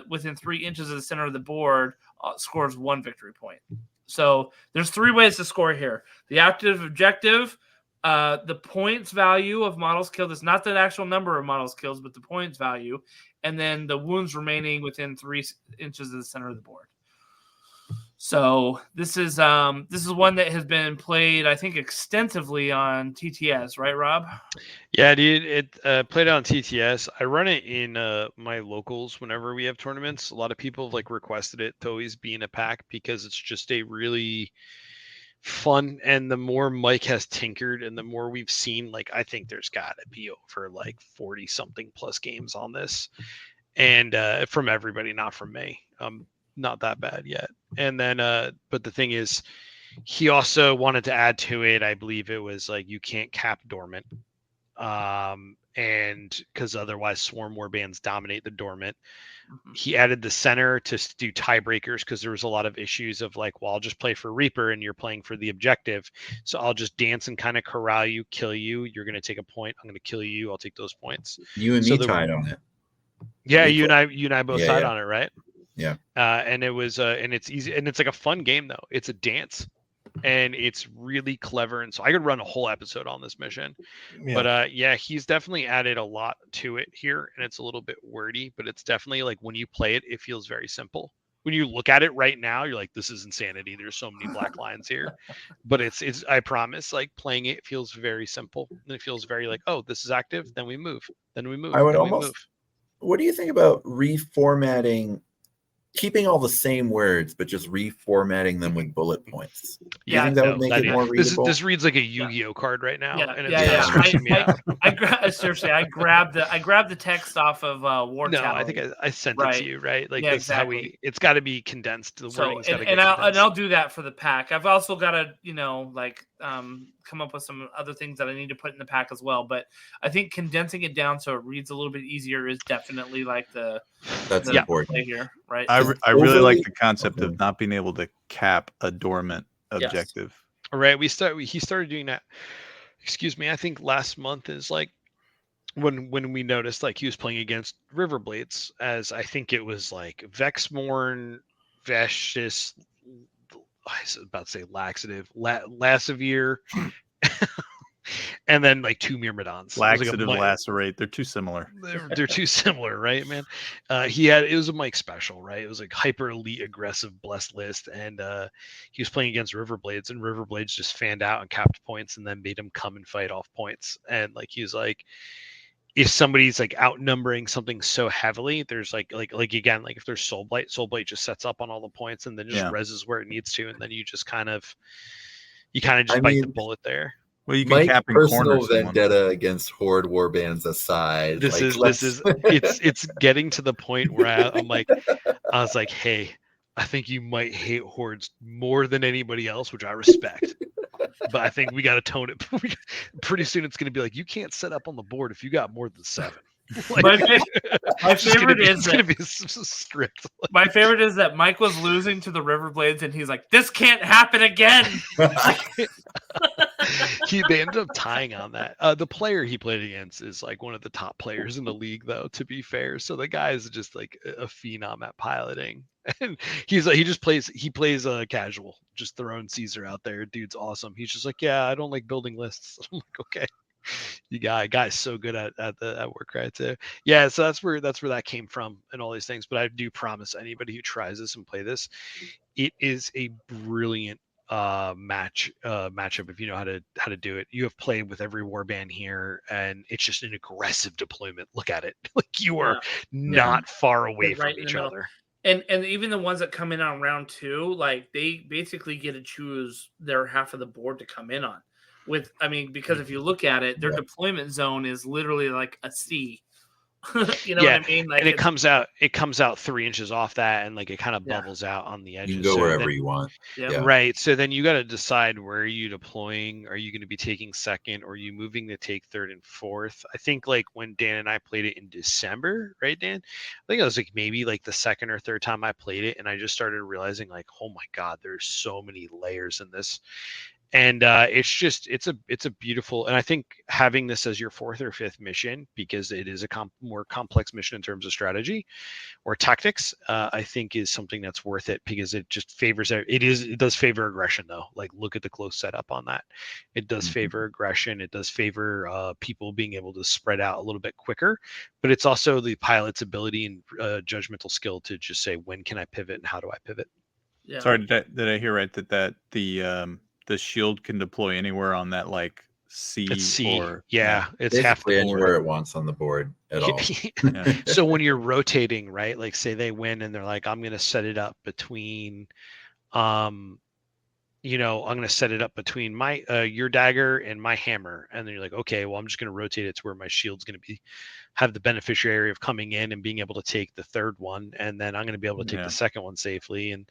within 3 inches of the center of the board scores 1 victory point. So there's 3 ways to score here. The active objective, the points value of models killed is not the actual number of models killed, but the points value, and then the wounds remaining within 3 inches of the center of the board. So this is one that has been played, I think, extensively on TTS, right, Rob? Yeah, dude, it played on TTS. I run it in my locals whenever we have tournaments. A lot of people have like requested it to always be in a pack because it's just a really fun. And the more Mike has tinkered and the more we've seen, like, I think there's got to be over like 40 something plus games on this, and from everybody, not from me. Not that bad yet. And then but the thing is, he also wanted to add to it, I believe it was like you can't cap dormant, and because otherwise swarm warbands dominate the dormant. He added the center to do tiebreakers because there was a lot of issues of like, well, I'll just play for Reaper and you're playing for the objective, so I'll just dance and kind of corral you, kill you, you're going to take a point, I'm going to kill you, I'll take those points. You and me tied on it. Yeah, you and I both tied on it, right? Yeah. And it was and it's easy, and it's like a fun game though. It's a dance, and it's really clever. And so I could run a whole episode on this mission. Yeah. But yeah, he's definitely added a lot to it here, and it's a little bit wordy, but it's definitely like when you play it, it feels very simple. When you look at it right now, you're like, this is insanity. There's so many black lines here. But it's I promise, like playing it feels very simple. And it feels very like, oh, this is active, then we move. Then we move. I would almost What do you think about reformatting, keeping all the same words, but just reformatting them with bullet points? Yeah, think that would make it more readable? This reads like a Yu-Gi-Oh card right now. Yeah, and it's stressing me out. Seriously, I grabbed the text off of War No, Tower. I think I sent it to you, right? Like, this exactly. Is how it's got to be condensed. The wording's got to get condensed. And I'll do that for the pack. I've also got to, come up with some other things that I need to put in the pack as well. But I think condensing it down so it reads a little bit easier is definitely like that's important play here, right? I really like the concept of not being able to cap a dormant objective. Yes. All right, he started doing that. Excuse me. I think last month is like when we noticed like he was playing against Riverblades, as I think it was like Vexmorn, Vashtis, I was about to say laxative, Lassavir, and then like 2 Myrmidons. Laxative, lacerate. They're too similar. They're too similar, right, man? It was a Mike special, right? It was like hyper elite aggressive blessed list, and he was playing against Riverblades, and Riverblades just fanned out and capped points, and then made him come and fight off points. And like he was like, if somebody's like outnumbering something so heavily, there's like again, like if there's Soulblight just sets up on all the points and then just reses where it needs to, and then you kind of just bite the bullet there. Well, you can cap in corners. Personal vendetta against Horde warbands aside, it's getting to the point where I was like, hey, I think you might hate Hordes more than anybody else, which I respect. But I think we got to tone it. Pretty soon it's going to be like, you can't set up on the board if you got more than 7. Like, my favorite is going to be a script. My favorite is that Mike was losing to the Riverblades, and he's like, "This can't happen again." They ended up tying on that. The player he played against is like one of the top players in the league, though. To be fair, so the guy is just like a phenom at piloting, and he plays casual, just throwing Caesar out there. Dude's awesome. He's just like, yeah, I don't like building lists. I'm like, okay. You guy's so good at Warcry too. Yeah, so that's where that came from and all these things. But I do promise anybody who tries this and play this, it is a brilliant matchup if you know how to do it. You have played with every warband here, and it's just an aggressive deployment. Look at it. Like you are not far away They're from right in each the middle. other. And even the ones that come in on round 2, like they basically get to choose their half of the board to come in on. Because if you look at it, their deployment zone is literally like a C. You know what I mean? Like and it comes out 3 inches off that, and like it kind of bubbles out on the edges. You can go wherever you want. Right. So then you got to decide, where are you deploying? Are you going to be taking second, or are you moving to take third and fourth? I think like when Dan and I played it in December, right, Dan? I think it was like maybe like the second or third time I played it, and I just started realizing like, oh my God, there's so many layers in this. And it's a beautiful, and I think having this as your 4th or 5th mission, because it is a more complex mission in terms of strategy or tactics, I think is something that's worth it, because it just favors it does favor aggression though. Like look at the close setup on that. It does favor aggression. It does favor people being able to spread out a little bit quicker, but it's also the pilot's ability and judgmental skill to just say, when can I pivot and how do I pivot? Yeah. Sorry, did I hear right that the shield can deploy anywhere on that like C? It's C. Or it's half the board. Anywhere it wants on the board at all. So when you're rotating, right? Like say they win and they're like, I'm going to set it up between, I'm going to set it up between my your dagger and my hammer, and then you're like, okay, well, I'm just going to rotate it to where my shield's going to have the beneficiary of coming in and being able to take the third one, and then I'm going to be able to take the second one safely, and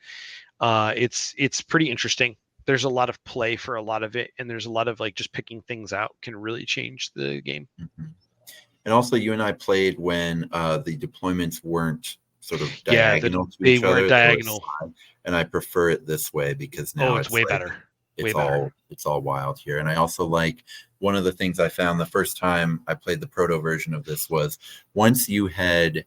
it's pretty interesting. There's a lot of play for a lot of it, and there's a lot of like just picking things out can really change the game. And also, you and I played when the deployments weren't sort of diagonal to each other. They weren't diagonal. And I prefer it this way, because now it's way like, better. It's all wild here. And I also like, one of the things I found the first time I played the proto version of this was, once you had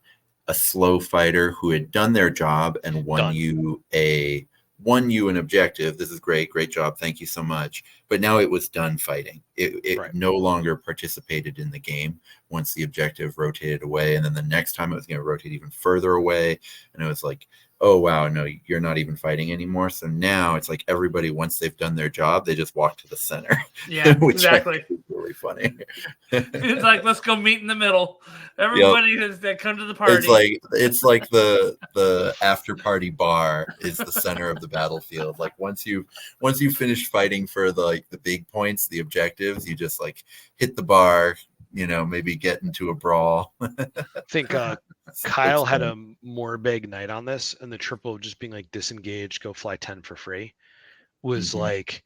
a slow fighter who had done their job and won you an objective. This is great job, thank you so much. But now it was done fighting. It no longer participated in the game once the objective rotated away, and then the next time it was going to rotate even further away, and it was like, oh wow, no, you're not even fighting anymore. So now it's like everybody, once they've done their job, they just walk to the center. Yeah, exactly. Really funny. It's like, let's go meet in the middle. Everybody that come to the party. It's like the after party bar is the center of the battlefield. Like once you finish fighting for the big points, the objectives, you just like hit the bar, maybe get into a brawl. I think Kyle had a more big night on this, and the triple of just being like disengaged, go fly 10 for free was like,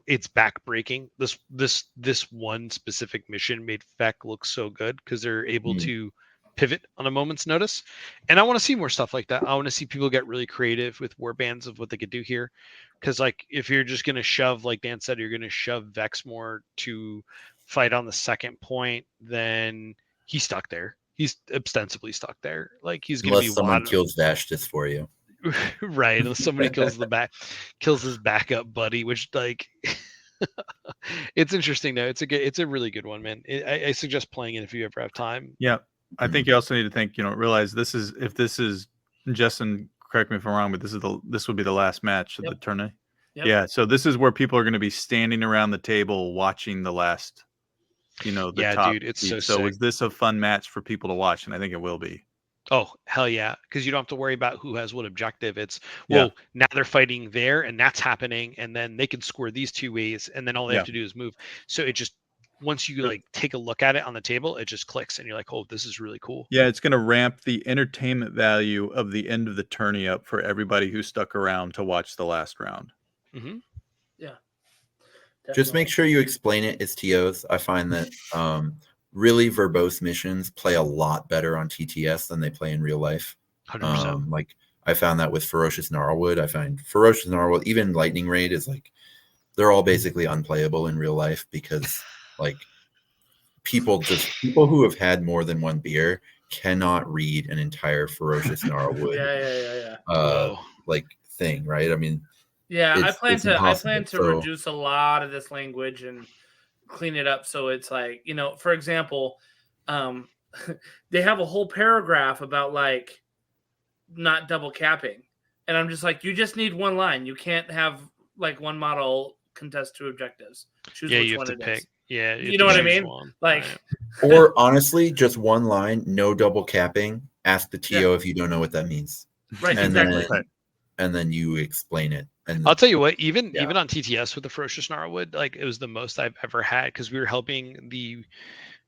it's backbreaking. This one specific mission made Feck look so good because they're able to pivot on a moment's notice, and I want to see more stuff like that. I want to see people get really creative with warbands of what they could do here, because like if you're just going to shove, like Dan said, you're going to shove Vex more to fight on the second point, then he's stuck there. He's ostensibly stuck there. Like he's going to be, unless someone kills Vashtis for you. Right, unless somebody kills his backup buddy, which like it's interesting though. It's a really good one, man. I suggest playing it if you ever have time. Yeah, I think you also need to think, realize this is Justin, correct me if I'm wrong, but this would be the last match of the tournament. Yeah, so this is where people are going to be standing around the table watching the last, the top. Dude, it's so sick. Is this a fun match for people to watch? And I think it will be. Oh, hell yeah. Because you don't have to worry about who has what objective. It's, now they're fighting there, and that's happening, and then they can score these two ways, and then all they have to do is move. So it just, once you like take a look at it on the table, it just clicks, and you're like, oh, this is really cool. Yeah, it's going to ramp the entertainment value of the end of the tourney up for everybody who stuck around to watch the last round. Mm-hmm. Yeah. Definitely. Just make sure you explain it as TOs. I find that really verbose missions play a lot better on TTS than they play in real life. 100%. Like I found that with Ferocious Gnarlwood. I find Ferocious Gnarlwood, even Lightning Raid, is like, they're all basically unplayable in real life, because like people who have had more than one beer cannot read an entire Ferocious Gnarlwood like thing, right? I mean, I plan to reduce a lot of this language and clean it up, so it's like, for example, they have a whole paragraph about like not double capping, And I'm just like, you just need one line. You can't have like one model contest 2 objectives. Choose which you have one to it pick. is. Yeah, You know what I mean? One. Like, right. Or honestly, just one line, no double capping. Ask the TO if you don't know what that means. Right, And exactly. and then you explain it. And I'll tell you what, even on TTS with the Ferocious Gnarlwood, like it was the most I've ever had because we were helping the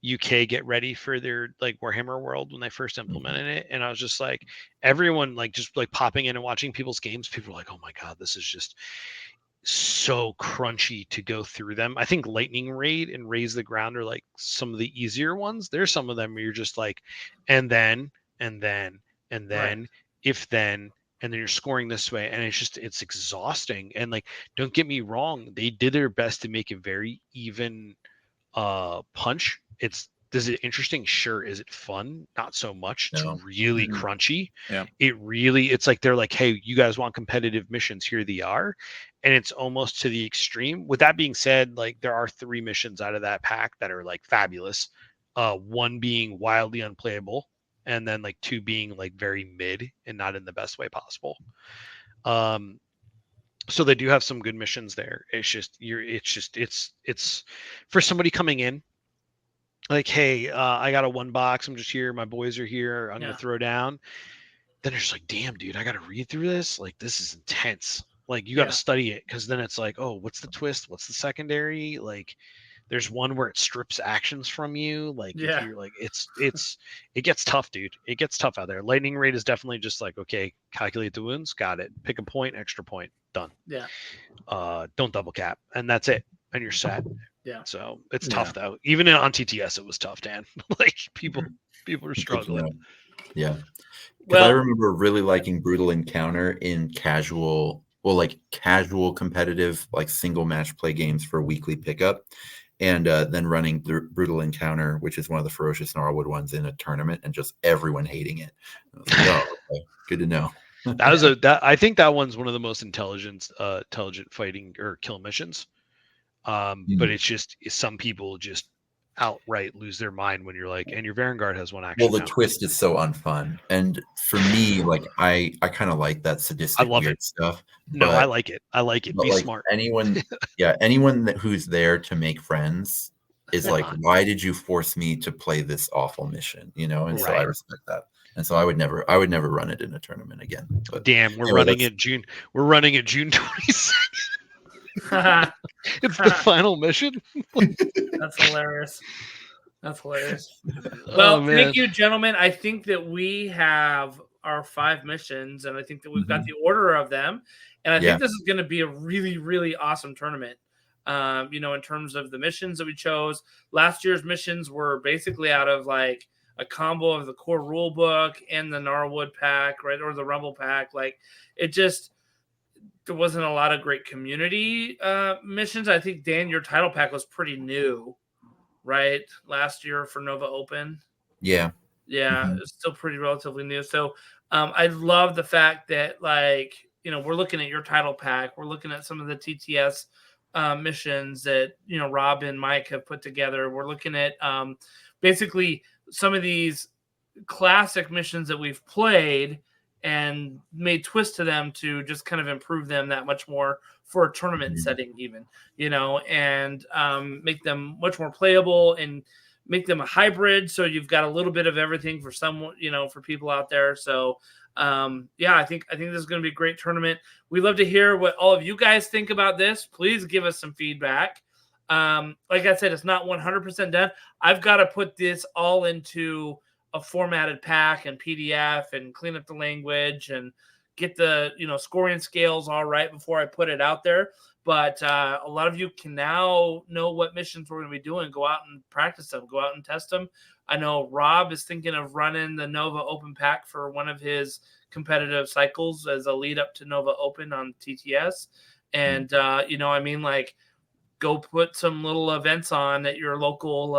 UK get ready for their like Warhammer World when they first implemented it, and I was just like, everyone like just like popping in and watching people's games. People were like, "Oh my god, this is just so crunchy to go through them." I think Lightning Raid and Raise the Ground are like some of the easier ones. There's some of them where you're just like, and then, Right. if then, and then you're scoring this way, and it's exhausting. And like, don't get me wrong, they did their best to make a very even punch. Is it interesting? Sure. Is it fun? Not so much. It's really crunchy. Yeah. It's like they're like, hey, you guys want competitive missions? Here they are. And it's almost to the extreme. With that being said, like there are 3 missions out of that pack that are like fabulous. 1 being wildly unplayable, and then like 2 being like very mid and not in the best way possible. So they do have some good missions there. It's for somebody coming in like, hey, I got a 1 box. I'm just here. My boys are here. I'm going to throw down. Then it's like, damn, dude, I got to read through this. Like, this is intense. Like, you got to study it. Cause then it's like, oh, what's the twist? What's the secondary? Like, there's one where it strips actions from you. Like, if you're like, it gets tough, dude. It gets tough out there. Lightning Raid is definitely just like, okay, calculate the wounds. Got it. Pick a point, extra point. Done. Yeah. Don't double cap. And that's it. And you're set. Yeah. So it's tough though. Even on TTS, it was tough, Dan. Like people are struggling. Yeah. Well, I remember really liking Brutal Encounter in casual competitive, like single match play games for weekly pickup. And then running Brutal Encounter, which is one of the Ferocious Gnarlwood ones, in a tournament, and just everyone hating it. I was like, oh, okay. Good to know. I think that one's one of the most intelligent fighting or kill missions. But it's just some people just outright lose their mind when you're like, and your Vanguard has 1 action. Well, the twist is so unfun, and for me, like I kind of like that sadistic, weird stuff. No, I like it. Be like, smart. Anyone who's there to make friends is like, why did you force me to play this awful mission? You know, and so I respect that. And so I would never run it in a tournament again. But damn, we're running it June 22nd. It's the final mission. That's hilarious. Well, thank you, gentlemen. I think that we have our 5 missions, and I think that we've got the order of them. And I think this is going to be a really, really awesome tournament. In terms of the missions that we chose. Last year's missions were basically out of like a combo of the core rule book and the Gnarlwood pack, right? Or the Rumble pack. Like there wasn't a lot of great community missions. I think, Dan, your title pack was pretty new, right? Last year for Nova Open. Yeah. It's still pretty relatively new. So I love the fact that, like, we're looking at your title pack. We're looking at some of the TTS missions that, Rob and Mike have put together. We're looking at basically some of these classic missions that we've played and made twists to them to just kind of improve them that much more for a tournament setting even, and make them much more playable and make them a hybrid. So you've got a little bit of everything for someone, for people out there. So I think this is going to be a great tournament. We'd love to hear what all of you guys think about this. Please give us some feedback. Like I said, it's not 100% done. I've got to put this all into a formatted pack and PDF and clean up the language and get the, scoring scales all right before I put it out there. But a lot of you can now know what missions we're going to be doing. Go out and practice them. Go out and test them. I know Rob is thinking of running the Nova Open pack for one of his competitive cycles as a lead up to Nova Open on TTS. And, go put some little events on at your local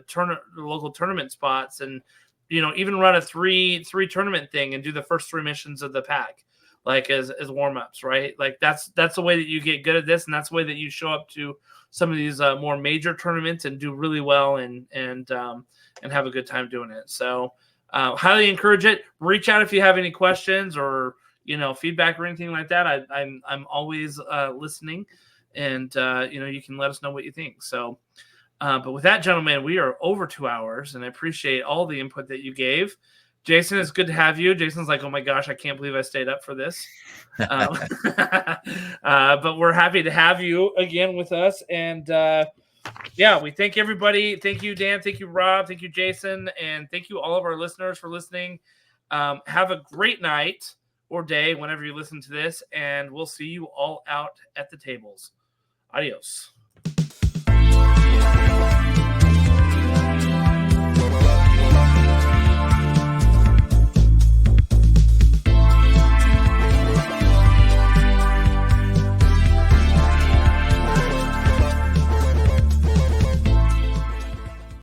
tournament spots, and even run a three tournament thing and do the first 3 missions of the pack, like as warm-ups, right? Like that's the way that you get good at this, and that's the way that you show up to some of these more major tournaments and do really well and have a good time doing it. So highly encourage it. Reach out if you have any questions or feedback or anything like that, I'm always listening, and you can let us know what you think. So, but with that, gentlemen, we are over 2 hours, and I appreciate all the input that you gave. Jason, it's good to have you. Jason's like, oh my gosh, I can't believe I stayed up for this. But we're happy to have you again with us. And we thank everybody. Thank you, Dan. Thank you, Rob. Thank you, Jason. And thank you all of our listeners for listening. Have a great night or day whenever you listen to this. And we'll see you all out at the tables. Adios.